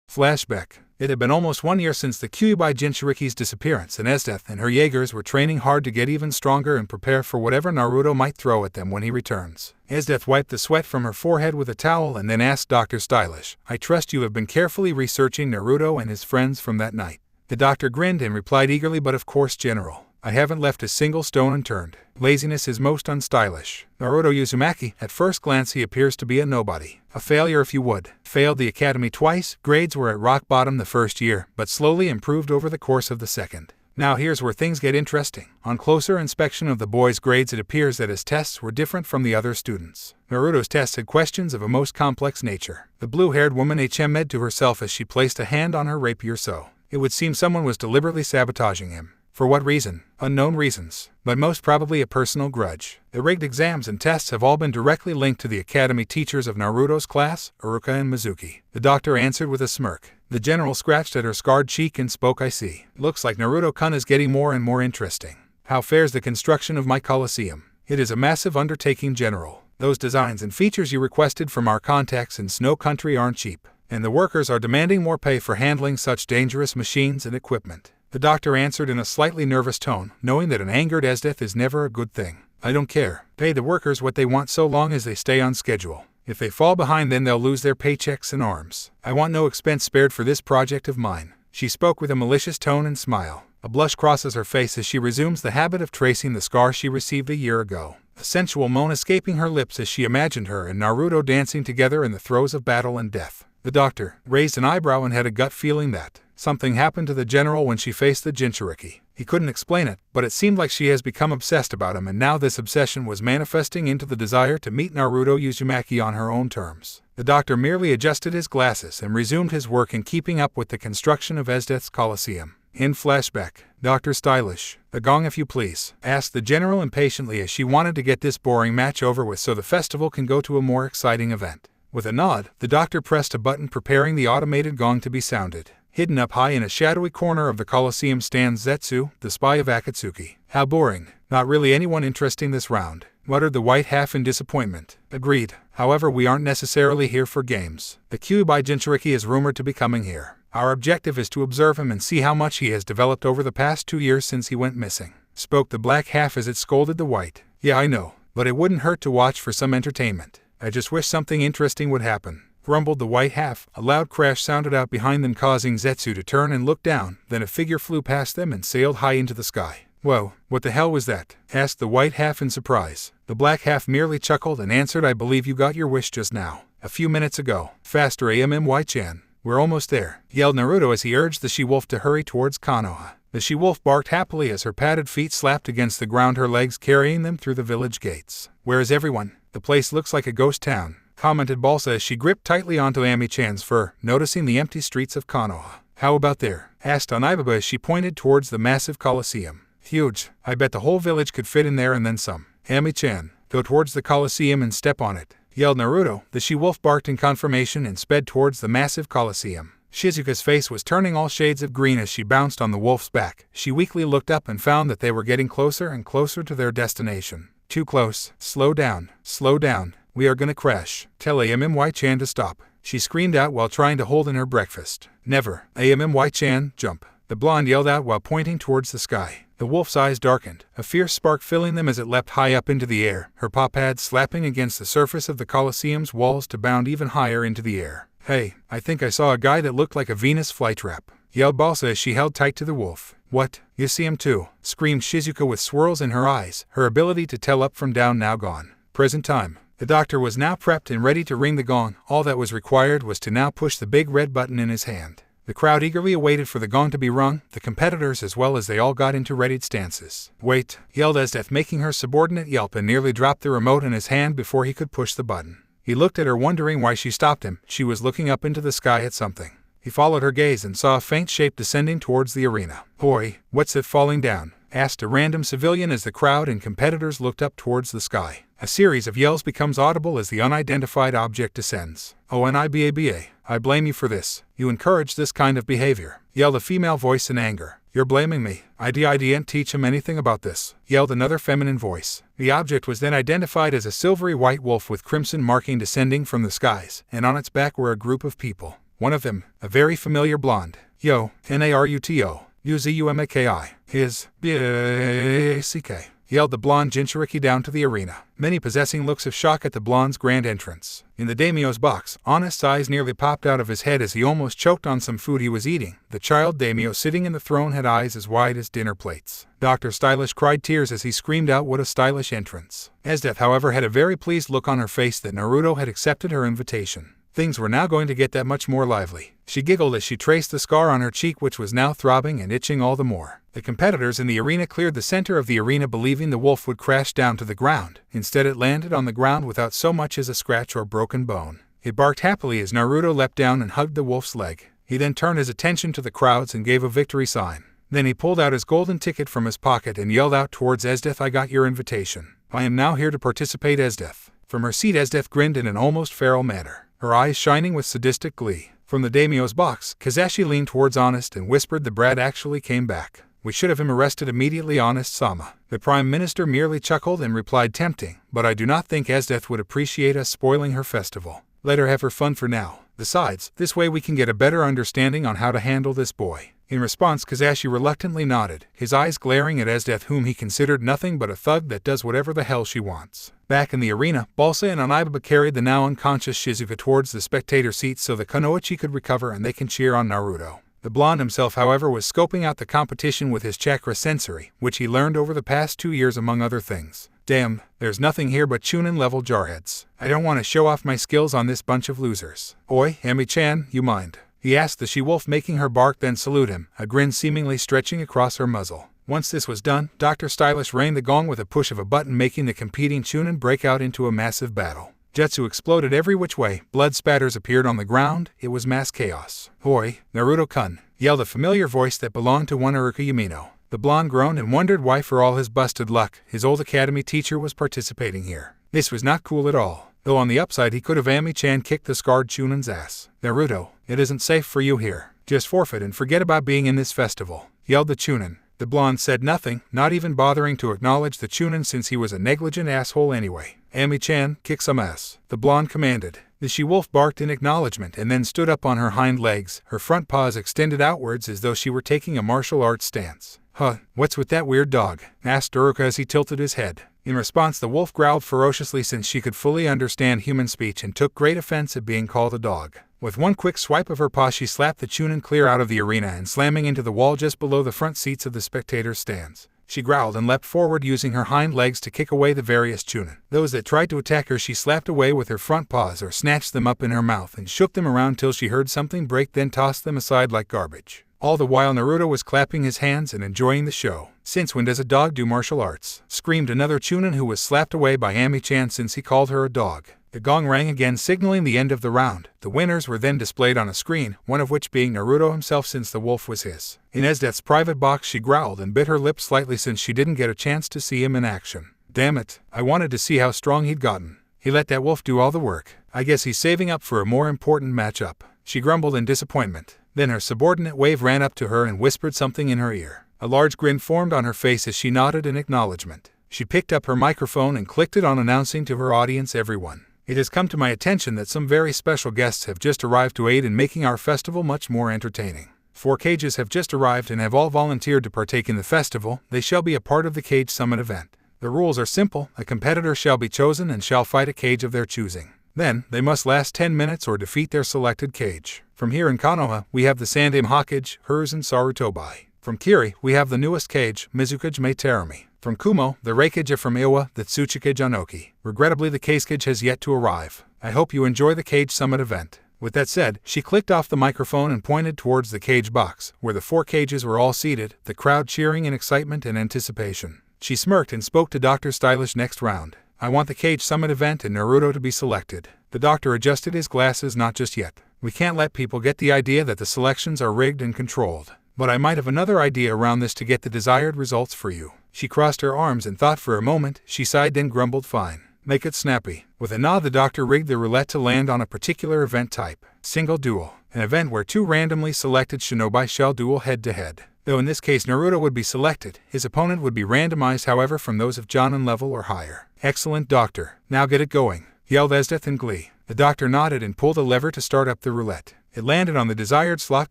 Flashback. It had been almost 1 year since the Kaguya Jinchuriki's disappearance, and Esdeath and her Jagers were training hard to get even stronger and prepare for whatever Naruto might throw at them when he returns. Esdeath wiped the sweat from her forehead with a towel and then asked Dr. Stylish, "I trust you have been carefully researching Naruto and his friends from that night." The doctor grinned and replied eagerly, "But of course, General. I haven't left a single stone unturned. Laziness is most unstylish. Naruto Uzumaki, at first glance he appears to be a nobody. A failure if you would. Failed the academy twice, grades were at rock bottom the first year, but slowly improved over the course of the second. Now here's where things get interesting. On closer inspection of the boy's grades it appears that his tests were different from the other students. Naruto's tests had questions of a most complex nature. The blue-haired woman HM'd to herself as she placed a hand on her rapier so. It would seem someone was deliberately sabotaging him. For what reason? Unknown reasons, but most probably a personal grudge. The rigged exams and tests have all been directly linked to the academy teachers of Naruto's class, Uruka and Mizuki. The doctor answered with a smirk. The general scratched at her scarred cheek and spoke, "I see. Looks like Naruto-kun is getting more and more interesting. How fares the construction of my Colosseum? It is a massive undertaking, General. Those designs and features you requested from our contacts in Snow Country aren't cheap, and the workers are demanding more pay for handling such dangerous machines and equipment." The doctor answered in a slightly nervous tone, knowing that an angered Esdeath is never a good thing. "I don't care. Pay the workers what they want so long as they stay on schedule. If they fall behind, then they'll lose their paychecks and arms. I want no expense spared for this project of mine." She spoke with a malicious tone and smile. A blush crosses her face as she resumes the habit of tracing the scar she received a year ago. A sensual moan escaping her lips as she imagined her and Naruto dancing together in the throes of battle and death. The doctor raised an eyebrow and had a gut feeling that something happened to the general when she faced the Jinchuriki. He couldn't explain it, but it seemed like she has become obsessed about him, and now this obsession was manifesting into the desire to meet Naruto Uzumaki on her own terms. The doctor merely adjusted his glasses and resumed his work in keeping up with the construction of Esdeath's Colosseum. In flashback, Dr. Stylish, "The gong if you please," asked the general impatiently as she wanted to get this boring match over with so the festival can go to a more exciting event. With a nod, the doctor pressed a button preparing the automated gong to be sounded. Hidden up high in a shadowy corner of the Colosseum stands Zetsu, the spy of Akatsuki. "How boring. Not really anyone interesting this round," muttered the white half in disappointment. "Agreed. However, we aren't necessarily here for games. The Kaguya Jinchuriki is rumored to be coming here. Our objective is to observe him and see how much he has developed over the past 2 years since he went missing," spoke the black half as it scolded the white. "Yeah, I know, but it wouldn't hurt to watch for some entertainment. I just wish something interesting would happen," grumbled the white half. A loud crash sounded out behind them, causing Zetsu to turn and look down. Then a figure flew past them and sailed high into the sky. "Whoa, what the hell was that?" asked the white half in surprise. The black half merely chuckled and answered, "I believe you got your wish just now. A few minutes ago." "Faster, AMMY-chan. We're almost there," yelled Naruto as he urged the she-wolf to hurry towards Konoha. The she-wolf barked happily as her padded feet slapped against the ground, her legs carrying them through the village gates. "Where is everyone? The place looks like a ghost town," commented Balsa as she gripped tightly onto Ami-chan's fur, noticing the empty streets of Konoha. How about there? Asked Onibaba as she pointed towards the massive coliseum. Huge. I bet the whole village could fit in there and then some. Ami-chan, go towards the coliseum and step on it, yelled Naruto. The she-wolf barked in confirmation and sped towards the massive coliseum. Shizuka's face was turning all shades of green as she bounced on the wolf's back. She weakly looked up and found that they were getting closer and closer to their destination. Too close. Slow down. Slow down. We are gonna crash. Tell Ammy-chan to stop, she screamed out while trying to hold in her breakfast. Never. Ammy-chan, jump, the blonde yelled out while pointing towards the sky. The wolf's eyes darkened, a fierce spark filling them as it leapt high up into the air, her paw pads slapping against the surface of the Colosseum's walls to bound even higher into the air. Hey, I think I saw a guy that looked like a Venus flytrap, yelled Balsa as she held tight to the wolf. What? You see him too? Screamed Shizuka with swirls in her eyes, her ability to tell up from down now gone. Present time. The doctor was now prepped and ready to ring the gong. All that was required was to now push the big red button in his hand. The crowd eagerly awaited for the gong to be rung, the competitors as well as they all got into readied stances. Wait, yelled Esdeath, making her subordinate yelp and nearly dropped the remote in his hand before he could push the button. He looked at her wondering why she stopped him. She was looking up into the sky at something. He followed her gaze and saw a faint shape descending towards the arena. Hoi, what's it falling down? Asked a random civilian as the crowd and competitors looked up towards the sky. A series of yells becomes audible as the unidentified object descends. Onibaba, I blame you for this. You encourage this kind of behavior, yelled a female voice in anger. You're blaming me. I didn't teach him anything about this, yelled another feminine voice. The object was then identified as a silvery white wolf with crimson marking descending from the skies, and on its back were a group of people. One of them, a very familiar blonde. Yo, Naruto, Uzumaki, his BGMI, yelled the blonde Jinchuriki down to the arena, many possessing looks of shock at the blonde's grand entrance. In the daimyo's box, Honest's eyes nearly popped out of his head as he almost choked on some food he was eating. The child daimyo sitting in the throne had eyes as wide as dinner plates. Dr. Stylish cried tears as he screamed out what a stylish entrance. Esdeath, however, had a very pleased look on her face that Naruto had accepted her invitation. Things were now going to get that much more lively. She giggled as she traced the scar on her cheek, which was now throbbing and itching all the more. The competitors in the arena cleared the center of the arena believing the wolf would crash down to the ground. Instead it landed on the ground without so much as a scratch or broken bone. It barked happily as Naruto leapt down and hugged the wolf's leg. He then turned his attention to the crowds and gave a victory sign. Then he pulled out his golden ticket from his pocket and yelled out towards Esdeath, I got your invitation. I am now here to participate. Esdeath. From her seat Esdeath grinned in an almost feral manner, her eyes shining with sadistic glee. From the daimyo's box, Kazashi leaned towards Honest and whispered, the brat actually came back. We should have him arrested immediately, Honest-sama. The Prime Minister merely chuckled and replied, tempting, but I do not think Esdeath would appreciate us spoiling her festival. Let her have her fun for now. Besides, this way we can get a better understanding on how to handle this boy. In response, Kazashi reluctantly nodded, his eyes glaring at Esdeath, whom he considered nothing but a thug that does whatever the hell she wants. Back in the arena, Balsa and Onibaba carried the now unconscious Shizuka towards the spectator seats so the Kunoichi could recover and they can cheer on Naruto. The blonde himself, however, was scoping out the competition with his chakra sensory, which he learned over the past 2 years among other things. Damn, there's nothing here but Chunin-level jarheads. I don't want to show off my skills on this bunch of losers. Oi, Ami-chan, you mind? He asked the she-wolf, making her bark then salute him, a grin seemingly stretching across her muzzle. Once this was done, Dr. Stylish rang the gong with a push of a button, making the competing Chunin break out into a massive battle. Jutsu exploded every which way, blood spatters appeared on the ground, it was mass chaos. Hoi, Naruto-kun, yelled a familiar voice that belonged to one Iruka Yamino. The blonde groaned and wondered why, for all his busted luck, his old academy teacher was participating here. This was not cool at all, though on the upside he could have Ami-chan kicked the scarred Chunin's ass. Naruto, it isn't safe for you here. Just forfeit and forget about being in this festival, yelled the Chunin. The blonde said nothing, not even bothering to acknowledge the Chunin since he was a negligent asshole anyway. Ami-chan, kick some ass, the blonde commanded. The she-wolf barked in acknowledgement and then stood up on her hind legs, her front paws extended outwards as though she were taking a martial arts stance. Huh, what's with that weird dog? Asked Iruka as he tilted his head. In response, the wolf growled ferociously since she could fully understand human speech and took great offense at being called a dog. With one quick swipe of her paw, she slapped the Chunin clear out of the arena and slamming into the wall just below the front seats of the spectators' stands. She growled and leapt forward, using her hind legs to kick away the various Chunin. Those that tried to attack her she slapped away with her front paws or snatched them up in her mouth and shook them around till she heard something break, then tossed them aside like garbage. All the while Naruto was clapping his hands and enjoying the show. Since when does a dog do martial arts? Screamed another Chunin who was slapped away by Ami-chan since he called her a dog. The gong rang again, signaling the end of the round. The winners were then displayed on a screen, one of which being Naruto himself since the wolf was his. In Esdeath's private box she growled and bit her lip slightly since she didn't get a chance to see him in action. Damn it, I wanted to see how strong he'd gotten. He let that wolf do all the work. I guess he's saving up for a more important matchup. She grumbled in disappointment. Then her subordinate Wave ran up to her and whispered something in her ear. A large grin formed on her face as she nodded in acknowledgement. She picked up her microphone and clicked it on, announcing to her audience, "Everyone. It has come to my attention that some very special guests have just arrived to aid in making our festival much more entertaining. 4 cages have just arrived and have all volunteered to partake in the festival. They shall be a part of the Cage Summit event. The rules are simple. A competitor shall be chosen and shall fight a cage of their choosing. Then, they must last 10 minutes or defeat their selected cage. From here in Konoha, we have the Sandame Hokage, hers and Sarutobi. From Kiri, we have the newest cage, Mizukage Terumi. From Kumo, the Reikage from Iwa, the Tsuchikage Anoki. Regrettably, the Cage has yet to arrive. I hope you enjoy the Cage Summit event." With that said, she clicked off the microphone and pointed towards the cage box, where the 4 cages were all seated, the crowd cheering in excitement and anticipation. She smirked and spoke to Dr. Stylish. "Next round. I want the Cage Summit event and Naruto to be selected." The doctor adjusted his glasses. "Not just yet. We can't let people get the idea that the selections are rigged and controlled. But I might have another idea around this to get the desired results for you." She crossed her arms and thought for a moment. She sighed, then grumbled, "Fine. Make it snappy." With a nod, the doctor rigged the roulette to land on a particular event type. Single duel. An event where 2 randomly selected shinobi shall duel head-to-head. Though in this case Naruto would be selected, his opponent would be randomized, however, from those of Jonin level or higher. "Excellent, doctor. Now get it going," yelled Esdeath in glee. The doctor nodded and pulled a lever to start up the roulette. It landed on the desired slot,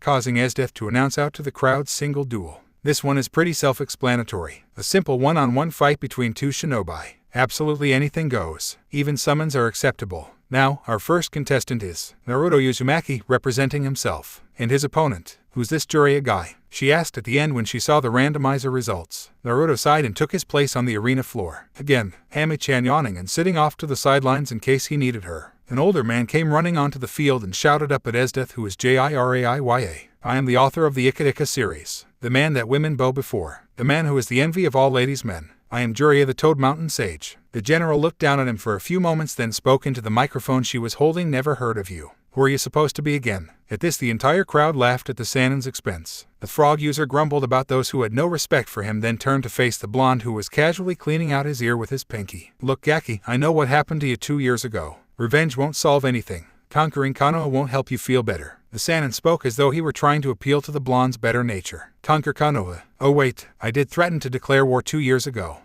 causing Esdeath to announce out to the crowd, "Single duel." This one is pretty self-explanatory. A simple one-on-one fight between 2 shinobi. Absolutely anything goes. Even summons are acceptable. Now, our first contestant is Naruto Uzumaki, representing himself. And his opponent. "Who's this Jiraiya guy?" she asked at the end when she saw the randomizer results. Naruto sighed and took his place on the arena floor. Again, Hami-chan yawning and sitting off to the sidelines in case he needed her. An older man came running onto the field and shouted up at Esdeath, who is Jiraiya. "I am the author of the Ikadika series. The man that women bow before. The man who is the envy of all ladies' men. I am Jiraiya, the Toad Mountain Sage." The general looked down at him for a few moments, then spoke into the microphone she was holding. "Never heard of you. Who are you supposed to be again?" At this, the entire crowd laughed at the Sanin's expense. The frog user grumbled about those who had no respect for him, then turned to face the blonde who was casually cleaning out his ear with his pinky. "Look, Gaki, I know what happened to you 2 years ago. Revenge won't solve anything. Conquering Konoha won't help you feel better." The Sanin spoke as though he were trying to appeal to the blonde's better nature. "Conquer Konoha? Oh wait, I did threaten to declare war 2 years ago.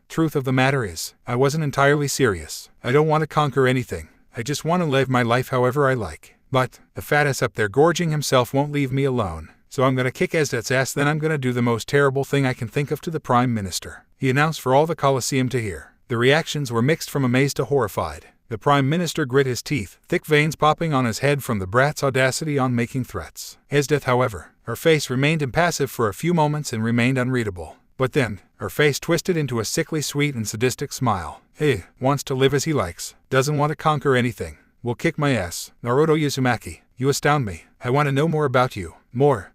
Truth of the matter is, I wasn't entirely serious. I don't want to conquer anything. I just want to live my life however I like. But, the fat ass up there gorging himself won't leave me alone. So I'm gonna kick Esdeath's ass, then I'm gonna do the most terrible thing I can think of to the Prime Minister," he announced for all the Colosseum to hear. The reactions were mixed from amazed to horrified. The Prime Minister grit his teeth, thick veins popping on his head from the brat's audacity on making threats. Esdeath, however, her face remained impassive for a few moments and remained unreadable. But then, her face twisted into a sickly sweet and sadistic smile. "Hey, wants to live as he likes. Doesn't want to conquer anything. Will kick my ass. Naruto Uzumaki, you astound me. I want to know more about you. More.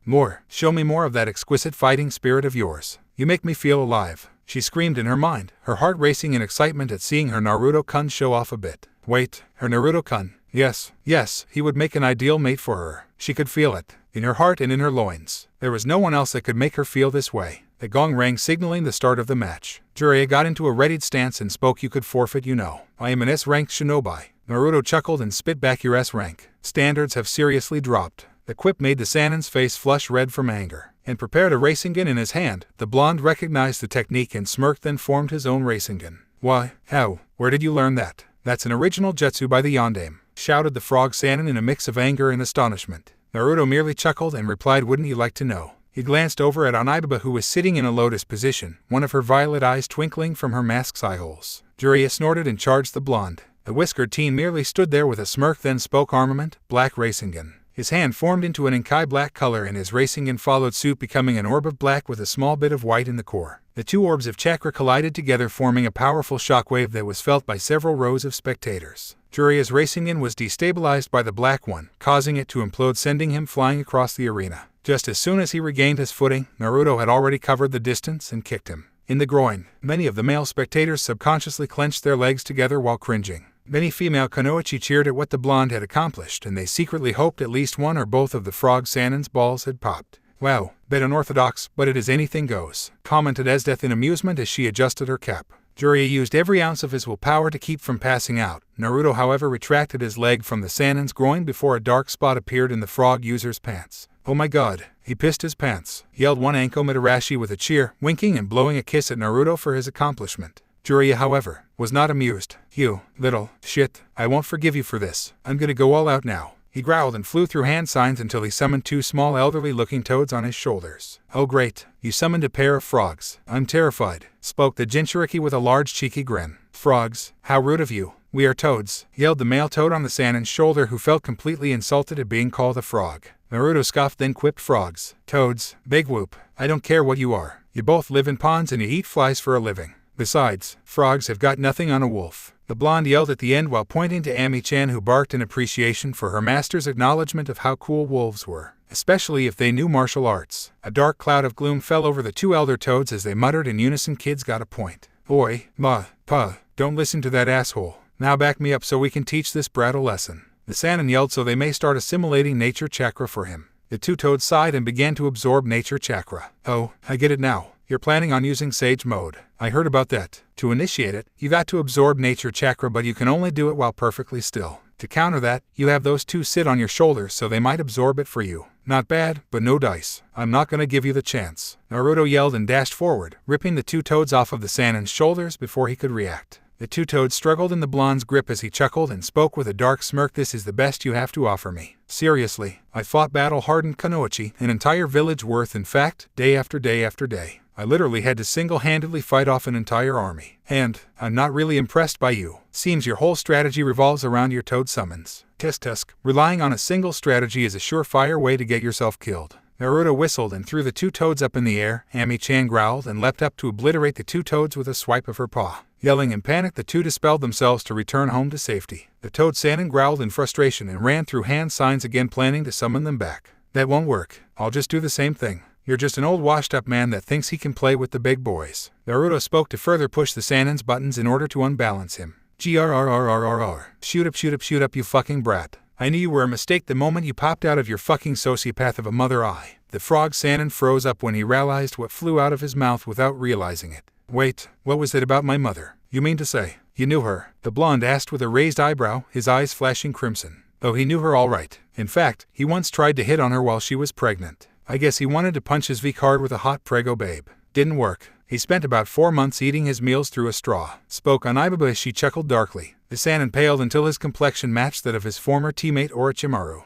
Show me more of that exquisite fighting spirit of yours. You make me feel alive," she screamed in her mind, her heart racing in excitement at seeing her Naruto-kun show off a bit. Wait, her Naruto-kun. Yes, he would make an ideal mate for her. She could feel it, in her heart and in her loins. There was no one else that could make her feel this way. The gong rang, signaling the start of the match. Jiraiya got into a readied stance and spoke. "You could forfeit, you know. I am an S-ranked shinobi." Naruto chuckled and spit back, "Your S-rank standards have seriously dropped." The quip made the Sanin's face flush red from anger, and prepared a Rasengan in his hand. The blonde recognized the technique and smirked, then formed his own Rasengan. "Why, how, where did you learn that?" "That's an original jutsu by the Yondaime," shouted the frog Sanin in a mix of anger and astonishment. Naruto merely chuckled and replied, "Wouldn't you like to know?" He glanced over at Onibaba, who was sitting in a lotus position, one of her violet eyes twinkling from her mask's eyeholes. Jiraiya snorted and charged the blonde. The whiskered teen merely stood there with a smirk, then spoke. "Armament, black Rasengan." His hand formed into an Inkai black color and his Rasengan followed suit, becoming an orb of black with a small bit of white in the core. The 2 orbs of chakra collided together, forming a powerful shockwave that was felt by several rows of spectators. Jiraiya's Rasengan was destabilized by the black one, causing it to implode, sending him flying across the arena. Just as soon as he regained his footing, Naruto had already covered the distance and kicked him in the groin. Many of the male spectators subconsciously clenched their legs together while cringing. Many female Kunoichi cheered at what the blonde had accomplished, and they secretly hoped at least one or both of the frog Sannin's balls had popped. Wow, bit unorthodox, but it is anything goes, commented Esdeath in amusement as she adjusted her cap. Jiraiya used every ounce of his willpower to keep from passing out. Naruto, however, retracted his leg from the Sannin's groin before a dark spot appeared in the frog user's pants. Oh my god, he pissed his pants, yelled one Anko Mitarashi with a cheer, winking and blowing a kiss at Naruto for his accomplishment. Jiraiya, however, was not amused. You little shit, I won't forgive you for this. I'm gonna go all out now. He growled and flew through hand signs until he summoned two small elderly-looking toads on his shoulders. Oh great, you summoned a pair of frogs. I'm terrified, spoke the Jinchuriki with a large cheeky grin. Frogs, how rude of you. We are toads, yelled the male toad on the Sannin's shoulder, who felt completely insulted at being called a frog. Naruto scoffed, then quipped, frogs, toads, big whoop. I don't care what you are. You both live in ponds and you eat flies for a living. Besides, frogs have got nothing on a wolf. The blonde yelled at the end while pointing to Ami-chan, who barked in appreciation for her master's acknowledgement of how cool wolves were, especially if they knew martial arts. A dark cloud of gloom fell over the two elder toads as they muttered in unison, kids got a point. Oi, ma, pa, don't listen to that asshole. Now back me up so we can teach this brat a lesson. The Sannin yelled so they may start assimilating nature chakra for him. The two toads sighed and began to absorb nature chakra. Oh, I get it now. You're planning on using Sage Mode. I heard about that. To initiate it, you got to absorb nature chakra, but you can only do it while perfectly still. To counter that, you have those two sit on your shoulders so they might absorb it for you. Not bad, but no dice. I'm not gonna give you the chance. Naruto yelled and dashed forward, ripping the two toads off of the Sannin's shoulders before he could react. The two toads struggled in the blonde's grip as he chuckled and spoke with a dark smirk. This is the best you have to offer me. Seriously, I fought battle-hardened Kunoichi, an entire village worth, in fact, day after day after day. I literally had to single-handedly fight off an entire army. And I'm not really impressed by you. Seems your whole strategy revolves around your toad summons. Tusk, relying on a single strategy is a surefire way to get yourself killed. Naruto whistled and threw the two toads up in the air. Ami-chan growled and leapt up to obliterate the two toads with a swipe of her paw. Yelling in panic, the two dispelled themselves to return home to safety. The toad Sannin growled in frustration and ran through hand signs again, planning to summon them back. That won't work. I'll just do the same thing. You're just an old washed-up man that thinks he can play with the big boys. Naruto spoke to further push the Sannin's buttons in order to unbalance him. Grrrrrrrrr. Shoot up, you fucking brat. I knew you were a mistake the moment you popped out of your fucking sociopath of a mother eye. The frog Sannin froze up when he realized what flew out of his mouth without realizing it. Wait, what was it about my mother? You mean to say, you knew her? The blonde asked with a raised eyebrow, his eyes flashing crimson. Oh, he knew her all right. In fact, he once tried to hit on her while she was pregnant. I guess he wanted to punch his V card with a hot prego babe. Didn't work. He spent about 4 months eating his meals through a straw. Spoke Onibaba as she chuckled darkly. The Sannin paled until his complexion matched that of his former teammate Orochimaru.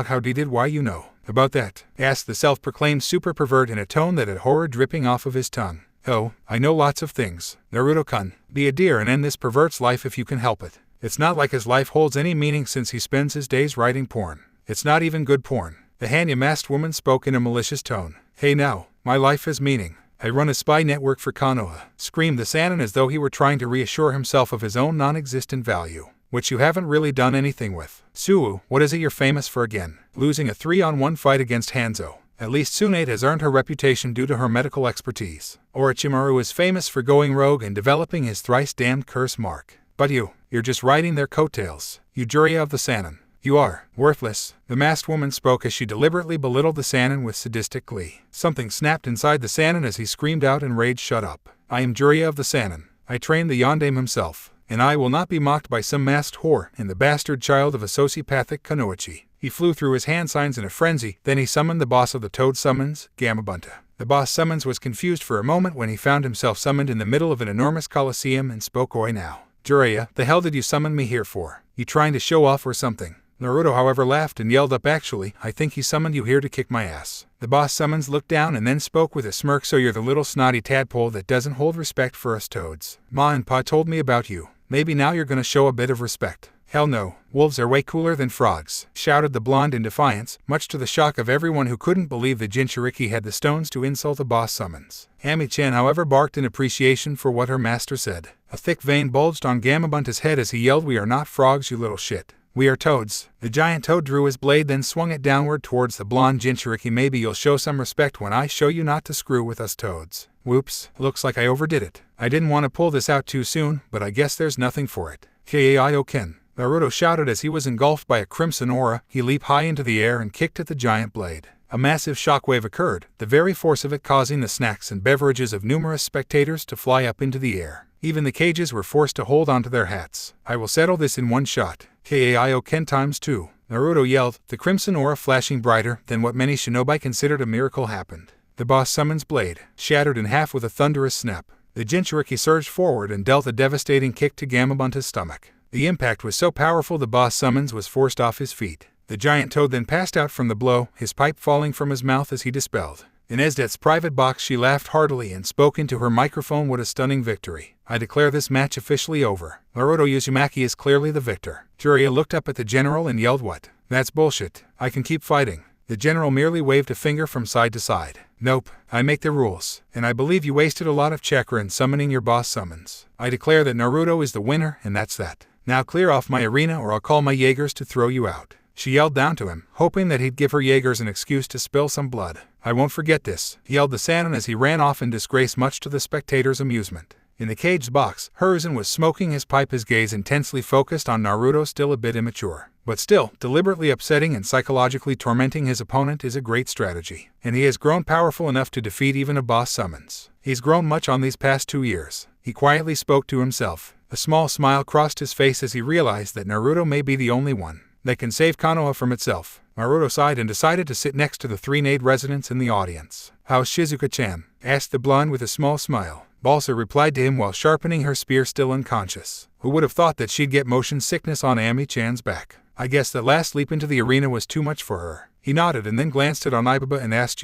How did why you know about that? Asked the self-proclaimed super pervert in a tone that had horror dripping off of his tongue. Oh, I know lots of things. Naruto-kun, be a dear and end this pervert's life if you can help it. It's not like his life holds any meaning since he spends his days writing porn. It's not even good porn. The Hanya-masked woman spoke in a malicious tone. Hey now, my life has meaning. I run a spy network for Konoha, screamed the Sannin as though he were trying to reassure himself of his own non-existent value, which you haven't really done anything with. Suwu, what is it you're famous for again? Losing a 3-on-1 fight against Hanzo. At least Tsunade has earned her reputation due to her medical expertise. Orochimaru is famous for going rogue and developing his thrice-damned curse mark. But you're just riding their coattails. You Jiraiya of the Sannin. You are worthless, the masked woman spoke as she deliberately belittled the Sannin with sadistic glee. Something snapped inside the Sannin as he screamed out in rage, shut up. I am Jiraiya of the Sannin. I trained the Yondaime himself, and I will not be mocked by some masked whore and the bastard child of a sociopathic Kunoichi. He flew through his hand signs in a frenzy, then he summoned the boss of the Toad Summons, Gamabunta. The boss summons was confused for a moment when he found himself summoned in the middle of an enormous coliseum and spoke, Oi now. Jiraiya, the hell did you summon me here for? You trying to show off or something? Naruto, however, laughed and yelled up, actually, I think he summoned you here to kick my ass. The boss summons looked down and then spoke with a smirk, so you're the little snotty tadpole that doesn't hold respect for us toads. Ma and Pa told me about you. Maybe now you're gonna show a bit of respect. Hell no, wolves are way cooler than frogs, shouted the blonde in defiance, much to the shock of everyone who couldn't believe the Jinchuriki had the stones to insult the boss summons. Ami-chan, however, barked in appreciation for what her master said. A thick vein bulged on Gamabunta's head as he yelled, we are not frogs, you little shit. We are toads. The giant toad drew his blade, then swung it downward towards the blonde Jinchuriki. Maybe you'll show some respect when I show you not to screw with us toads. Whoops, looks like I overdid it. I didn't want to pull this out too soon, but I guess there's nothing for it. Kaioken. Naruto shouted as he was engulfed by a crimson aura. He leaped high into the air and kicked at the giant blade. A massive shockwave occurred, the very force of it causing the snacks and beverages of numerous spectators to fly up into the air. Even the cages were forced to hold onto their hats. I will settle this in one shot. Kaioken times 2. Naruto yelled, the crimson aura flashing brighter. Then what many shinobi considered a miracle happened. The boss summons blade, shattered in half with a thunderous snap. The Jinchuriki surged forward and dealt a devastating kick to Gamabunta's stomach. The impact was so powerful the boss summons was forced off his feet. The giant toad then passed out from the blow, his pipe falling from his mouth as he dispelled. In Esdeath's private box she laughed heartily and spoke into her microphone. What a stunning victory. I declare this match officially over. Naruto Uzumaki is clearly the victor. Jiraiya looked up at the general and yelled, what? That's bullshit. I can keep fighting. The general merely waved a finger from side to side. Nope, I make the rules, and I believe you wasted a lot of chakra in summoning your boss summons. I declare that Naruto is the winner, and that's that. Now clear off my arena or I'll call my Jagers to throw you out. She yelled down to him, hoping that he'd give her Jagers an excuse to spill some blood. I won't forget this, yelled the Sannin as he ran off in disgrace, much to the spectators' amusement. In the caged box, Hiruzen was smoking his pipe, his gaze intensely focused on Naruto, still a bit immature. But still, deliberately upsetting and psychologically tormenting his opponent is a great strategy. And he has grown powerful enough to defeat even a boss summons. He's grown much on these past 2 years. He quietly spoke to himself. A small smile crossed his face as he realized that Naruto may be the only one that can save Konoha from itself. Naruto sighed and decided to sit next to the 3 Nade residents in the audience. How's Shizuka-chan? Asked the blonde with a small smile. Balsa replied to him while sharpening her spear, still unconscious. Who would have thought that she'd get motion sickness on Ami-chan's back? I guess that last leap into the arena was too much for her. He nodded and then glanced at Onibaba and asked,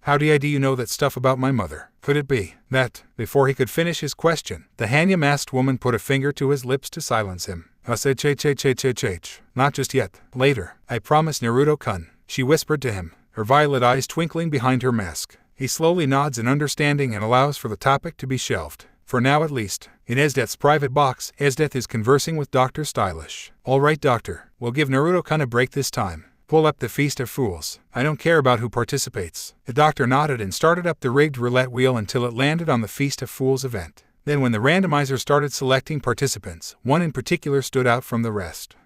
how do you know that stuff about my mother? Could it be that, before he could finish his question, the Hanya-masked woman put a finger to his lips to silence him? I said, not just yet. Later. I promise, Naruto-kun, she whispered to him, her violet eyes twinkling behind her mask. He slowly nods in understanding and allows for the topic to be shelved. For now at least. In Esdeath's private box, Esdeath is conversing with Dr. Stylish. All right, doctor, we'll give Naruto-kun a break this time. Pull up the Feast of Fools. I don't care about who participates. The doctor nodded and started up the rigged roulette wheel until it landed on the Feast of Fools event. Then when the randomizer started selecting participants, one in particular stood out from the rest.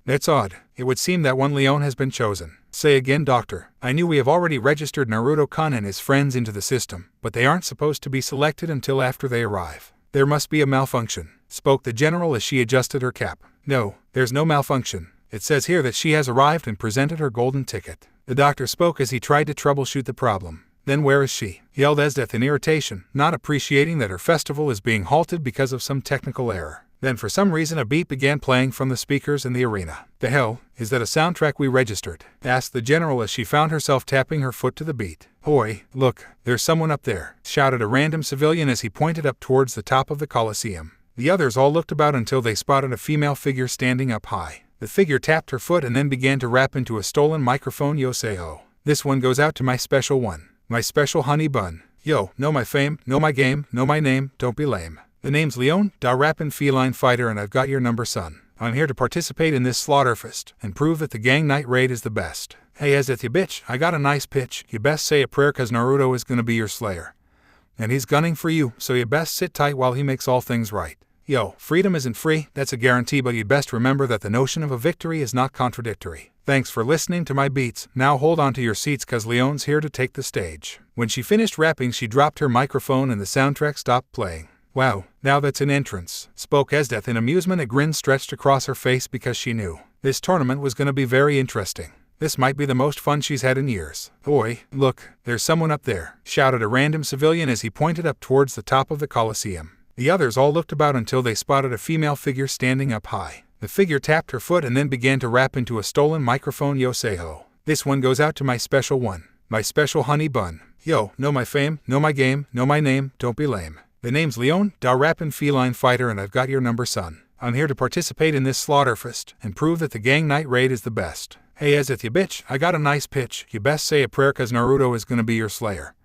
That's odd. It would seem that one Leon has been chosen. Say again, doctor. I knew we have already registered Naruto-kun and his friends into the system, but they aren't supposed to be selected until after they arrive. There must be a malfunction, spoke the general as she adjusted her cap. No, there's no malfunction. It says here that she has arrived and presented her golden ticket. The doctor spoke as he tried to troubleshoot the problem. Then where is she? Yelled Esdeath in irritation, not appreciating that her festival is being halted because of some technical error. Then for some reason a beat began playing from the speakers in the arena. The hell, is that a soundtrack we registered? Asked the general as she found herself tapping her foot to the beat. Hoy, look, there's someone up there, shouted a random civilian as he pointed up towards the top of the Colosseum. The others all looked about until they spotted a female figure standing up high. The figure tapped her foot and then began to rap into a stolen microphone. Yo say ho. This one goes out to my special one. My special honey bun. Yo, know my fame, know my game, know my name, don't be lame. The name's Leon, da rappin' feline fighter, and I've got your number, son. I'm here to participate in this slaughterfest and prove that the gang night raid is the best. Hey Esdeath, you bitch, I got a nice pitch. You best say a prayer cause Naruto is gonna be your slayer. And he's gunning for you, so you best sit tight while he makes all things right. Yo, freedom isn't free, that's a guarantee, but you best remember that the notion of a victory is not contradictory. Thanks for listening to my beats. Now hold on to your seats cause Leon's here to take the stage. When she finished rapping, she dropped her microphone and the soundtrack stopped playing. Wow, now that's an entrance, spoke Esdeath in amusement. A grin stretched across her face because she knew this tournament was going to be very interesting. This might be the most fun she's had in years. Boy, look, there's someone up there, shouted a random civilian as he pointed up towards the top of the Colosseum. The others all looked about until they spotted a female figure standing up high. The figure tapped her foot and then began to rap into a stolen microphone. Yo say ho. This one goes out to my special one. My special honey bun. Yo, know my fame, know my game, know my name, don't be lame. The name's Leon, da rappin' feline fighter, and I've got your number, son. I'm here to participate in this slaughterfest and prove that the gang night raid is the best. Hey Esdeath, you bitch, I got a nice pitch. You best say a prayer cause Naruto is gonna be your slayer.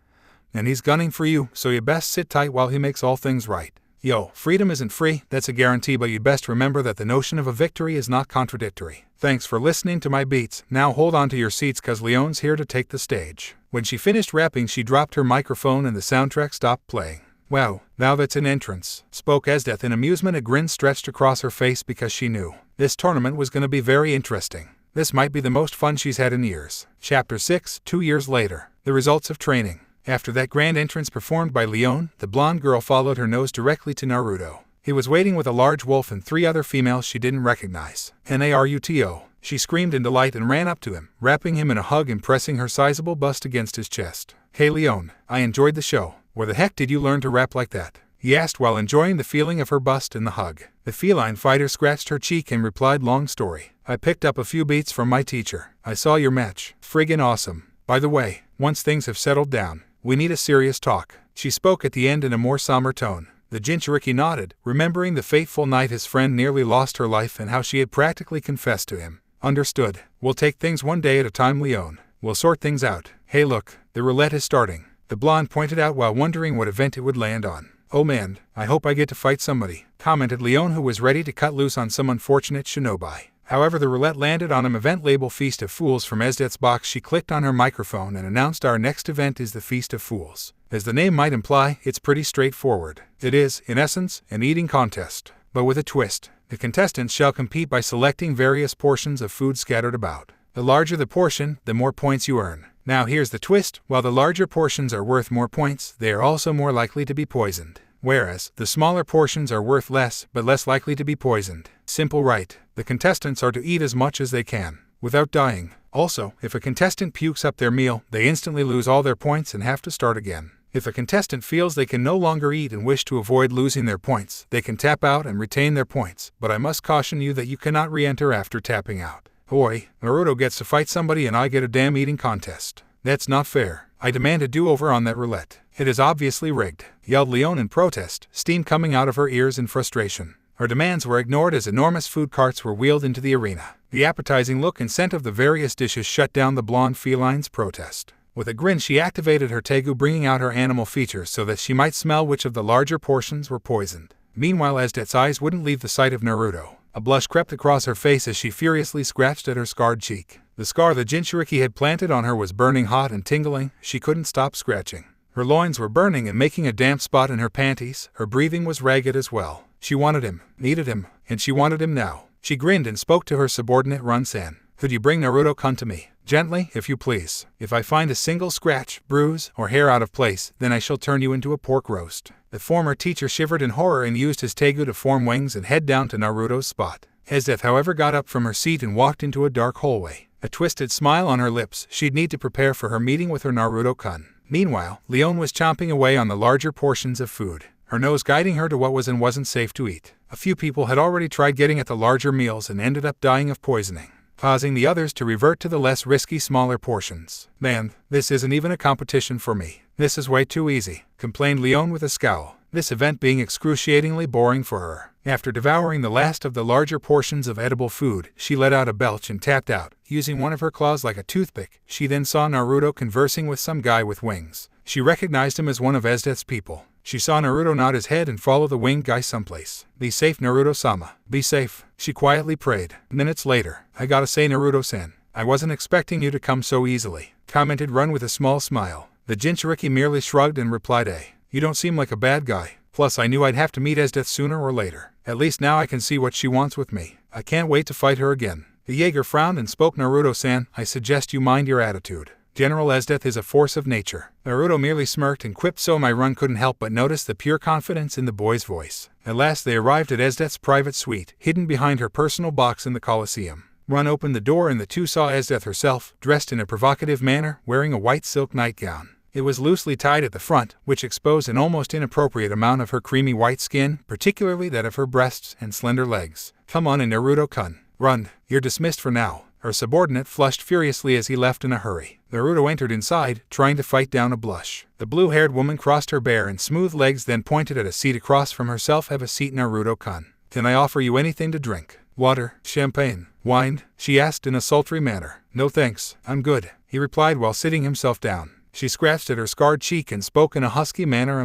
And he's gunning for you, so you best sit tight while he makes all things right. Yo, freedom isn't free, that's a guarantee, but you'd best remember that the notion of a victory is not contradictory. Thanks for listening to my beats, now hold on to your seats cause Leon's here to take the stage. When she finished rapping she dropped her microphone and the soundtrack stopped playing. Wow, now that's an entrance, spoke Esdeath in amusement. A grin stretched across her face because she knew this tournament was going to be very interesting. This might be the most fun she's had in years. Chapter 6, 2 years later. The results of training. After that grand entrance performed by Leon, the blonde girl followed her nose directly to Naruto. He was waiting with a large wolf and 3 other females she didn't recognize. Naruto. She screamed in delight and ran up to him, wrapping him in a hug and pressing her sizable bust against his chest. Hey Leon, I enjoyed the show. Where the heck did you learn to rap like that? He asked while enjoying the feeling of her bust and the hug. The feline fighter scratched her cheek and replied, long story. I picked up a few beats from my teacher. I saw your match. Friggin' awesome. By the way, once things have settled down, we need a serious talk. She spoke at the end in a more somber tone. The Jinchuriki nodded, remembering the fateful night his friend nearly lost her life and how she had practically confessed to him. Understood. We'll take things one day at a time, Leon. We'll sort things out. Hey look, the roulette is starting. The blonde pointed out while wondering what event it would land on. Oh man, I hope I get to fight somebody, commented Leon, who was ready to cut loose on some unfortunate shinobi. However, the roulette landed on an event label Feast of Fools from Esdeath's box. She clicked on her microphone and announced, our next event is the Feast of Fools. As the name might imply, it's pretty straightforward. It is, in essence, an eating contest, but with a twist. The contestants shall compete by selecting various portions of food scattered about. The larger the portion, the more points you earn. Now here's the twist, while the larger portions are worth more points, they are also more likely to be poisoned. Whereas, the smaller portions are worth less, but less likely to be poisoned. Simple, right? The contestants are to eat as much as they can, without dying. Also, if a contestant pukes up their meal, they instantly lose all their points and have to start again. If a contestant feels they can no longer eat and wish to avoid losing their points, they can tap out and retain their points, but I must caution you that you cannot re-enter after tapping out. Oi, Naruto gets to fight somebody and I get a damn eating contest. That's not fair. I demand a do-over on that roulette. It is obviously rigged, yelled Leon in protest, steam coming out of her ears in frustration. Her demands were ignored as enormous food carts were wheeled into the arena. The appetizing look and scent of the various dishes shut down the blonde feline's protest. With a grin she activated her tegu, bringing out her animal features so that she might smell which of the larger portions were poisoned. Meanwhile, Esdeath's eyes wouldn't leave the sight of Naruto. A blush crept across her face as she furiously scratched at her scarred cheek. The scar the Jinchuriki had planted on her was burning hot and tingling. She couldn't stop scratching. Her loins were burning and making a damp spot in her panties. Her breathing was ragged as well. She wanted him, needed him, and she wanted him now. She grinned and spoke to her subordinate Run-san. Could you bring Naruto-kun to me? Gently, if you please. If I find a single scratch, bruise, or hair out of place, then I shall turn you into a pork roast. The former teacher shivered in horror and used his tegu to form wings and head down to Naruto's spot. Esdeath, however, got up from her seat and walked into a dark hallway. A twisted smile on her lips, she'd need to prepare for her meeting with her Naruto-kun. Meanwhile, Leon was chomping away on the larger portions of food, her nose guiding her to what was and wasn't safe to eat. A few people had already tried getting at the larger meals and ended up dying of poisoning, causing the others to revert to the less risky smaller portions. Man, this isn't even a competition for me. This is way too easy, complained Leon with a scowl, this event being excruciatingly boring for her. After devouring the last of the larger portions of edible food, she let out a belch and tapped out, using one of her claws like a toothpick. She then saw Naruto conversing with some guy with wings. She recognized him as one of Esdeath's people. She saw Naruto nod his head and follow the winged guy someplace. Be safe, Naruto-sama. Be safe, she quietly prayed. Minutes later, I gotta say, Naruto-san, I wasn't expecting you to come so easily, commented Run with a small smile. The Jinchuriki merely shrugged and replied, you don't seem like a bad guy. Plus I knew I'd have to meet Esdeath sooner or later. At least now I can see what she wants with me. I can't wait to fight her again. The Jaeger frowned and spoke, Naruto-san, I suggest you mind your attitude. General Esdeath is a force of nature. Naruto merely smirked and quipped, so my Run couldn't help but notice the pure confidence in the boy's voice. At last they arrived at Esdeath's private suite, hidden behind her personal box in the Colosseum. Run opened the door and the two saw Esdeath herself, dressed in a provocative manner, wearing a white silk nightgown. It was loosely tied at the front, which exposed an almost inappropriate amount of her creamy white skin, particularly that of her breasts and slender legs. Come on in, Naruto-kun. Run, you're dismissed for now. Her subordinate flushed furiously as he left in a hurry. Naruto entered inside, trying to fight down a blush. The blue-haired woman crossed her bare and smooth legs, then pointed at a seat across from herself. Have a seat, Naruto-kun. Can I offer you anything to drink? Water, champagne, wine? She asked in a sultry manner. No thanks, I'm good, he replied while sitting himself down. She scratched at her scarred cheek and spoke in a husky manner,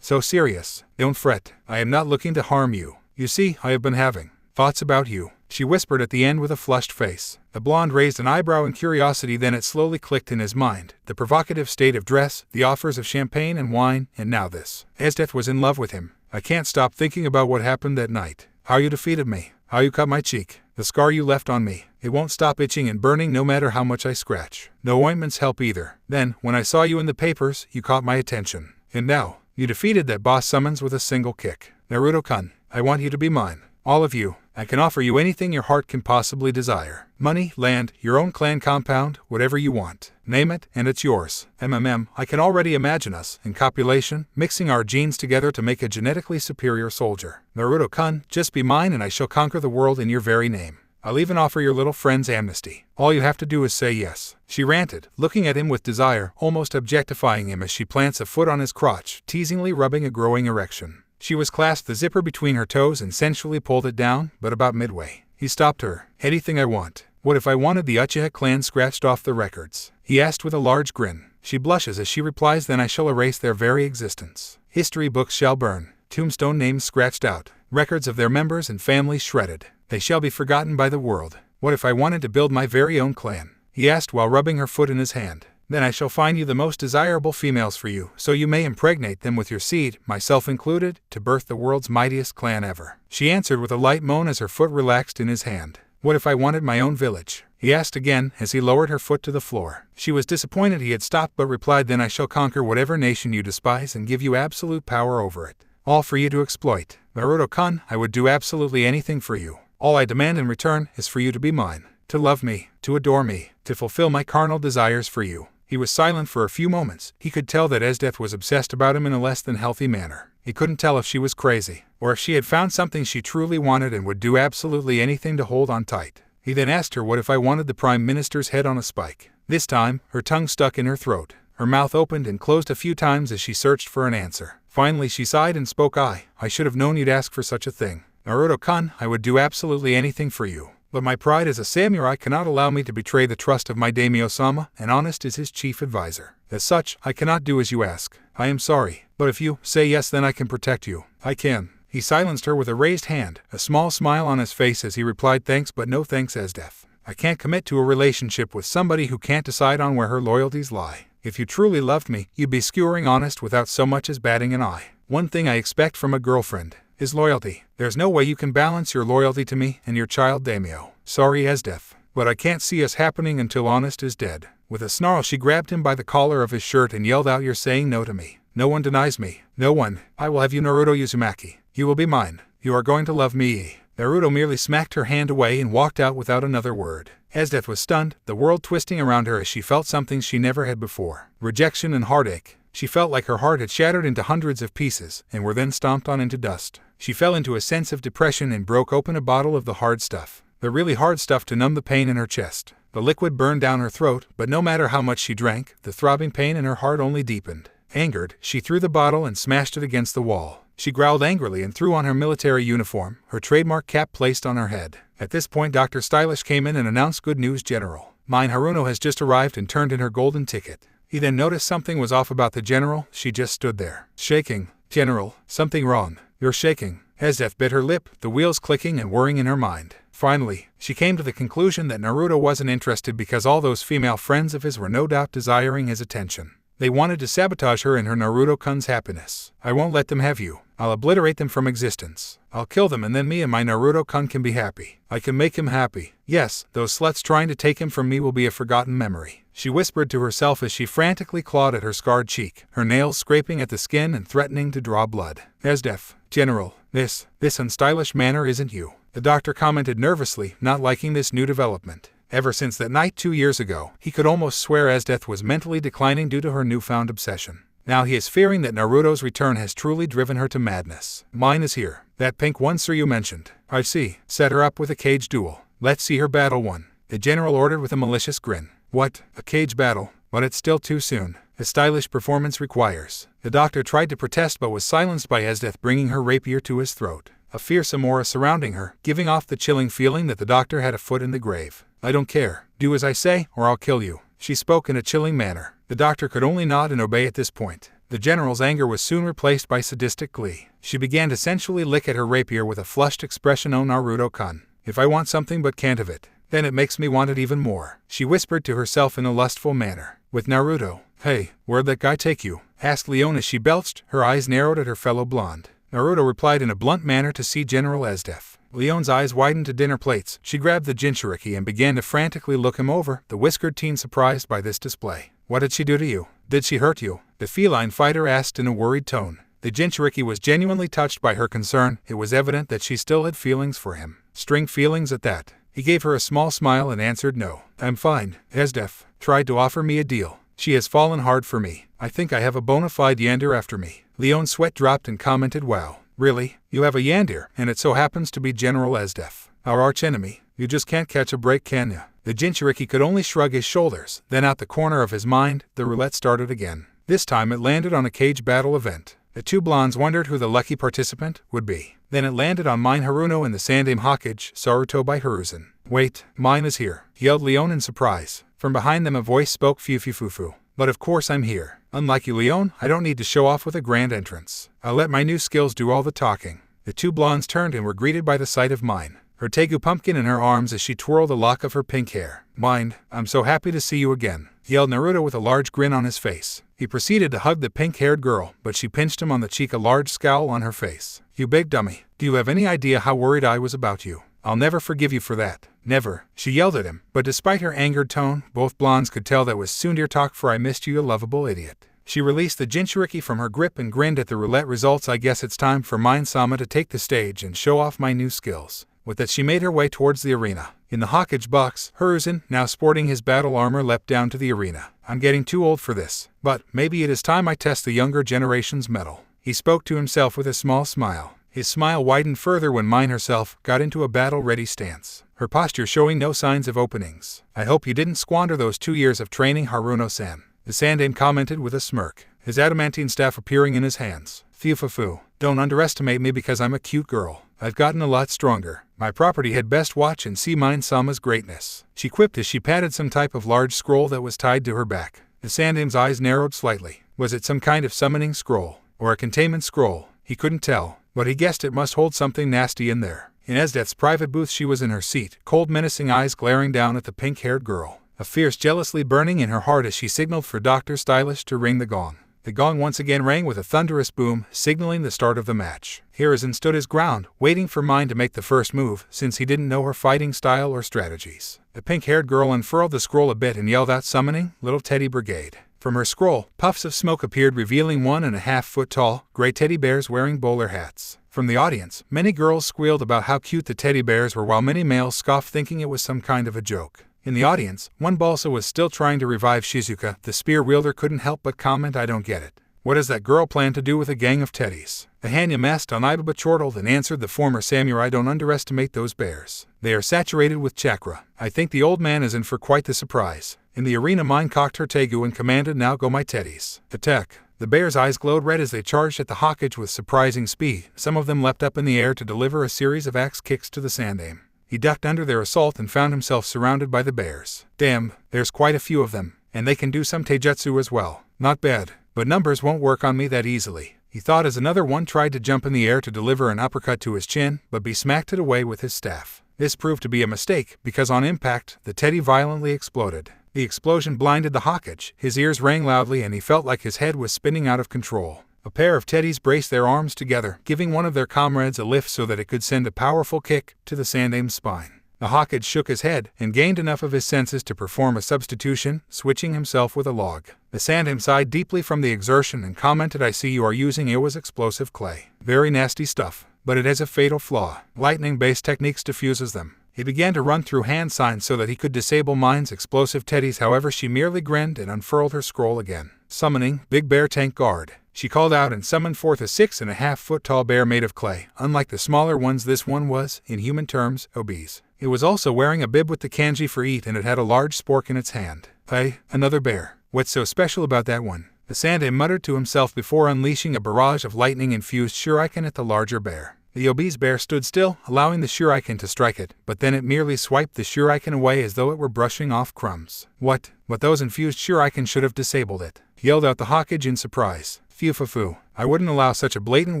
so serious. Don't fret, I am not looking to harm you. You see, I have been having thoughts about you, she whispered at the end with a flushed face. The blonde raised an eyebrow in curiosity, then it slowly clicked in his mind. The provocative state of dress, the offers of champagne and wine, and now this. Esdeath was in love with him. I can't stop thinking about what happened that night. How you defeated me. How you cut my cheek. The scar you left on me. It won't stop itching and burning no matter how much I scratch. No ointments help either. Then, when I saw you in the papers, you caught my attention. And now, you defeated that boss summons with a single kick. Naruto-kun, I want you to be mine. All of you. I can offer you anything your heart can possibly desire. Money, land, your own clan compound, whatever you want. Name it, and it's yours. I can already imagine us, in copulation, mixing our genes together to make a genetically superior soldier. Naruto-kun, just be mine and I shall conquer the world in your very name. I'll even offer your little friends amnesty. All you have to do is say yes. She ranted, looking at him with desire, almost objectifying him as she plants a foot on his crotch, teasingly rubbing a growing erection. She was clasped the zipper between her toes and sensually pulled it down, but about midway, he stopped her. Anything I want. What if I wanted the Uchiha clan scratched off the records? He asked with a large grin. She blushes as she replies, then I shall erase their very existence. History books shall burn, tombstone names scratched out, records of their members and families shredded. They shall be forgotten by the world. What if I wanted to build my very own clan? He asked while rubbing her foot in his hand. Then I shall find you the most desirable females for you, so you may impregnate them with your seed, myself included, to birth the world's mightiest clan ever. She answered with a light moan as her foot relaxed in his hand. What if I wanted my own village? He asked again as he lowered her foot to the floor. She was disappointed he had stopped but replied, then I shall conquer whatever nation you despise and give you absolute power over it. All for you to exploit. Naruto-kun, I would do absolutely anything for you. All I demand in return is for you to be mine, to love me, to adore me, to fulfill my carnal desires for you. He was silent for a few moments. He could tell that Esdeath was obsessed about him in a less than healthy manner. He couldn't tell if she was crazy, or if she had found something she truly wanted and would do absolutely anything to hold on tight. He then asked her what if I wanted the Prime Minister's head on a spike. This time, her tongue stuck in her throat. Her mouth opened and closed a few times as she searched for an answer. Finally she sighed and spoke. I should have known you'd ask for such a thing. Naruto-kun, I would do absolutely anything for you. But my pride as a samurai cannot allow me to betray the trust of my daimyo-sama, and Honest is his chief advisor. As such, I cannot do as you ask. I am sorry, but if you say yes, then I can protect you. I can. He silenced her with a raised hand, a small smile on his face as he replied, thanks but no thanks, Esdeath. I can't commit to a relationship with somebody who can't decide on where her loyalties lie. If you truly loved me, you'd be skewering Honest without so much as batting an eye. One thing I expect from a girlfriend is loyalty. There's no way you can balance your loyalty to me and your child daimyo. Sorry, Esdeath, but I can't see us happening until Honest is dead. With a snarl she grabbed him by the collar of his shirt and yelled out, you're saying no to me. No one denies me. No one. I will have you, Naruto Uzumaki. You will be mine. You are going to love me. Naruto merely smacked her hand away and walked out without another word. Esdeath was stunned, the world twisting around her as she felt something she never had before. Rejection and heartache. She felt like her heart had shattered into hundreds of pieces and were then stomped on into dust. She fell into a sense of depression and broke open a bottle of the hard stuff. The really hard stuff to numb the pain in her chest. The liquid burned down her throat, but no matter how much she drank, the throbbing pain in her heart only deepened. Angered, she threw the bottle and smashed it against the wall. She growled angrily and threw on her military uniform, her trademark cap placed on her head. At this point Dr. Stylish came in and announced, good news, General. Mine Haruno has just arrived and turned in her golden ticket. He then noticed something was off about the general. She just stood there, shaking. General, something wrong. You're shaking. Esdeath bit her lip, the wheels clicking and whirring in her mind. Finally, she came to the conclusion that Naruto wasn't interested because all those female friends of his were no doubt desiring his attention. They wanted to sabotage her and her Naruto-kun's happiness. I won't let them have you. I'll obliterate them from existence. I'll kill them and then me and my Naruto-kun can be happy. I can make him happy. Yes, those sluts trying to take him from me will be a forgotten memory. She whispered to herself as she frantically clawed at her scarred cheek, her nails scraping at the skin and threatening to draw blood. Esdeath, General, this unstylish manner isn't you. The doctor commented nervously, not liking this new development. Ever since that night 2 years ago, he could almost swear Esdeath was mentally declining due to her newfound obsession. Now he is fearing that Naruto's return has truly driven her to madness. Mine is here. That pink one sir you mentioned. I see. Set her up with a cage duel. Let's see her battle one. The general ordered with a malicious grin. What? A cage battle? But it's still too soon. A stylish performance requires. The doctor tried to protest but was silenced by Esdeath bringing her rapier to his throat. A fearsome aura surrounding her, giving off the chilling feeling that the doctor had a foot in the grave. I don't care. Do as I say, or I'll kill you. She spoke in a chilling manner. The doctor could only nod and obey at this point. The general's anger was soon replaced by sadistic glee. She began to sensually lick at her rapier with a flushed expression. "Oh Naruto-kun, if I want something but can't have it, then it makes me want it even more," she whispered to herself in a lustful manner. With Naruto. "Hey, where'd that guy take you?" asked Leon as she belched, her eyes narrowed at her fellow blonde. Naruto replied in a blunt manner to see General Esdeath. Leon's eyes widened to dinner plates. She grabbed the Jinchuriki and began to frantically look him over, the whiskered teen surprised by this display. "What did she do to you? Did she hurt you?" the feline fighter asked in a worried tone. The Jinchuriki was genuinely touched by her concern. It was evident that she still had feelings for him. String feelings at that. He gave her a small smile and answered, "No, I'm fine. Esdeath tried to offer me a deal. She has fallen hard for me. I think I have a bona fide yander after me." Leon's sweat dropped and commented, "Wow, really? You have a yander, and it so happens to be General Esdeath, our archenemy. You just can't catch a break, can ya?" The Jinchuriki could only shrug his shoulders. Then out the corner of his mind, the roulette started again. This time it landed on a cage battle event. The two blondes wondered who the lucky participant would be. Then it landed on mine Haruno in the Sandame Hokage, Saruto by Hiruzen. "Wait, mine is here," yelled Leon in surprise. From behind them a voice spoke, "Fufu. But of course I'm here. Unlike you, Leon, I don't need to show off with a grand entrance. I'll let my new skills do all the talking." The two blondes turned and were greeted by the sight of mine, her Tegu pumpkin in her arms as she twirled a lock of her pink hair. "Mine, I'm so happy to see you again," yelled Naruto with a large grin on his face. He proceeded to hug the pink-haired girl, but she pinched him on the cheek, a large scowl on her face. "You big dummy, do you have any idea how worried I was about you? I'll never forgive you for that. Never," she yelled at him, but despite her angered tone, both blondes could tell that was tsundere talk for "I missed you, you lovable idiot." She released the Jinchuriki from her grip and grinned at the roulette results. "I guess it's time for Mine-sama to take the stage and show off my new skills." With that she made her way towards the arena. In the Hokage box, Hiruzen, now sporting his battle armor, leapt down to the arena. "I'm getting too old for this, but maybe it is time I test the younger generation's mettle," he spoke to himself with a small smile. His smile widened further when Mine herself got into a battle-ready stance, her posture showing no signs of openings. "I hope you didn't squander those 2 years of training, Haruno-san," the Sandame commented with a smirk, his adamantine staff appearing in his hands. "Fufu, don't underestimate me because I'm a cute girl. I've gotten a lot stronger. My property had best watch and see Mine-sama's greatness," she quipped as she patted some type of large scroll that was tied to her back. The Sandame's eyes narrowed slightly. Was it some kind of summoning scroll, or a containment scroll? He couldn't tell, but he guessed it must hold something nasty in there. In Esdeath's private booth she was in her seat, cold menacing eyes glaring down at the pink-haired girl, a fierce jealousy burning in her heart as she signaled for Dr. Stylish to ring the gong. The gong once again rang with a thunderous boom, signaling the start of the match. Hiruzen stood his ground, waiting for Mine to make the first move, since he didn't know her fighting style or strategies. The pink-haired girl unfurled the scroll a bit and yelled out, "Summoning, little teddy brigade." From her scroll, puffs of smoke appeared, revealing 1.5 foot tall, gray teddy bears wearing bowler hats. From the audience, many girls squealed about how cute the teddy bears were, while many males scoffed, thinking it was some kind of a joke. In the audience, one balsa was still trying to revive Shizuka. The spear wielder couldn't help but comment, "I don't get it. What does that girl plan to do with a gang of teddies?" The Hanya masked on Ibaba chortled and answered the former samurai, "Don't underestimate those bears. They are saturated with chakra. I think the old man is in for quite the surprise." In the arena, Mine cocked her Tegu and commanded, "Now go my teddies. Attack." The bears' eyes glowed red as they charged at the Hokage with surprising speed. Some of them leapt up in the air to deliver a series of axe kicks to the Sandame. He ducked under their assault and found himself surrounded by the bears. "Damn, there's quite a few of them, and they can do some taijutsu as well. Not bad, but numbers won't work on me that easily," he thought as another one tried to jump in the air to deliver an uppercut to his chin, but be smacked it away with his staff. This proved to be a mistake, because on impact, the teddy violently exploded. The explosion blinded the Hokage, his ears rang loudly and he felt like his head was spinning out of control. A pair of teddies braced their arms together, giving one of their comrades a lift so that it could send a powerful kick to the Sandame's spine. The Hokage shook his head and gained enough of his senses to perform a substitution, switching himself with a log. The Sandame sighed deeply from the exertion and commented, "I see you are using Iwa's explosive clay. Very nasty stuff, but it has a fatal flaw. Lightning-based techniques diffuses them." He began to run through hand signs so that he could disable Mine's explosive teddies. However, she merely grinned and unfurled her scroll again. "Summoning, Big Bear Tank Guard," she called out and summoned forth a 6.5 foot tall bear made of clay. Unlike the smaller ones, this one was, in human terms, obese. It was also wearing a bib with the kanji for eat, and it had a large spork in its hand. "Hey, another bear. What's so special about that one?" the Sandame muttered to himself before unleashing a barrage of lightning-infused shuriken at the larger bear. The obese bear stood still, allowing the shuriken to strike it, but then it merely swiped the shuriken away as though it were brushing off crumbs. What those infused shuriken should have disabled it," yelled out the Hokage in surprise. Fufufu, I wouldn't allow such a blatant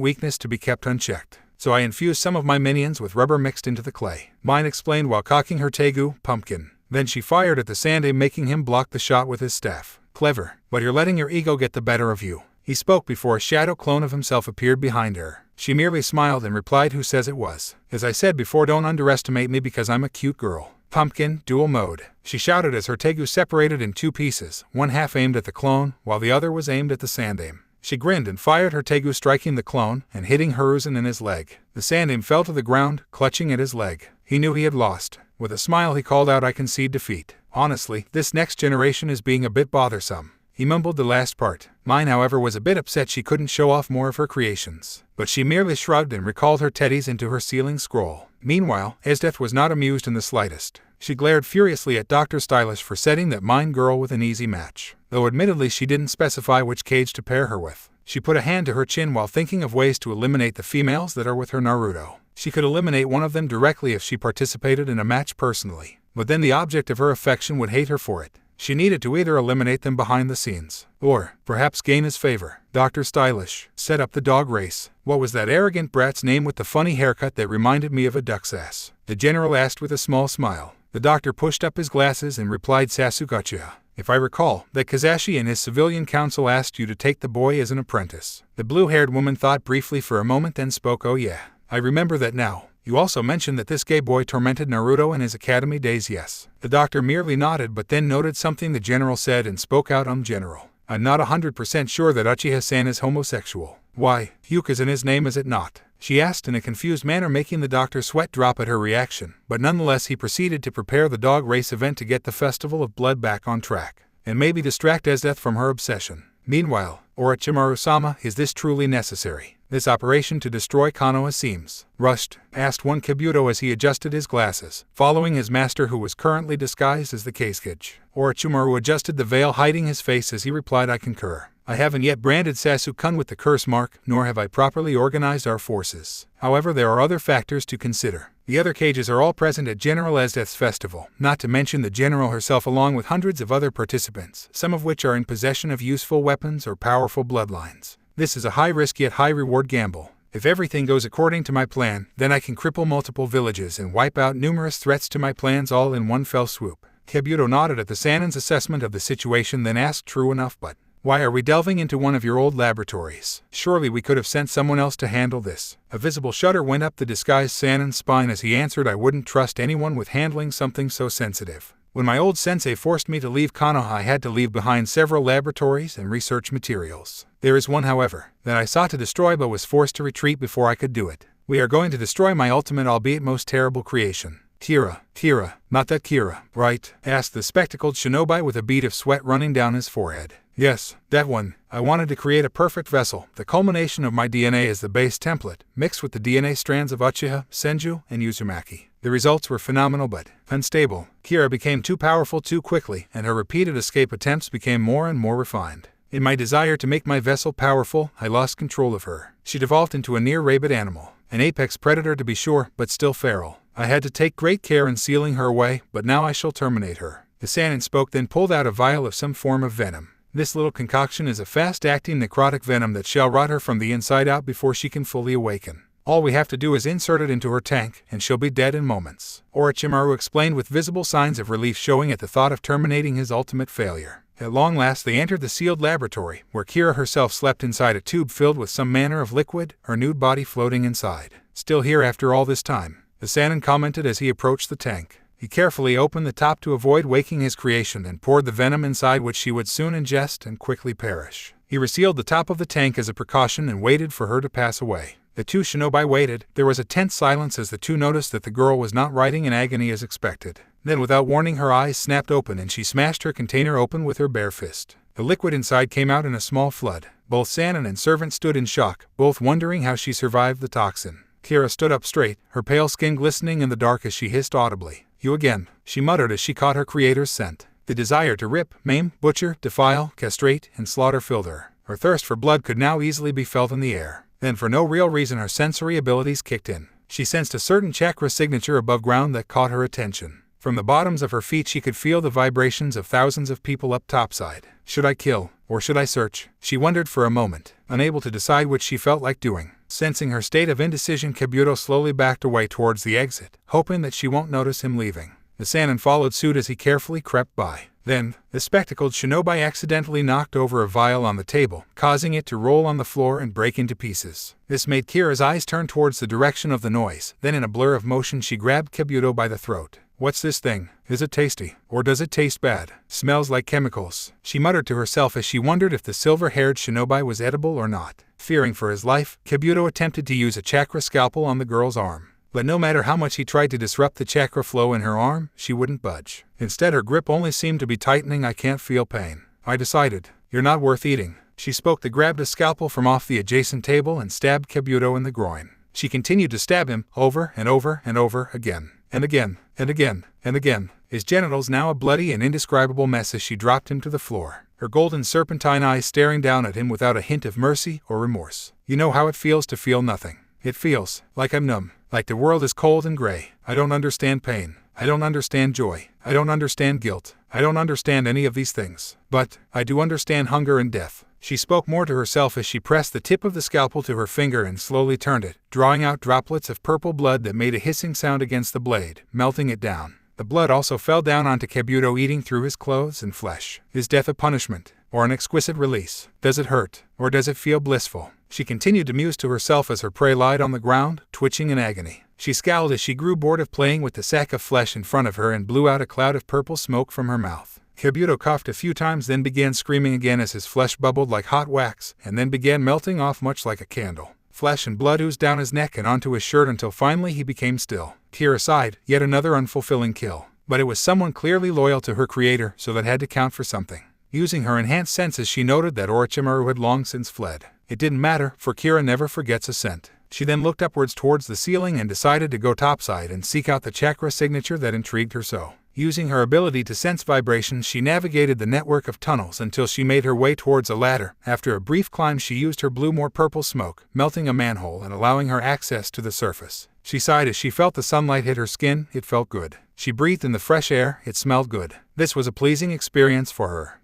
weakness to be kept unchecked. So I infused some of my minions with rubber mixed into the clay. Mine explained while cocking her tegu, pumpkin. Then she fired at the Sande, making him block the shot with his staff. Clever, but you're letting your ego get the better of you. He spoke before a shadow clone of himself appeared behind her. She merely smiled and replied, who says it was? As I said before, don't underestimate me because I'm a cute girl. Pumpkin, dual mode, she shouted as her tegu separated in two pieces, one half aimed at the clone, while the other was aimed at the Sandame. She grinned and fired her tegu, striking the clone and hitting Hiruzen in his leg. The Sandame fell to the ground, clutching at his leg. He knew he had lost. With a smile he called out, I concede defeat. Honestly, this next generation is being a bit bothersome. He mumbled the last part. Mine, however, was a bit upset she couldn't show off more of her creations. But she merely shrugged and recalled her teddies into her ceiling scroll. Meanwhile, Esdeath was not amused in the slightest. She glared furiously at Dr. Stylish for setting that mine girl with an easy match. Though admittedly she didn't specify which cage to pair her with. She put a hand to her chin while thinking of ways to eliminate the females that are with her Naruto. She could eliminate one of them directly if she participated in a match personally. But then the object of her affection would hate her for it. She needed to either eliminate them behind the scenes, or perhaps gain his favor. Dr. Stylish set up the dog race. What was that arrogant brat's name with the funny haircut that reminded me of a duck's ass? The general asked with a small smile. The doctor pushed up his glasses and replied, Sasuke. If I recall, that Kazashi and his civilian council asked you to take the boy as an apprentice. The blue-haired woman thought briefly for a moment, then spoke. Oh yeah, I remember that now. You also mentioned that this gay boy tormented Naruto in his academy days. Yes. The doctor merely nodded but then noted something the general said and spoke out. General, I'm not 100% sure that Uchiha-san is homosexual. Why, Yuka's in his name, is it not? She asked in a confused manner, making the doctor sweat drop at her reaction, but nonetheless he proceeded to prepare the dog race event to get the Festival of Blood back on track, and maybe distract Esdeath from her obsession. Meanwhile, Orochimaru-sama, is this truly necessary? This operation to destroy Konoha seems rushed, asked one Kabuto as he adjusted his glasses, following his master who was currently disguised as the Kasuke. Orochimaru adjusted the veil hiding his face as he replied, I concur. I haven't yet branded Sasuke with the curse mark, nor have I properly organized our forces. However, there are other factors to consider. The other cages are all present at General Esdeath's festival, not to mention the general herself along with hundreds of other participants, some of which are in possession of useful weapons or powerful bloodlines. This is a high-risk yet high-reward gamble. If everything goes according to my plan, then I can cripple multiple villages and wipe out numerous threats to my plans all in one fell swoop. Kabuto nodded at the Sanin's assessment of the situation, then asked, true enough, but why are we delving into one of your old laboratories? Surely we could have sent someone else to handle this. A visible shudder went up the disguised Sanin's spine as he answered, I wouldn't trust anyone with handling something so sensitive. When my old sensei forced me to leave Konoha, I had to leave behind several laboratories and research materials. There is one, however, that I sought to destroy but was forced to retreat before I could do it. We are going to destroy my ultimate, albeit most terrible creation. Kira, not that Kira, right? Asked the spectacled shinobi with a bead of sweat running down his forehead. Yes, that one. I wanted to create a perfect vessel, the culmination of my DNA as the base template, mixed with the DNA strands of Uchiha, Senju, and Uzumaki. The results were phenomenal but unstable. Kira became too powerful too quickly, and her repeated escape attempts became more and more refined. In my desire to make my vessel powerful, I lost control of her. She devolved into a near-rabid animal, an apex predator to be sure, but still feral. I had to take great care in sealing her away, but now I shall terminate her. The Sanin spoke, then pulled out a vial of some form of venom. This little concoction is a fast-acting necrotic venom that shall rot her from the inside out before she can fully awaken. All we have to do is insert it into her tank, and she'll be dead in moments. Orochimaru explained with visible signs of relief showing at the thought of terminating his ultimate failure. At long last they entered the sealed laboratory, where Kira herself slept inside a tube filled with some manner of liquid, her nude body floating inside. Still here after all this time, the Sanin commented as he approached the tank. He carefully opened the top to avoid waking his creation and poured the venom inside, which she would soon ingest and quickly perish. He resealed the top of the tank as a precaution and waited for her to pass away. The two shinobi waited. There was a tense silence as the two noticed that the girl was not writhing in agony as expected. Then, without warning, her eyes snapped open and she smashed her container open with her bare fist. The liquid inside came out in a small flood. Both Sanin and servant stood in shock, both wondering how she survived the toxin. Kira stood up straight, her pale skin glistening in the dark as she hissed audibly. You again, she muttered as she caught her creator's scent. The desire to rip, maim, butcher, defile, castrate, and slaughter filled her. Her thirst for blood could now easily be felt in the air. Then, for no real reason, her sensory abilities kicked in. She sensed a certain chakra signature above ground that caught her attention. From the bottoms of her feet she could feel the vibrations of thousands of people up topside. Should I kill, or should I search? She wondered for a moment, unable to decide which she felt like doing. Sensing her state of indecision, Kabuto slowly backed away towards the exit, hoping that she won't notice him leaving. The Sannin followed suit as he carefully crept by. Then, the spectacled shinobi accidentally knocked over a vial on the table, causing it to roll on the floor and break into pieces. This made Kira's eyes turn towards the direction of the noise. Then in a blur of motion she grabbed Kabuto by the throat. "What's this thing? Is it tasty? Or does it taste bad? Smells like chemicals," she muttered to herself as she wondered if the silver-haired shinobi was edible or not. Fearing for his life, Kabuto attempted to use a chakra scalpel on the girl's arm. But no matter how much he tried to disrupt the chakra flow in her arm, she wouldn't budge. Instead, her grip only seemed to be tightening. "I can't feel pain. I decided. You're not worth eating." She spoke, grabbed a scalpel from off the adjacent table and stabbed Kabuto in the groin. She continued to stab him over and over and over again, and again, and again, and again, his genitals now a bloody and indescribable mess as she dropped him to the floor, her golden serpentine eyes staring down at him without a hint of mercy or remorse. "You know how it feels to feel nothing. It feels like I'm numb. Like the world is cold and gray. I don't understand pain. I don't understand joy. I don't understand guilt. I don't understand any of these things. But I do understand hunger and death." She spoke more to herself as she pressed the tip of the scalpel to her finger and slowly turned it, drawing out droplets of purple blood that made a hissing sound against the blade, melting it down. The blood also fell down onto Kabuto, eating through his clothes and flesh. Is death a punishment, or an exquisite release? Does it hurt, or does it feel blissful? She continued to muse to herself as her prey lied on the ground, twitching in agony. She scowled as she grew bored of playing with the sack of flesh in front of her and blew out a cloud of purple smoke from her mouth. Kabuto coughed a few times, then began screaming again as his flesh bubbled like hot wax, and then began melting off much like a candle. Flesh and blood oozed down his neck and onto his shirt until finally he became still. Kira sighed, yet another unfulfilling kill. But it was someone clearly loyal to her creator, so that had to count for something. Using her enhanced senses, she noted that Orochimaru had long since fled. It didn't matter, for Kira never forgets a scent. She then looked upwards towards the ceiling and decided to go topside and seek out the chakra signature that intrigued her so. Using her ability to sense vibrations, she navigated the network of tunnels until she made her way towards a ladder. After a brief climb, she used her blue more purple smoke, melting a manhole and allowing her access to the surface. She sighed as she felt the sunlight hit her skin. It felt good. She breathed in the fresh air. It smelled good. This was a pleasing experience for her.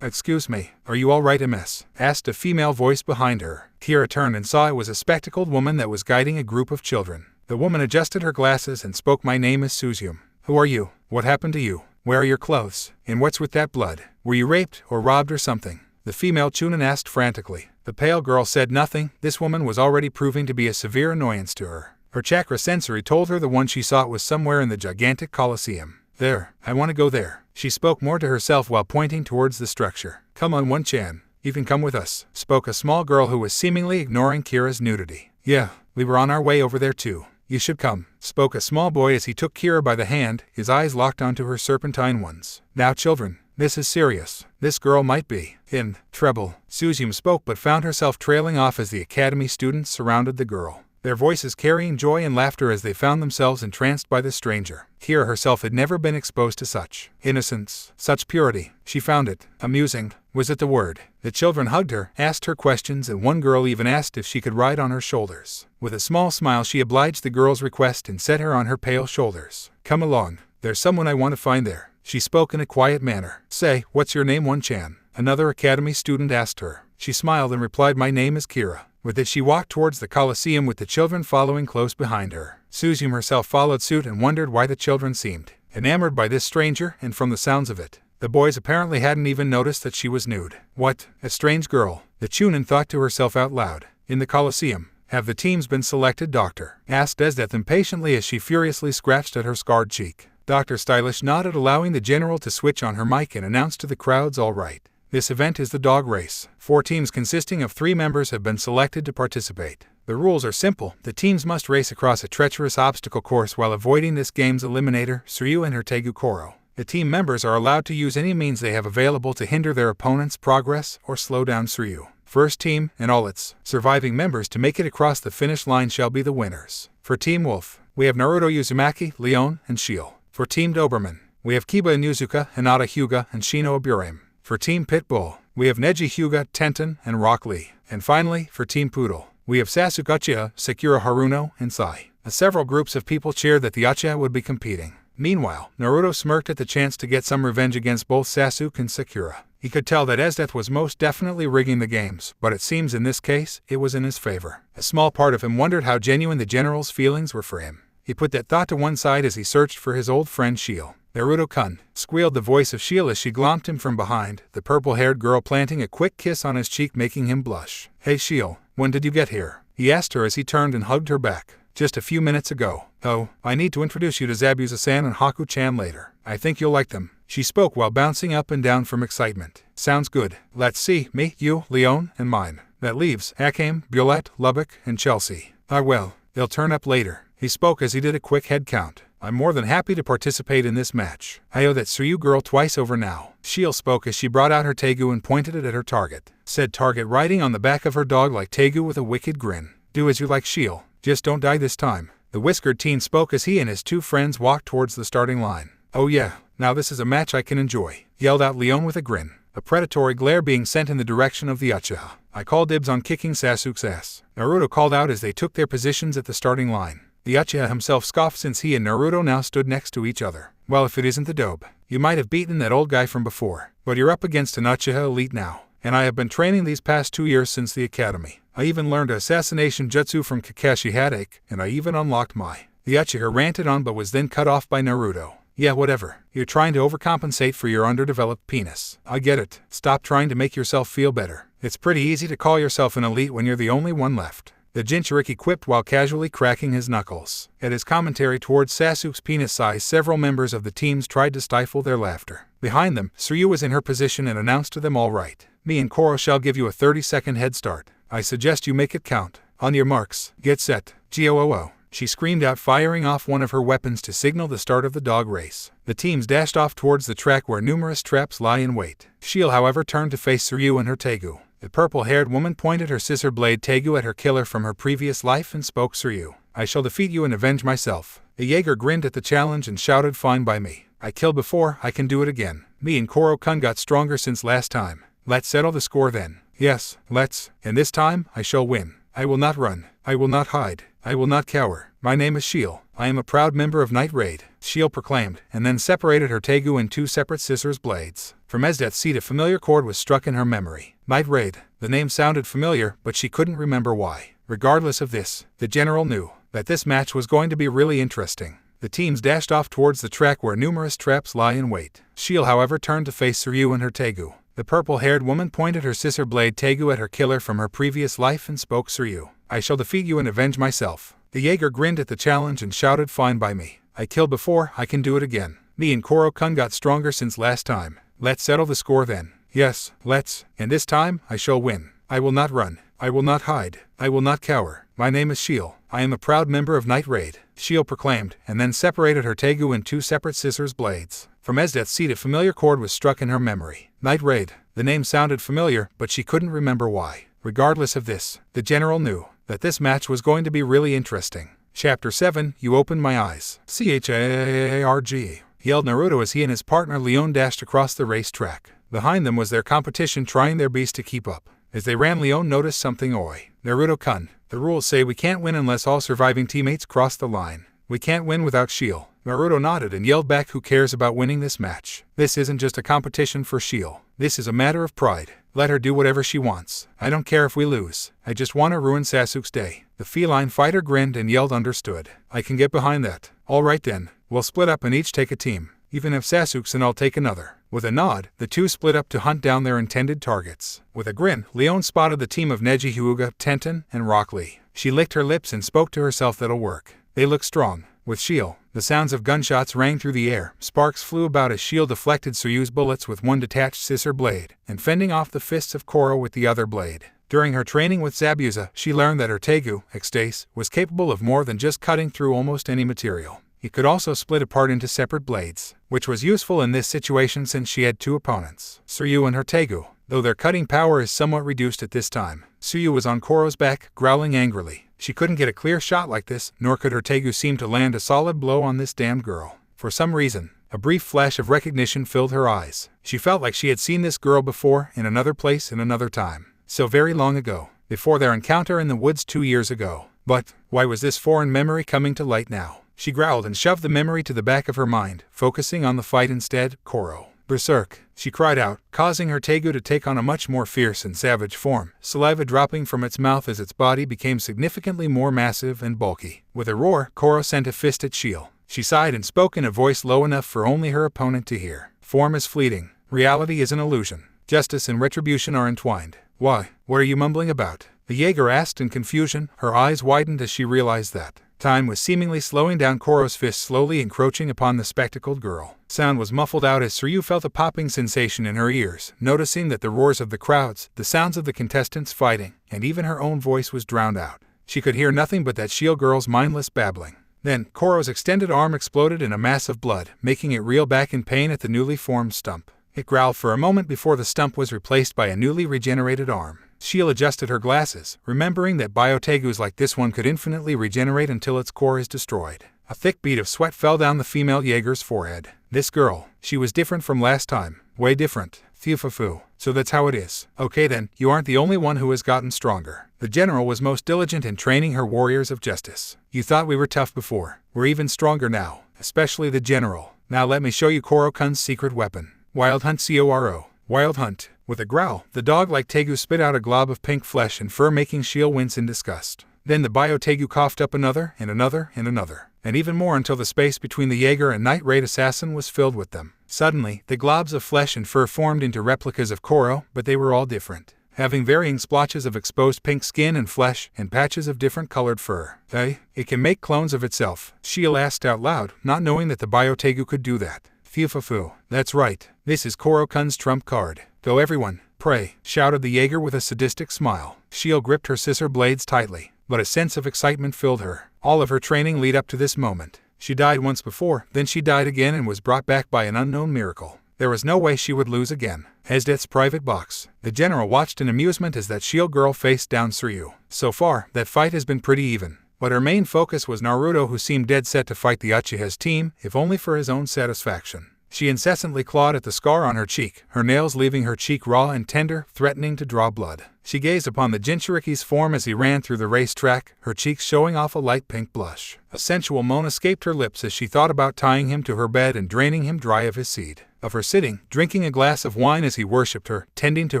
Excuse me, are you all right, MS?" asked a female voice behind her. Kira turned and saw it was a spectacled woman that was guiding a group of children. The woman adjusted her glasses and spoke. "My name is Suzyum. Who are you? What happened to you? Where are your clothes? And what's with that blood? Were you raped or robbed or something?" the female Chunin asked frantically. The pale girl said nothing. This woman was already proving to be a severe annoyance to her. Her chakra sensory told her the one she sought was somewhere in the gigantic Colosseum. "There, I want to go there." She spoke more to herself while pointing towards the structure. "Come on, One-chan. You can come with us," spoke a small girl who was seemingly ignoring Kira's nudity. "Yeah, we were on our way over there too. You should come," spoke a small boy as he took Kira by the hand, his eyes locked onto her serpentine ones. "Now children, this is serious. This girl might be in trouble." Suzyum spoke but found herself trailing off as the academy students surrounded the girl, their voices carrying joy and laughter as they found themselves entranced by the stranger. Kira herself had never been exposed to such innocence, such purity. She found it amusing. Was it the word? The children hugged her, asked her questions, and one girl even asked if she could ride on her shoulders. With a small smile, she obliged the girl's request and set her on her pale shoulders. "Come along. There's someone I want to find there," she spoke in a quiet manner. "Say, what's your name, One-chan?" another academy student asked her. She smiled and replied, "My name is Kira." With it, she walked towards the Colosseum with the children following close behind her. Suzyum herself followed suit and wondered why the children seemed enamored by this stranger, and from the sounds of it, the boys apparently hadn't even noticed that she was nude. "What a strange girl," the Chunin thought to herself out loud. "In the Colosseum, have the teams been selected, Doctor?" asked Esdeath impatiently as she furiously scratched at her scarred cheek. Dr. Stylish nodded, allowing the general to switch on her mic and announced to the crowds, "All right. This event is the dog race. 4 teams consisting of 3 members have been selected to participate. The rules are simple. The teams must race across a treacherous obstacle course while avoiding this game's eliminator, Suryu and her Tegu Koro. The team members are allowed to use any means they have available to hinder their opponent's progress or slow down Suryu. First team, and all its surviving members to make it across the finish line shall be the winners. For Team Wolf, we have Naruto Uzumaki, Leon, and Shiel. For Team Doberman, we have Kiba Inuzuka, Hinata Hyuga, and Shino Aburame. For Team Pitbull, we have Neji Hyuga, Tenten, and Rock Lee. And finally, for Team Poodle, we have Sasuke Uchiha, Sakura Haruno, and Sai. Several groups of people cheered that the Uchiha would be competing. Meanwhile, Naruto smirked at the chance to get some revenge against both Sasuke and Sakura. He could tell that Esdeath was most definitely rigging the games, but it seems in this case, it was in his favor. A small part of him wondered how genuine the general's feelings were for him. He put that thought to one side as he searched for his old friend Shiel. "Naruto-kun," squealed the voice of Shiel as she glomped him from behind, the purple-haired girl planting a quick kiss on his cheek making him blush. "Hey Shiel, when did you get here?" he asked her as he turned and hugged her back. "Just a few minutes ago." "Oh, I need to introduce you to Zabuza-san and Haku-chan later. I think you'll like them," she spoke while bouncing up and down from excitement. "Sounds good. Let's see, me, you, Leon, and mine. That leaves Akame, Bulette, Lubbock, and Chelsea. Ah well, they'll turn up later." He spoke as he did a quick head count. "I'm more than happy to participate in this match. I owe that Tsuyu girl twice over now." Shiel spoke as she brought out her Tegu and pointed it at her target. Said target riding on the back of her dog like Tegu with a wicked grin. "Do as you like, Shiel. Just don't die this time." The whiskered teen spoke as he and his two friends walked towards the starting line. "Oh yeah, now this is a match I can enjoy," yelled out Leon with a grin, a predatory glare being sent in the direction of the Uchiha. "I call dibs on kicking Sasuke's ass," Naruto called out as they took their positions at the starting line. The Uchiha himself scoffed since he and Naruto now stood next to each other. "Well, if it isn't the dope. You might have beaten that old guy from before, but you're up against an Uchiha elite now, and I have been training these past 2 years since the academy. I even learned assassination jutsu from Kakashi Hatake, and I even unlocked my..." The Uchiha ranted on but was then cut off by Naruto. "Yeah, whatever. You're trying to overcompensate for your underdeveloped penis. I get it. Stop trying to make yourself feel better. It's pretty easy to call yourself an elite when you're the only one left," the Jinchuriki quipped while casually cracking his knuckles. At his commentary towards Sasuke's penis size, several members of the teams tried to stifle their laughter. Behind them, Tsuyu was in her position and announced to them, "All right. Me and Koro shall give you a 30-second head start. I suggest you make it count. On your marks, get set, go." She screamed out, firing off one of her weapons to signal the start of the dog race. The teams dashed off towards the track where numerous traps lie in wait. Shiel, however, turned to face Tsuyu and her Tegu. The purple-haired woman pointed her scissor blade Tegu at her killer from her previous life and spoke, "Tsuyu, I shall defeat you and avenge myself." The Jaeger grinned at the challenge and shouted, "Fine by me. I killed before, I can do it again. Me and Koro-kun got stronger since last time. Let's settle the score then." "Yes, let's. And this time, I shall win. I will not run. I will not hide. I will not cower. My name is Shiel. I am a proud member of Night Raid," Shiel proclaimed, and then separated her Tegu in 2 separate scissors blades. From Esdeath's seat, a familiar chord was struck in her memory. Night Raid. The name sounded familiar, but she couldn't remember why. Regardless of this, the general knew that this match was going to be really interesting. The teams dashed off towards the track where numerous traps lie in wait. Shiel, however, turned to face Tsuyu and her Tegu. The purple-haired woman pointed her scissor blade Tegu at her killer from her previous life and spoke, "Tsuyu, I shall defeat you and avenge myself." The Jaeger grinned at the challenge and shouted, "Fine by me. I killed before, I can do it again. Me and Koro-kun got stronger since last time. Let's settle the score then." "Yes, let's. And this time, I shall win. I will not run. I will not hide. I will not cower. My name is Shiel. I am a proud member of Night Raid," Shiel proclaimed, and then separated her Tegu in 2 separate scissors blades. From Esdeath's seat, a familiar chord was struck in her memory. Night Raid. The name sounded familiar, but she couldn't remember why. Regardless of this, the general knew that this match was going to be really interesting. Chapter 7, You Opened My Eyes. CHARG, yelled Naruto as he and his partner Leon dashed across the racetrack. Behind them was their competition trying their best to keep up. As they ran, Leon noticed something. "Oi, Naruto-kun, the rules say we can't win unless all surviving teammates cross the line. We can't win without Shiel." Naruto nodded and yelled back, "Who cares about winning this match? This isn't just a competition for Shiel. This is a matter of pride. Let her do whatever she wants. I don't care if we lose. I just want to ruin Sasuke's day." The feline fighter grinned and yelled, "Understood. I can get behind that. All right then, we'll split up and each take a team. Even if Sasuke's in, I'll take another." With a nod, the two split up to hunt down their intended targets. With a grin, Leon spotted the team of Neji Hyuga, Tenten, and Rock Lee. She licked her lips and spoke to herself, "That'll work. They look strong." With Shiel, the sounds of gunshots rang through the air. Sparks flew about as Shiel deflected Tsuyu's bullets with one detached scissor blade, and fending off the fists of Koro with the other blade. During her training with Zabuza, she learned that her Tegu, Exdeath, was capable of more than just cutting through almost any material. It could also split apart into separate blades, which was useful in this situation since she had 2 opponents, Tsuyu and her Tegu, though their cutting power is somewhat reduced at this time. Tsuyu was on Koro's back, growling angrily. She couldn't get a clear shot like this, nor could her Tegu seem to land a solid blow on this damned girl. For some reason, a brief flash of recognition filled her eyes. She felt like she had seen this girl before, in another place, in another time. So very long ago, before their encounter in the woods 2 years ago. But why was this foreign memory coming to light now? She growled and shoved the memory to the back of her mind, focusing on the fight instead. "Koro, Berserk, she cried out, causing her Tegu to take on a much more fierce and savage form, saliva dropping from its mouth as its body became significantly more massive and bulky. With a roar, Koro sent a fist at Shield. She sighed and spoke in a voice low enough for only her opponent to hear. Form is fleeting. Reality is an illusion. Justice and retribution are entwined. Why? What are you mumbling about? The Jaeger asked in confusion, her eyes widened as she realized that time was seemingly slowing down. Koro's fist slowly encroaching upon the spectacled girl. Sound was muffled out as Suryu felt a popping sensation in her ears, noticing that the roars of the crowds, the sounds of the contestants fighting, and even her own voice was drowned out. She could hear nothing but that Shield girl's mindless babbling. Then, Koro's extended arm exploded in a mass of blood, making it reel back in pain at the newly formed stump. It growled for a moment before the stump was replaced by a newly regenerated arm. Shield adjusted her glasses, remembering that biotegus like this one could infinitely regenerate until its core is destroyed. A thick bead of sweat fell down the female Jaeger's forehead. This girl, she was different from last time. Way different. Fufu. So that's how it is. Okay then, you aren't the only one who has gotten stronger. The general was most diligent in training her warriors of justice. You thought we were tough before. We're even stronger now, especially the general. Now let me show you Koro-kun's secret weapon. Wild Hunt Coro. Wild Hunt. With a growl, the dog-like Tegu spit out a glob of pink flesh and fur, making Shield wince in disgust. Then the bio-Tegu coughed up another, and another, and another, and even more until the space between the Jaeger and Night Raid Assassin was filled with them. Suddenly, the globs of flesh and fur formed into replicas of Koro, but they were all different, having varying splotches of exposed pink skin and flesh, and patches of different colored fur. Hey, it can make clones of itself, Shield asked out loud, not knowing that the bio-Tegu could do that. Fufu. That's right. This is Koro-kun's trump card. Go everyone, pray, shouted the Jaeger with a sadistic smile. Shield gripped her scissor blades tightly, but a sense of excitement filled her. All of her training lead up to this moment. She died once before, then she died again and was brought back by an unknown miracle. There was no way she would lose again. Esdeath's private box. The general watched in amusement as that Shield girl faced down Suryu. So far, that fight has been pretty even. But her main focus was Naruto, who seemed dead set to fight the Uchiha's team, if only for his own satisfaction. She incessantly clawed at the scar on her cheek, her nails leaving her cheek raw and tender, threatening to draw blood. She gazed upon the Jinchuriki's form as he ran through the racetrack, her cheeks showing off a light pink blush. A sensual moan escaped her lips as she thought about tying him to her bed and draining him dry of his seed. Of her sitting, drinking a glass of wine as he worshipped her, tending to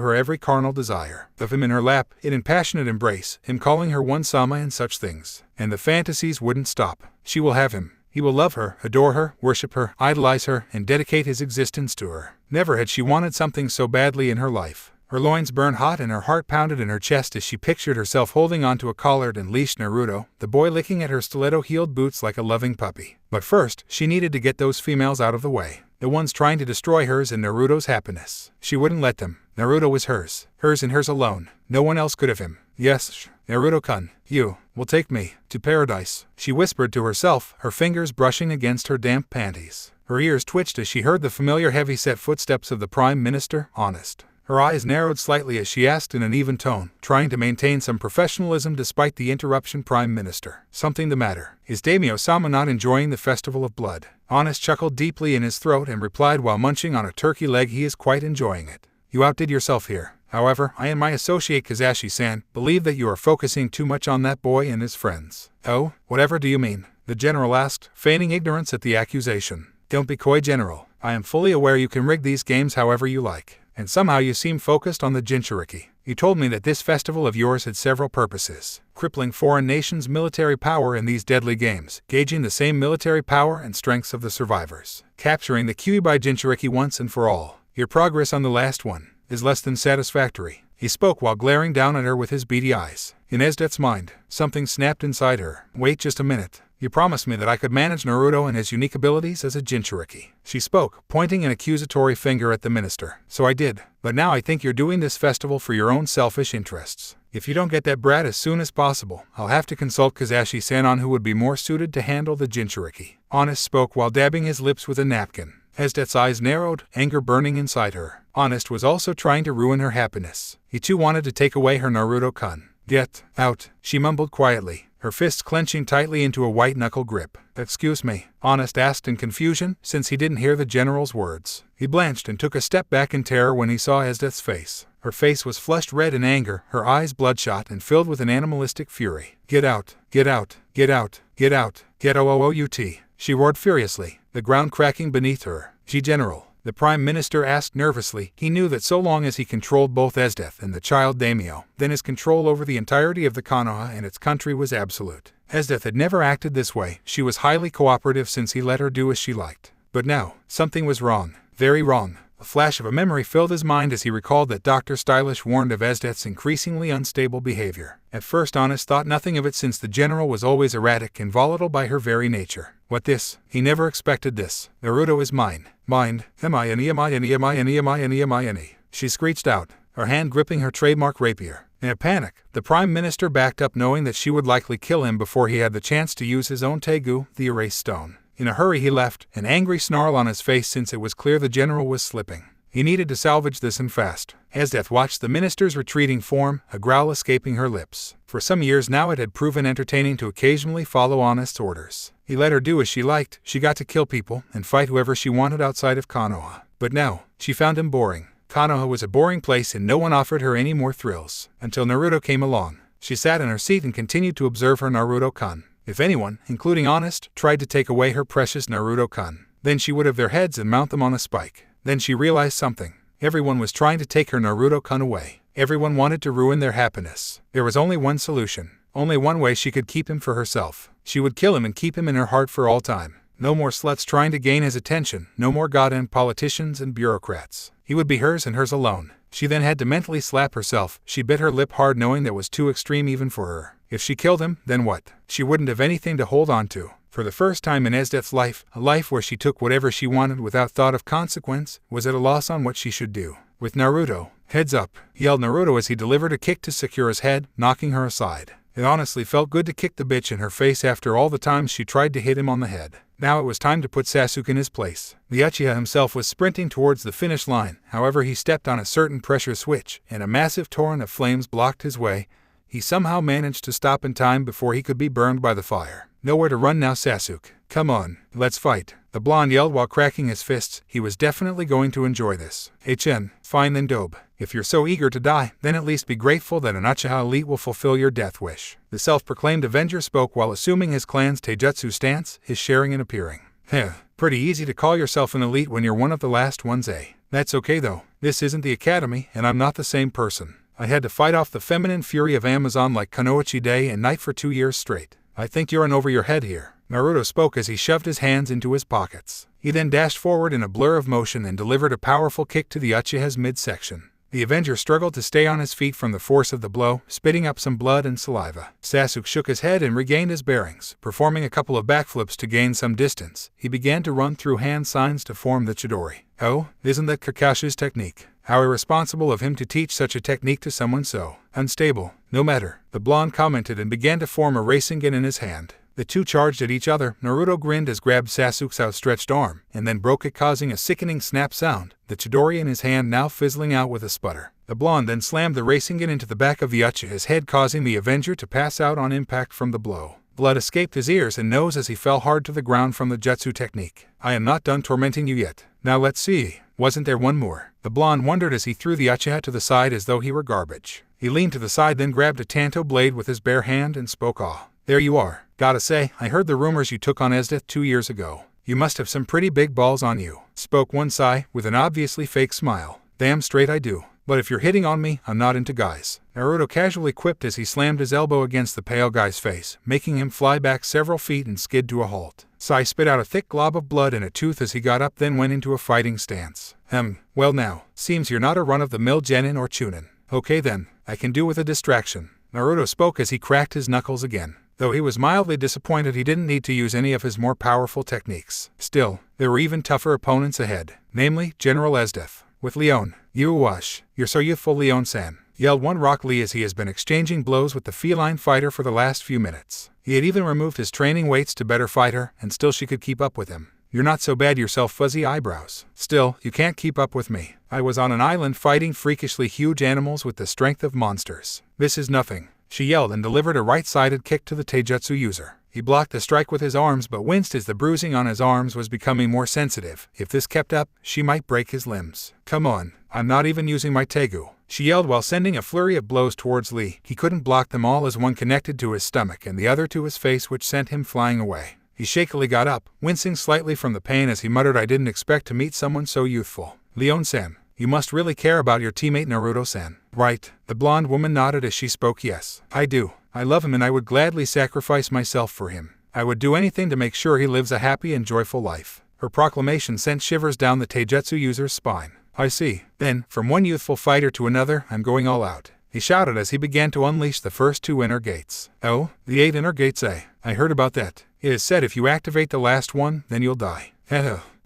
her every carnal desire. Of him in her lap, in passionate embrace, him calling her one sama and such things. And the fantasies wouldn't stop. She will have him. He will love her, adore her, worship her, idolize her, and dedicate his existence to her. Never had she wanted something so badly in her life. Her loins burned hot and her heart pounded in her chest as she pictured herself holding onto a collared and leashed Naruto, the boy licking at her stiletto-heeled boots like a loving puppy. But first, she needed to get those females out of the way. The ones trying to destroy hers and Naruto's happiness. She wouldn't let them. Naruto was hers. Hers and hers alone. No one else could have him. Yes, Naruto-kun, you will take me to paradise, she whispered to herself, her fingers brushing against her damp panties. Her ears twitched as she heard the familiar heavy-set footsteps of the Prime Minister, Honest. Her eyes narrowed slightly as she asked in an even tone, trying to maintain some professionalism despite the interruption. Prime Minister, something the matter? Is Daimyo-sama not enjoying the Festival of Blood? Honest chuckled deeply in his throat and replied while munching on a turkey leg, he is quite enjoying it. You outdid yourself here. However, I and my associate Kazashi-san believe that you are focusing too much on that boy and his friends. Oh, whatever do you mean? The general asked, feigning ignorance at the accusation. Don't be coy, General. I am fully aware you can rig these games however you like. And somehow you seem focused on the Jinchuriki. You told me that this festival of yours had several purposes. Crippling foreign nations' military power in these deadly games, gauging the same military power and strengths of the survivors. Capturing the Kyuubi Jinchuriki once and for all. Your progress on the last one is less than satisfactory. He spoke while glaring down at her with his beady eyes. In Esdeath's mind, something snapped inside her. Wait just a minute. You promised me that I could manage Naruto and his unique abilities as a Jinchuriki. She spoke, pointing an accusatory finger at the minister. So I did. But now I think you're doing this festival for your own selfish interests. If you don't get that brat as soon as possible, I'll have to consult Kazashi-san on who would be more suited to handle the Jinchuriki. Honest spoke while dabbing his lips with a napkin. Esdeath's eyes narrowed, anger burning inside her. Honest was also trying to ruin her happiness. He too wanted to take away her Naruto-kun. Get out, she mumbled quietly, her fists clenching tightly into a white-knuckle grip. Excuse me, Honest asked in confusion, since he didn't hear the general's words. He blanched and took a step back in terror when he saw Esdeath's face. Her face was flushed red in anger, her eyes bloodshot and filled with an animalistic fury. Get out, get out, get out, get out, get out, she roared furiously, the ground cracking beneath her. General, The Prime Minister asked nervously. He knew that so long as he controlled both Esdeath and the child daimyo, then his control over the entirety of the Konoha and its country was absolute. Esdeath had never acted this way. She was highly cooperative since he let her do as she liked. But now, something was wrong. Very wrong. A flash of a memory filled his mind as he recalled that Dr. Stylish warned of Esdeath's increasingly unstable behavior. At first Honest thought nothing of it since the general was always erratic and volatile by her very nature. What this? He never expected this. Naruto is mine. Mine. M-I-N-E-M-I-N-E-M-I-N-E-M-I-N-E. She screeched out, her hand gripping her trademark rapier. In a panic, the Prime Minister backed up knowing that she would likely kill him before he had the chance to use his own Tegu, the erase stone. In a hurry he left, an angry snarl on his face since it was clear the general was slipping. He needed to salvage this and fast. Esdeath watched the minister's retreating form, a growl escaping her lips. For some years now it had proven entertaining to occasionally follow Honest's orders. He let her do as she liked. She got to kill people and fight whoever she wanted outside of Konoha. But now, she found him boring. Konoha was a boring place and no one offered her any more thrills. Until Naruto came along. She sat in her seat and continued to observe her Naruto-kun. If anyone, including Honest, tried to take away her precious Naruto-kun, then she would have their heads and mount them on a spike. Then she realized something. Everyone was trying to take her Naruto-kun away. Everyone wanted to ruin their happiness. There was only one solution. Only one way she could keep him for herself. She would kill him and keep him in her heart for all time. No more sluts trying to gain his attention. No more goddamn politicians and bureaucrats. He would be hers and hers alone. She then had to mentally slap herself. She bit her lip hard knowing that was too extreme even for her. If she killed him, then what? She wouldn't have anything to hold on to. For the first time in Esdeath's life, a life where she took whatever she wanted without thought of consequence, was at a loss on what she should do. With Naruto, heads up, yelled Naruto as he delivered a kick to Sakura's head, knocking her aside. It honestly felt good to kick the bitch in her face after all the times she tried to hit him on the head. Now it was time to put Sasuke in his place. The Uchiha himself was sprinting towards the finish line, however he stepped on a certain pressure switch, and a massive torrent of flames blocked his way. He somehow managed to stop in time before he could be burned by the fire. Nowhere to run now, Sasuke. Come on, let's fight. The blonde yelled while cracking his fists. He was definitely going to enjoy this. HN, fine then dope. If you're so eager to die, then at least be grateful that an Uchiha elite will fulfill your death wish. The self-proclaimed Avenger spoke while assuming his clan's taijutsu stance, his sharing and appearing. Pretty easy to call yourself an elite when you're one of the last ones, eh? That's okay though. This isn't the academy, and I'm not the same person. I had to fight off the feminine fury of Amazon like Kunoichi day and night for 2 years straight. I think you're in over your head here. Naruto spoke as he shoved his hands into his pockets. He then dashed forward in a blur of motion and delivered a powerful kick to the Uchiha's midsection. The Avenger struggled to stay on his feet from the force of the blow, spitting up some blood and saliva. Sasuke shook his head and regained his bearings. Performing a couple of backflips to gain some distance, he began to run through hand signs to form the Chidori. Oh, isn't that Kakashi's technique? How irresponsible of him to teach such a technique to someone so unstable. No matter, the blonde commented and began to form a Rasengan in his hand. The two charged at each other. Naruto grinned as grabbed Sasuke's outstretched arm, and then broke it, causing a sickening snap sound, the Chidori in his hand now fizzling out with a sputter. The blonde then slammed the Rasengan into the back of the Uchiha's head, causing the Avenger to pass out on impact from the blow. Blood escaped his ears and nose as he fell hard to the ground from the jutsu technique. I am not done tormenting you yet. Now let's see. Wasn't there one more? The blonde wondered as he threw the Uchiha to the side as though he were garbage. He leaned to the side, then grabbed a Tanto blade with his bare hand and spoke. "Ah, there you are. Gotta say, I heard the rumors you took on Esdeath 2 years ago. You must have some pretty big balls on you," spoke one Sai, with an obviously fake smile. "Damn straight I do. But if you're hitting on me, I'm not into guys," Naruto casually quipped as he slammed his elbow against the pale guy's face, making him fly back several feet and skid to a halt. Sai spit out a thick glob of blood and a tooth as he got up, then went into a fighting stance. Well now, seems you're not a run-of-the-mill genin or chunin. Okay then, I can do with a distraction," Naruto spoke as he cracked his knuckles again. Though he was mildly disappointed he didn't need to use any of his more powerful techniques. Still, there were even tougher opponents ahead, namely General Esdeath. With Leon. "You wash, you're so youthful, Leon-san," yelled one Rock Lee as he has been exchanging blows with the feline fighter for the last few minutes. He had even removed his training weights to better fight her, and still she could keep up with him. "You're not so bad yourself, fuzzy eyebrows. Still, you can't keep up with me. I was on an island fighting freakishly huge animals with the strength of monsters. This is nothing," she yelled and delivered a right-sided kick to the taijutsu user. He blocked the strike with his arms but winced as the bruising on his arms was becoming more sensitive. If this kept up, she might break his limbs. "Come on, I'm not even using my Tegu," she yelled while sending a flurry of blows towards Lee. He couldn't block them all as one connected to his stomach and the other to his face, which sent him flying away. He shakily got up, wincing slightly from the pain as he muttered, "I didn't expect to meet someone so youthful. Leon-san, you must really care about your teammate Naruto-san, right?" The blonde woman nodded as she spoke. "Yes, I do. I love him and I would gladly sacrifice myself for him. I would do anything to make sure he lives a happy and joyful life." Her proclamation sent shivers down the taijutsu user's spine. "I see. Then, from one youthful fighter to another, I'm going all out," he shouted as he began to unleash the first 2 inner gates. "Oh, the 8 inner gates, eh? I heard about that. It is said if you activate the last one, then you'll die.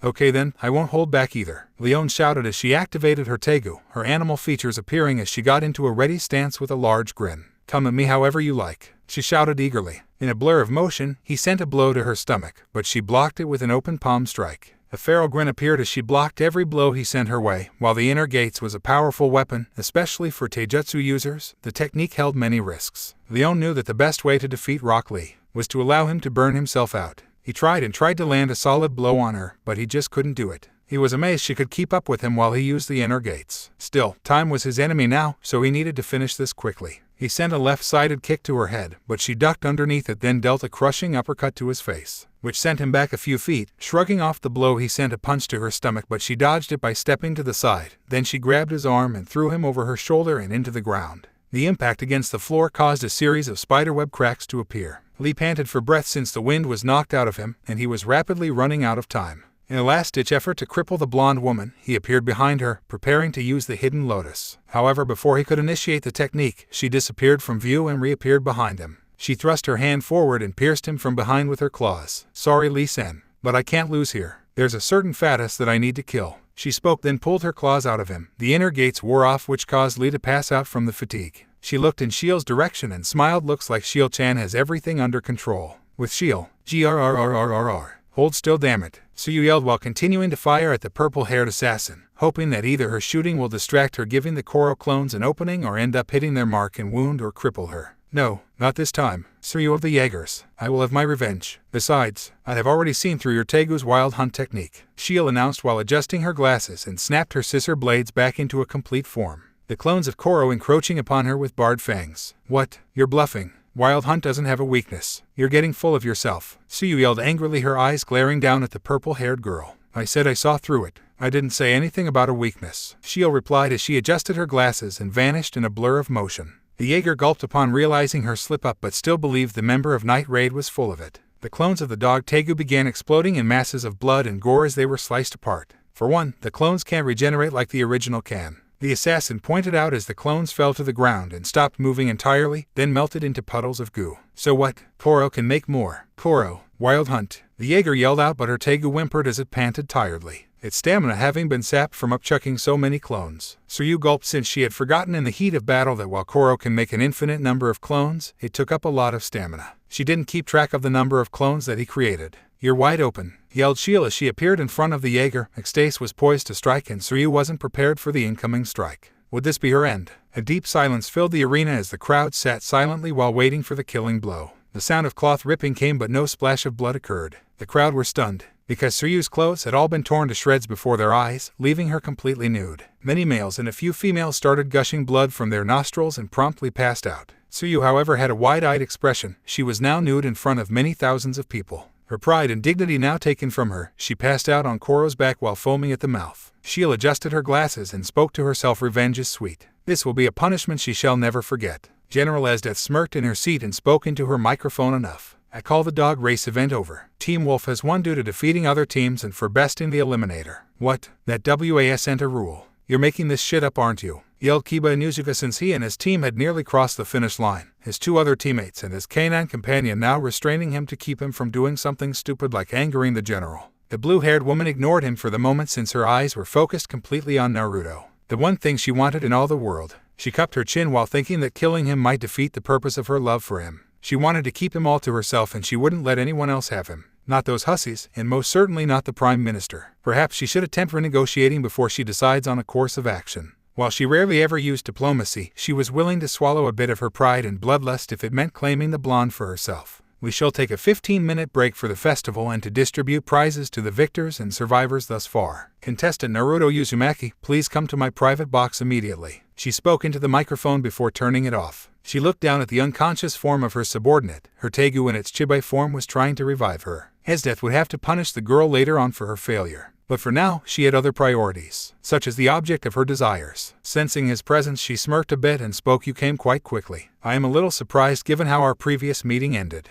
Okay then, I won't hold back either," Leon shouted as she activated her Tegu, her animal features appearing as she got into a ready stance with a large grin. "Come at me however you like," she shouted eagerly. In a blur of motion, he sent a blow to her stomach, but she blocked it with an open palm strike. A feral grin appeared as she blocked every blow he sent her way. While the inner gates was a powerful weapon, especially for taijutsu users, the technique held many risks. Leon knew that the best way to defeat Rock Lee was to allow him to burn himself out. He tried to land a solid blow on her, but he just couldn't do it. He was amazed she could keep up with him while he used the inner gates. Still, time was his enemy now, so he needed to finish this quickly. He sent a left-sided kick to her head, but she ducked underneath it, then dealt a crushing uppercut to his face, which sent him back a few feet. Shrugging off the blow, he sent a punch to her stomach, but she dodged it by stepping to the side. Then she grabbed his arm and threw him over her shoulder and into the ground. The impact against the floor caused a series of spiderweb cracks to appear. Lee panted for breath since the wind was knocked out of him, and he was rapidly running out of time. In a last-ditch effort to cripple the blonde woman, he appeared behind her, preparing to use the hidden lotus. However, before he could initiate the technique, she disappeared from view and reappeared behind him. She thrust her hand forward and pierced him from behind with her claws. "Sorry, Lee-san, but I can't lose here. There's a certain fattest that I need to kill." She spoke, then pulled her claws out of him. The inner gates wore off, which caused Lee to pass out from the fatigue. She looked in Shiel's direction and smiled. "Looks like Shiel-chan has everything under control." With Shiel, grrrrrrr. "Hold still, damn it," Suyu yelled while continuing to fire at the purple-haired assassin, hoping that either her shooting will distract her, giving the Koro clones an opening, or end up hitting their mark and wound or cripple her. "No, not this time, Suyu of the Jagers. I will have my revenge. Besides, I have already seen through your Tegu's wild hunt technique," Shiel announced while adjusting her glasses and snapped her scissor blades back into a complete form. The clones of Koro encroaching upon her with barred fangs. "What? You're bluffing. Wild Hunt doesn't have a weakness. You're getting full of yourself," Suyu yelled angrily, her eyes glaring down at the purple-haired girl. "I said I saw through it. I didn't say anything about a weakness," Shiel replied as she adjusted her glasses and vanished in a blur of motion. The Jaeger gulped upon realizing her slip-up, but still believed the member of Night Raid was full of it. The clones of the dog Tegu began exploding in masses of blood and gore as they were sliced apart. For one, the clones can't regenerate like the original can, the assassin pointed out as the clones fell to the ground and stopped moving entirely, then melted into puddles of goo. "So what? Koro can make more. Koro, Wild Hunt," the Jaeger yelled out, but her Tegu whimpered as it panted tiredly, its stamina having been sapped from upchucking so many clones. Suyu gulped, since she had forgotten in the heat of battle that while Koro can make an infinite number of clones, it took up a lot of stamina. She didn't keep track of the number of clones that he created. "You're wide open," yelled Shiel as she appeared in front of the Jaeger. Exdeath was poised to strike, and Suyu wasn't prepared for the incoming strike. Would this be her end? A deep silence filled the arena as the crowd sat silently while waiting for the killing blow. The sound of cloth ripping came, but no splash of blood occurred. The crowd were stunned, because Suyu's clothes had all been torn to shreds before their eyes, leaving her completely nude. Many males and a few females started gushing blood from their nostrils and promptly passed out. Suyu, however, had a wide-eyed expression. She was now nude in front of many thousands of people. Her pride and dignity now taken from her, she passed out on Koro's back while foaming at the mouth. Shiel adjusted her glasses and spoke to herself, "Revenge is sweet. This will be a punishment she shall never forget." General Esdeath smirked in her seat and spoke into her microphone. "Enough. I call the dog race event over. Team Wolf has won due to defeating other teams and for besting the Eliminator." "What? That wasn't a rule. You're making this shit up, aren't you?" yelled Kiba Inuzuka, since he and his team had nearly crossed the finish line, his two other teammates and his canine companion now restraining him to keep him from doing something stupid like angering the general. The blue-haired woman ignored him for the moment, since her eyes were focused completely on Naruto, the one thing she wanted in all the world. She cupped her chin while thinking that killing him might defeat the purpose of her love for him. She wanted to keep him all to herself, and she wouldn't let anyone else have him. Not those hussies, and most certainly not the Prime Minister. Perhaps she should attempt renegotiating before she decides on a course of action. While she rarely ever used diplomacy, she was willing to swallow a bit of her pride and bloodlust if it meant claiming the blonde for herself. "We shall take a 15-minute break for the festival and to distribute prizes to the victors and survivors thus far. Contestant Naruto Uzumaki, please come to my private box immediately." She spoke into the microphone before turning it off. She looked down at the unconscious form of her subordinate. Her Tegu in its Chibai form was trying to revive her. Esdeath would have to punish the girl later on for her failure. But for now, she had other priorities, such as the object of her desires. Sensing his presence, she smirked a bit and spoke. You came quite quickly. I am a little surprised given how our previous meeting ended.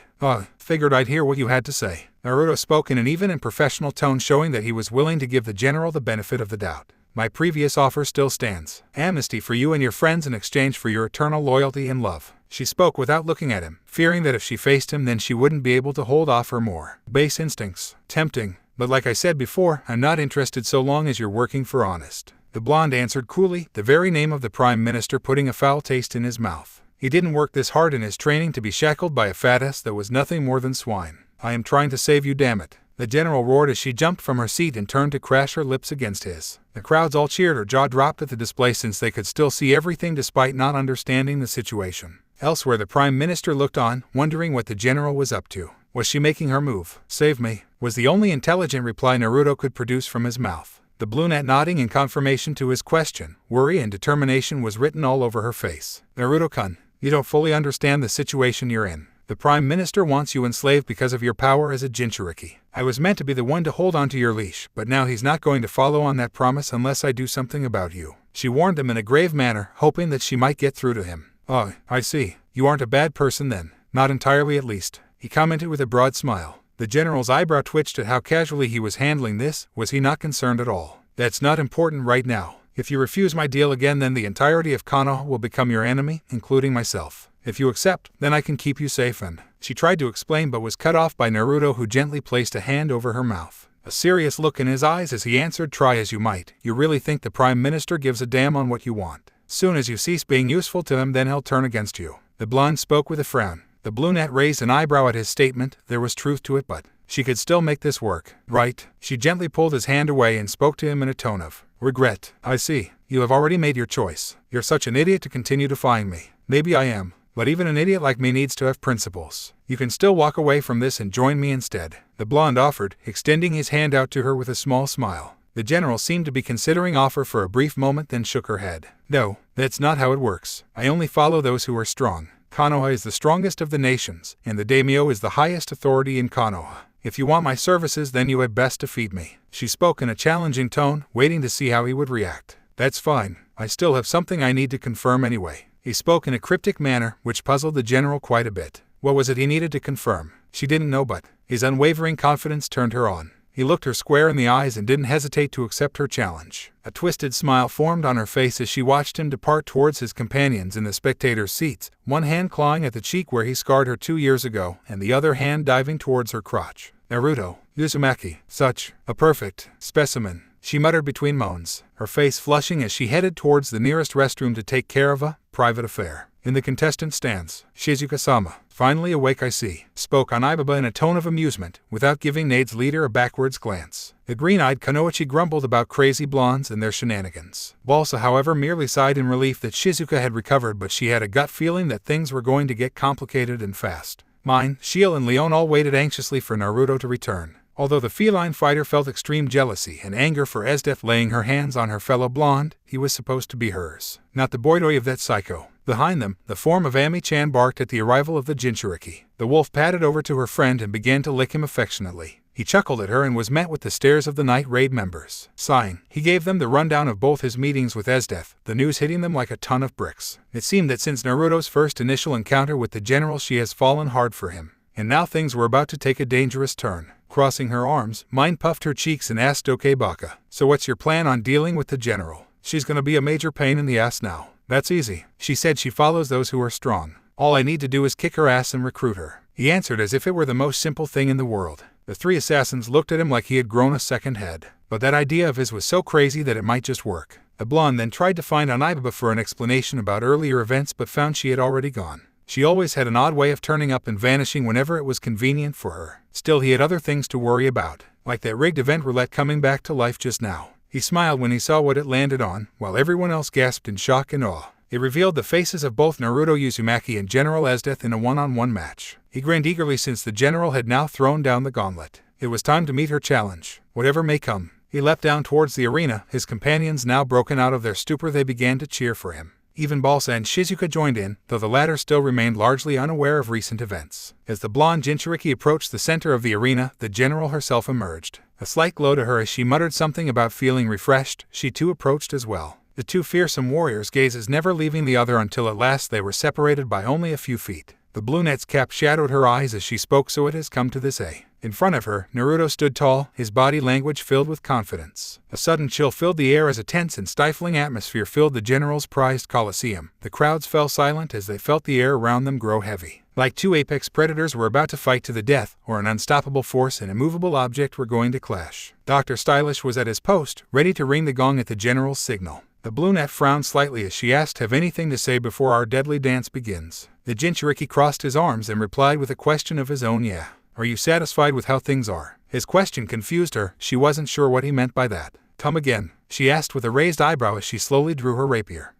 Figured I'd hear what you had to say. Naruto spoke in an even and professional tone, showing that he was willing to give the general the benefit of the doubt. My previous offer still stands. Amnesty for you and your friends in exchange for your eternal loyalty and love. She spoke without looking at him, fearing that if she faced him then she wouldn't be able to hold off her more base instincts. Tempting. But like I said before, I'm not interested so long as you're working for honest. The blonde answered coolly, the very name of the Prime Minister putting a foul taste in his mouth. He didn't work this hard in his training to be shackled by a fat ass that was nothing more than swine. I am trying to save you, damn it. The general roared as she jumped from her seat and turned to crash her lips against his. The crowds all cheered. Her jaw dropped at the display since they could still see everything despite not understanding the situation. Elsewhere, the Prime Minister looked on, wondering what the general was up to. Was she making her move? Save me, was the only intelligent reply Naruto could produce from his mouth. The brunette nodding in confirmation to his question. Worry and determination was written all over her face. Naruto-kun, you don't fully understand the situation you're in. The Prime Minister wants you enslaved because of your power as a Jinchuriki. I was meant to be the one to hold onto your leash, but now he's not going to follow on that promise unless I do something about you. She warned him in a grave manner, hoping that she might get through to him. Oh, I see. You aren't a bad person then. Not entirely at least. He commented with a broad smile. The general's eyebrow twitched at how casually he was handling this. Was he not concerned at all? That's not important right now. If you refuse my deal again, then the entirety of Konoha will become your enemy, including myself. If you accept, then I can keep you safe. And she tried to explain but was cut off by Naruto, who gently placed a hand over her mouth. A serious look in his eyes as he answered, try as you might, you really think the Prime Minister gives a damn on what you want? Soon as you cease being useful to him, then he'll turn against you. The blonde spoke with a frown. The brunette raised an eyebrow at his statement. There was truth to it, but she could still make this work, right? She gently pulled his hand away and spoke to him in a tone of regret. I see. You have already made your choice. You're such an idiot to continue defying me. Maybe I am, but even an idiot like me needs to have principles. You can still walk away from this and join me instead. The blonde offered, extending his hand out to her with a small smile. The general seemed to be considering offer for a brief moment, then shook her head. No, that's not how it works. I only follow those who are strong. Konoha is the strongest of the nations, and the daimyo is the highest authority in Konoha. If you want my services, then you had best defeat me. She spoke in a challenging tone, waiting to see how he would react. That's fine. I still have something I need to confirm anyway. He spoke in a cryptic manner, which puzzled the general quite a bit. What was it he needed to confirm? She didn't know, but his unwavering confidence turned her on. He looked her square in the eyes and didn't hesitate to accept her challenge. A twisted smile formed on her face as she watched him depart towards his companions in the spectators' seats, one hand clawing at the cheek where he scarred her 2 years ago, and the other hand diving towards her crotch. Naruto, Uzumaki, such a perfect specimen, she muttered between moans, her face flushing as she headed towards the nearest restroom to take care of a private affair. In the contestant stands, Shizuka-sama, finally awake I see, spoke Onibaba in a tone of amusement, without giving Nade's leader a backwards glance. The green-eyed Kunoichi grumbled about crazy blondes and their shenanigans. Balsa, however, merely sighed in relief that Shizuka had recovered, but she had a gut feeling that things were going to get complicated and fast. Mine, Shiel and Leon all waited anxiously for Naruto to return. Although the feline fighter felt extreme jealousy and anger for Esdeath laying her hands on her fellow blonde, he was supposed to be hers, not the boydoi of that psycho. Behind them, the form of Ami-chan barked at the arrival of the Jinchuriki. The wolf padded over to her friend and began to lick him affectionately. He chuckled at her and was met with the stares of the Night Raid members. Sighing, he gave them the rundown of both his meetings with Esdeath, the news hitting them like a ton of bricks. It seemed that since Naruto's first initial encounter with the general, she has fallen hard for him. And now things were about to take a dangerous turn. Crossing her arms, Mine puffed her cheeks and asked, okay Baka, so what's your plan on dealing with the general? She's gonna be a major pain in the ass now. That's easy. She said she follows those who are strong. All I need to do is kick her ass and recruit her. He answered as if it were the most simple thing in the world. The three assassins looked at him like he had grown a second head. But that idea of his was so crazy that it might just work. The blonde then tried to find Onibaba for an explanation about earlier events but found she had already gone. She always had an odd way of turning up and vanishing whenever it was convenient for her. Still, he had other things to worry about, like that rigged event roulette coming back to life just now. He smiled when he saw what it landed on, while everyone else gasped in shock and awe. It revealed the faces of both Naruto Uzumaki and General Esdeath in a one-on-one match. He grinned eagerly since the general had now thrown down the gauntlet. It was time to meet her challenge, whatever may come. He leapt down towards the arena, his companions now broken out of their stupor. They began to cheer for him. Even Balsa and Shizuka joined in, though the latter still remained largely unaware of recent events. As the blonde Jinchuriki approached the center of the arena, the general herself emerged. A slight glow to her as she muttered something about feeling refreshed. She too approached as well. The two fearsome warriors' gazes never leaving the other until at last they were separated by only a few feet. The blue net's cap shadowed her eyes as she spoke, so it has come to this, eh? In front of her, Naruto stood tall, his body language filled with confidence. A sudden chill filled the air as a tense and stifling atmosphere filled the general's prized coliseum. The crowds fell silent as they felt the air around them grow heavy. Like two apex predators were about to fight to the death, or an unstoppable force and immovable object were going to clash. Dr. Stylish was at his post, ready to ring the gong at the general's signal. The blue net frowned slightly as she asked, "Have anything to say before our deadly dance begins?" The Jinchuriki crossed his arms and replied with a question of his own. "Yeah. Are you satisfied with how things are?" His question confused her. She wasn't sure what he meant by that. "Come again?" she asked with a raised eyebrow as she slowly drew her rapier.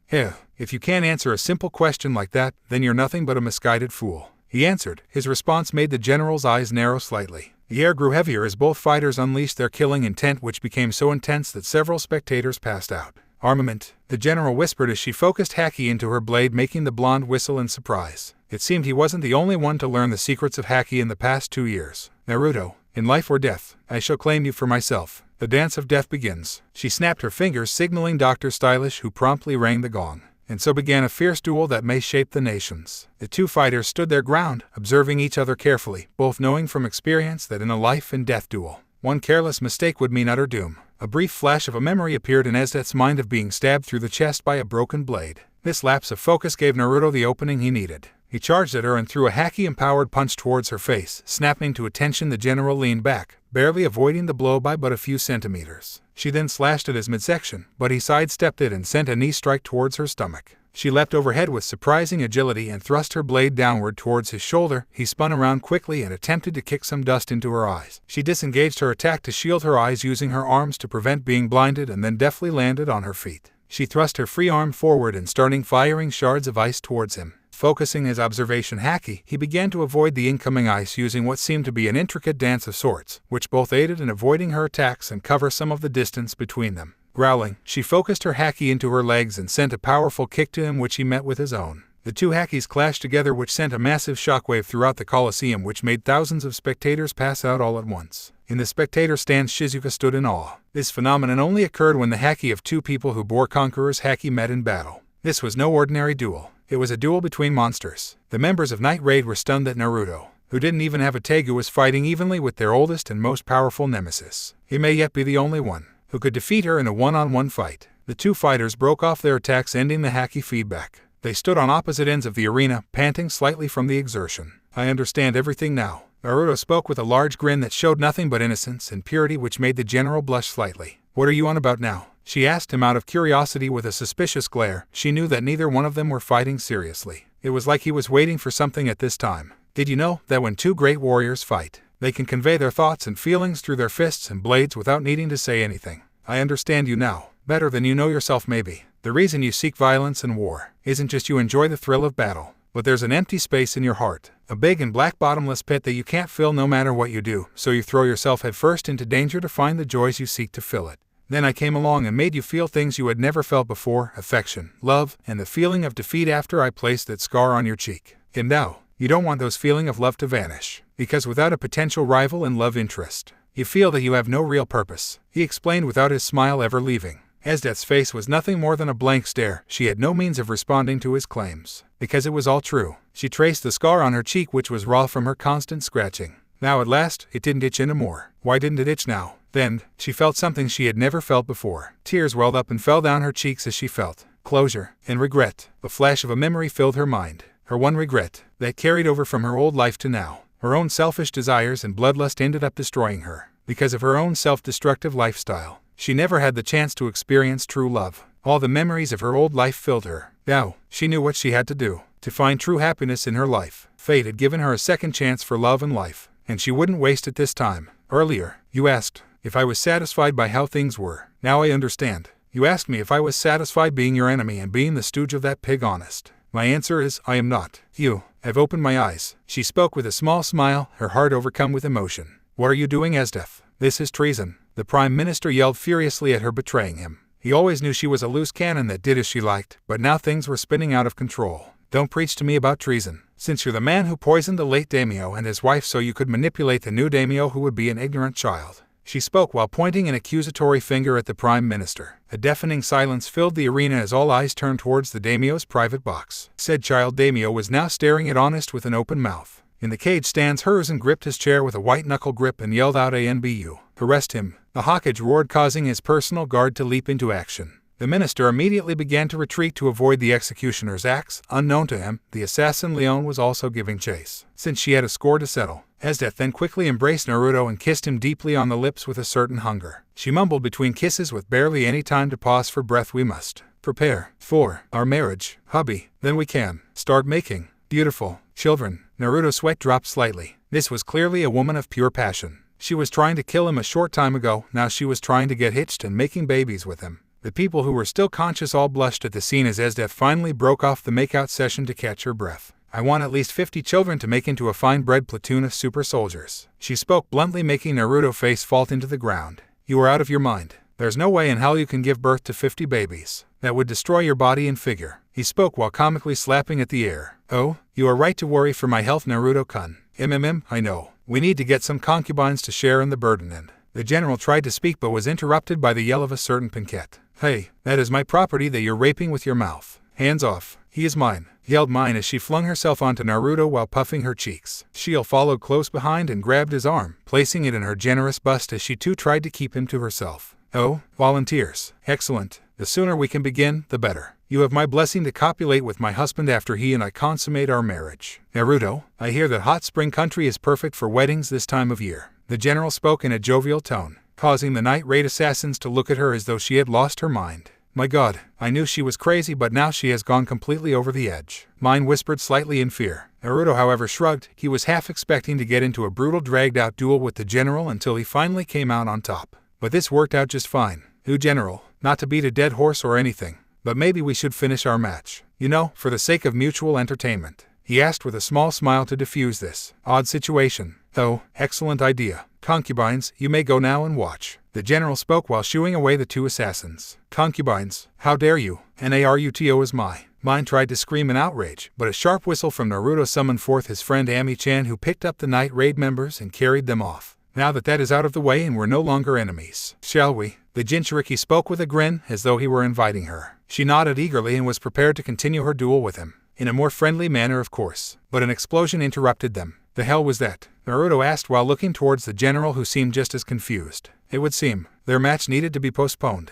If you can't answer a simple question like that, then you're nothing but a misguided fool," he answered. His response made the general's eyes narrow slightly. The air grew heavier as both fighters unleashed their killing intent, which became so intense that several spectators passed out. "Armament," the general whispered as she focused haki into her blade, making the blonde whistle in surprise. It seemed he wasn't the only one to learn the secrets of haki in the past 2 years. "Naruto, in life or death, I shall claim you for myself. The dance of death begins." She snapped her fingers, signaling Dr. Stylish, who promptly rang the gong. And so began a fierce duel that may shape the nations. The two fighters stood their ground, observing each other carefully, both knowing from experience that in a life and death duel, one careless mistake would mean utter doom. A brief flash of a memory appeared in Esdeath's mind of being stabbed through the chest by a broken blade. This lapse of focus gave Naruto the opening he needed. He charged at her and threw a haki-empowered punch towards her face. Snapping to attention, the general leaned back, barely avoiding the blow by but a few centimeters. She then slashed at his midsection, but he sidestepped it and sent a knee strike towards her stomach. She leapt overhead with surprising agility and thrust her blade downward towards his shoulder. He spun around quickly and attempted to kick some dust into her eyes. She disengaged her attack to shield her eyes, using her arms to prevent being blinded, and then deftly landed on her feet. She thrust her free arm forward and starting firing shards of ice towards him. Focusing his observation haki, he began to avoid the incoming ice using what seemed to be an intricate dance of sorts, which both aided in avoiding her attacks and cover some of the distance between them. Growling, she focused her haki into her legs and sent a powerful kick to him, which he met with his own. The two hakis clashed together, which sent a massive shockwave throughout the Colosseum, which made thousands of spectators pass out all at once. In the spectator stand, Shizuka stood in awe. This phenomenon only occurred when the haki of two people who bore Conqueror's haki met in battle. This was no ordinary duel. It was a duel between monsters. The members of Night Raid were stunned that Naruto, who didn't even have a Tegu, was fighting evenly with their oldest and most powerful nemesis. He may yet be the only one who could defeat her in a one-on-one fight. The two fighters broke off their attacks, ending the haki feedback. They stood on opposite ends of the arena, panting slightly from the exertion. "I understand everything now," Naruto spoke with a large grin that showed nothing but innocence and purity, which made the general blush slightly. "What are you on about now?" she asked him out of curiosity with a suspicious glare. She knew that neither one of them were fighting seriously. It was like he was waiting for something at this time. "Did you know that when two great warriors fight, they can convey their thoughts and feelings through their fists and blades without needing to say anything? I understand you now, better than you know yourself maybe. The reason you seek violence and war isn't just you enjoy the thrill of battle, but there's an empty space in your heart, a big and black bottomless pit that you can't fill no matter what you do, so you throw yourself headfirst into danger to find the joys you seek to fill it. Then I came along and made you feel things you had never felt before, affection, love, and the feeling of defeat after I placed that scar on your cheek. And now, you don't want those feelings of love to vanish, because without a potential rival and love interest, you feel that you have no real purpose," he explained without his smile ever leaving. Esdeath's face was nothing more than a blank stare. She had no means of responding to his claims, because it was all true. She traced the scar on her cheek, which was raw from her constant scratching. Now at last, it didn't itch anymore. Why didn't it itch now? Then, she felt something she had never felt before. Tears welled up and fell down her cheeks as she felt closure and regret. The flash of a memory filled her mind. Her one regret, that carried over from her old life to now. Her own selfish desires and bloodlust ended up destroying her. Because of her own self-destructive lifestyle, she never had the chance to experience true love. All the memories of her old life filled her. Now, she knew what she had to do to find true happiness in her life. Fate had given her a second chance for love and life, and she wouldn't waste it this time. "Earlier, you asked if I was satisfied by how things were. Now I understand. You asked me if I was satisfied being your enemy and being the stooge of that pig Honest. My answer is, I am not. You have opened my eyes." She spoke with a small smile, her heart overcome with emotion. "What are you doing, Esdeath? This is treason." The Prime Minister yelled furiously at her, betraying him. He always knew she was a loose cannon that did as she liked, but now things were spinning out of control. Don't preach to me about treason, since you're the man who poisoned the late daimyo and his wife so you could manipulate the new daimyo who would be an ignorant child. She spoke while pointing an accusatory finger at the Prime Minister. A deafening silence filled the arena as all eyes turned towards the daimyo's private box. Said child daimyo was now staring at Honest with an open mouth. In the cage stands Hiruzen gripped his chair with a white-knuckle grip and yelled out ANBU. Arrest him, the Hokage roared, causing his personal guard to leap into action. The minister immediately began to retreat to avoid the executioner's axe. Unknown to him, the assassin Leon was also giving chase, since she had a score to settle. Esdeath then quickly embraced Naruto and kissed him deeply on the lips with a certain hunger. She mumbled between kisses with barely any time to pause for breath. We must prepare for our marriage, hubby, then we can start making beautiful children. Naruto's sweat dropped slightly. This was clearly a woman of pure passion. She was trying to kill him a short time ago, now she was trying to get hitched and making babies with him. The people who were still conscious all blushed at the scene as Esdeath finally broke off the makeout session to catch her breath. I want at least 50 children to make into a fine-bred platoon of super soldiers. She spoke bluntly, making Naruto's face fall into the ground. You are out of your mind. There's no way in hell you can give birth to 50 babies. That would destroy your body and figure. He spoke while comically slapping at the air. Oh, you are right to worry for my health, Naruto-kun. I know. We need to get some concubines to share in the burden and... The general tried to speak but was interrupted by the yell of a certain Pinkette. Hey, that is my property that you're raping with your mouth. Hands off. He is mine, yelled Mine as she flung herself onto Naruto while puffing her cheeks. Shiel followed close behind and grabbed his arm, placing it in her generous bust as she too tried to keep him to herself. Oh, volunteers. Excellent. The sooner we can begin, the better. You have my blessing to copulate with my husband after he and I consummate our marriage. Naruto, I hear that hot spring country is perfect for weddings this time of year. The general spoke in a jovial tone, causing the night raid assassins to look at her as though she had lost her mind. My god, I knew she was crazy but now she has gone completely over the edge. Mine whispered slightly in fear. Naruto however shrugged. He was half expecting to get into a brutal dragged-out duel with the general until he finally came out on top. But this worked out just fine. Who general? Not to beat a dead horse or anything, but maybe we should finish our match. You know, for the sake of mutual entertainment. He asked with a small smile to diffuse this odd situation. Oh, excellent idea. Concubines, you may go now and watch. The general spoke while shooing away the two assassins. Concubines, how dare you? Naruto is my. Mine tried to scream in outrage, but a sharp whistle from Naruto summoned forth his friend Ami-chan, who picked up the night raid members and carried them off. Now that is out of the way and we're no longer enemies, shall we? The Jinchuriki spoke with a grin, as though he were inviting her. She nodded eagerly and was prepared to continue her duel with him. In a more friendly manner, of course. But an explosion interrupted them. The hell was that? Naruto asked while looking towards the general, who seemed just as confused. It would seem their match needed to be postponed.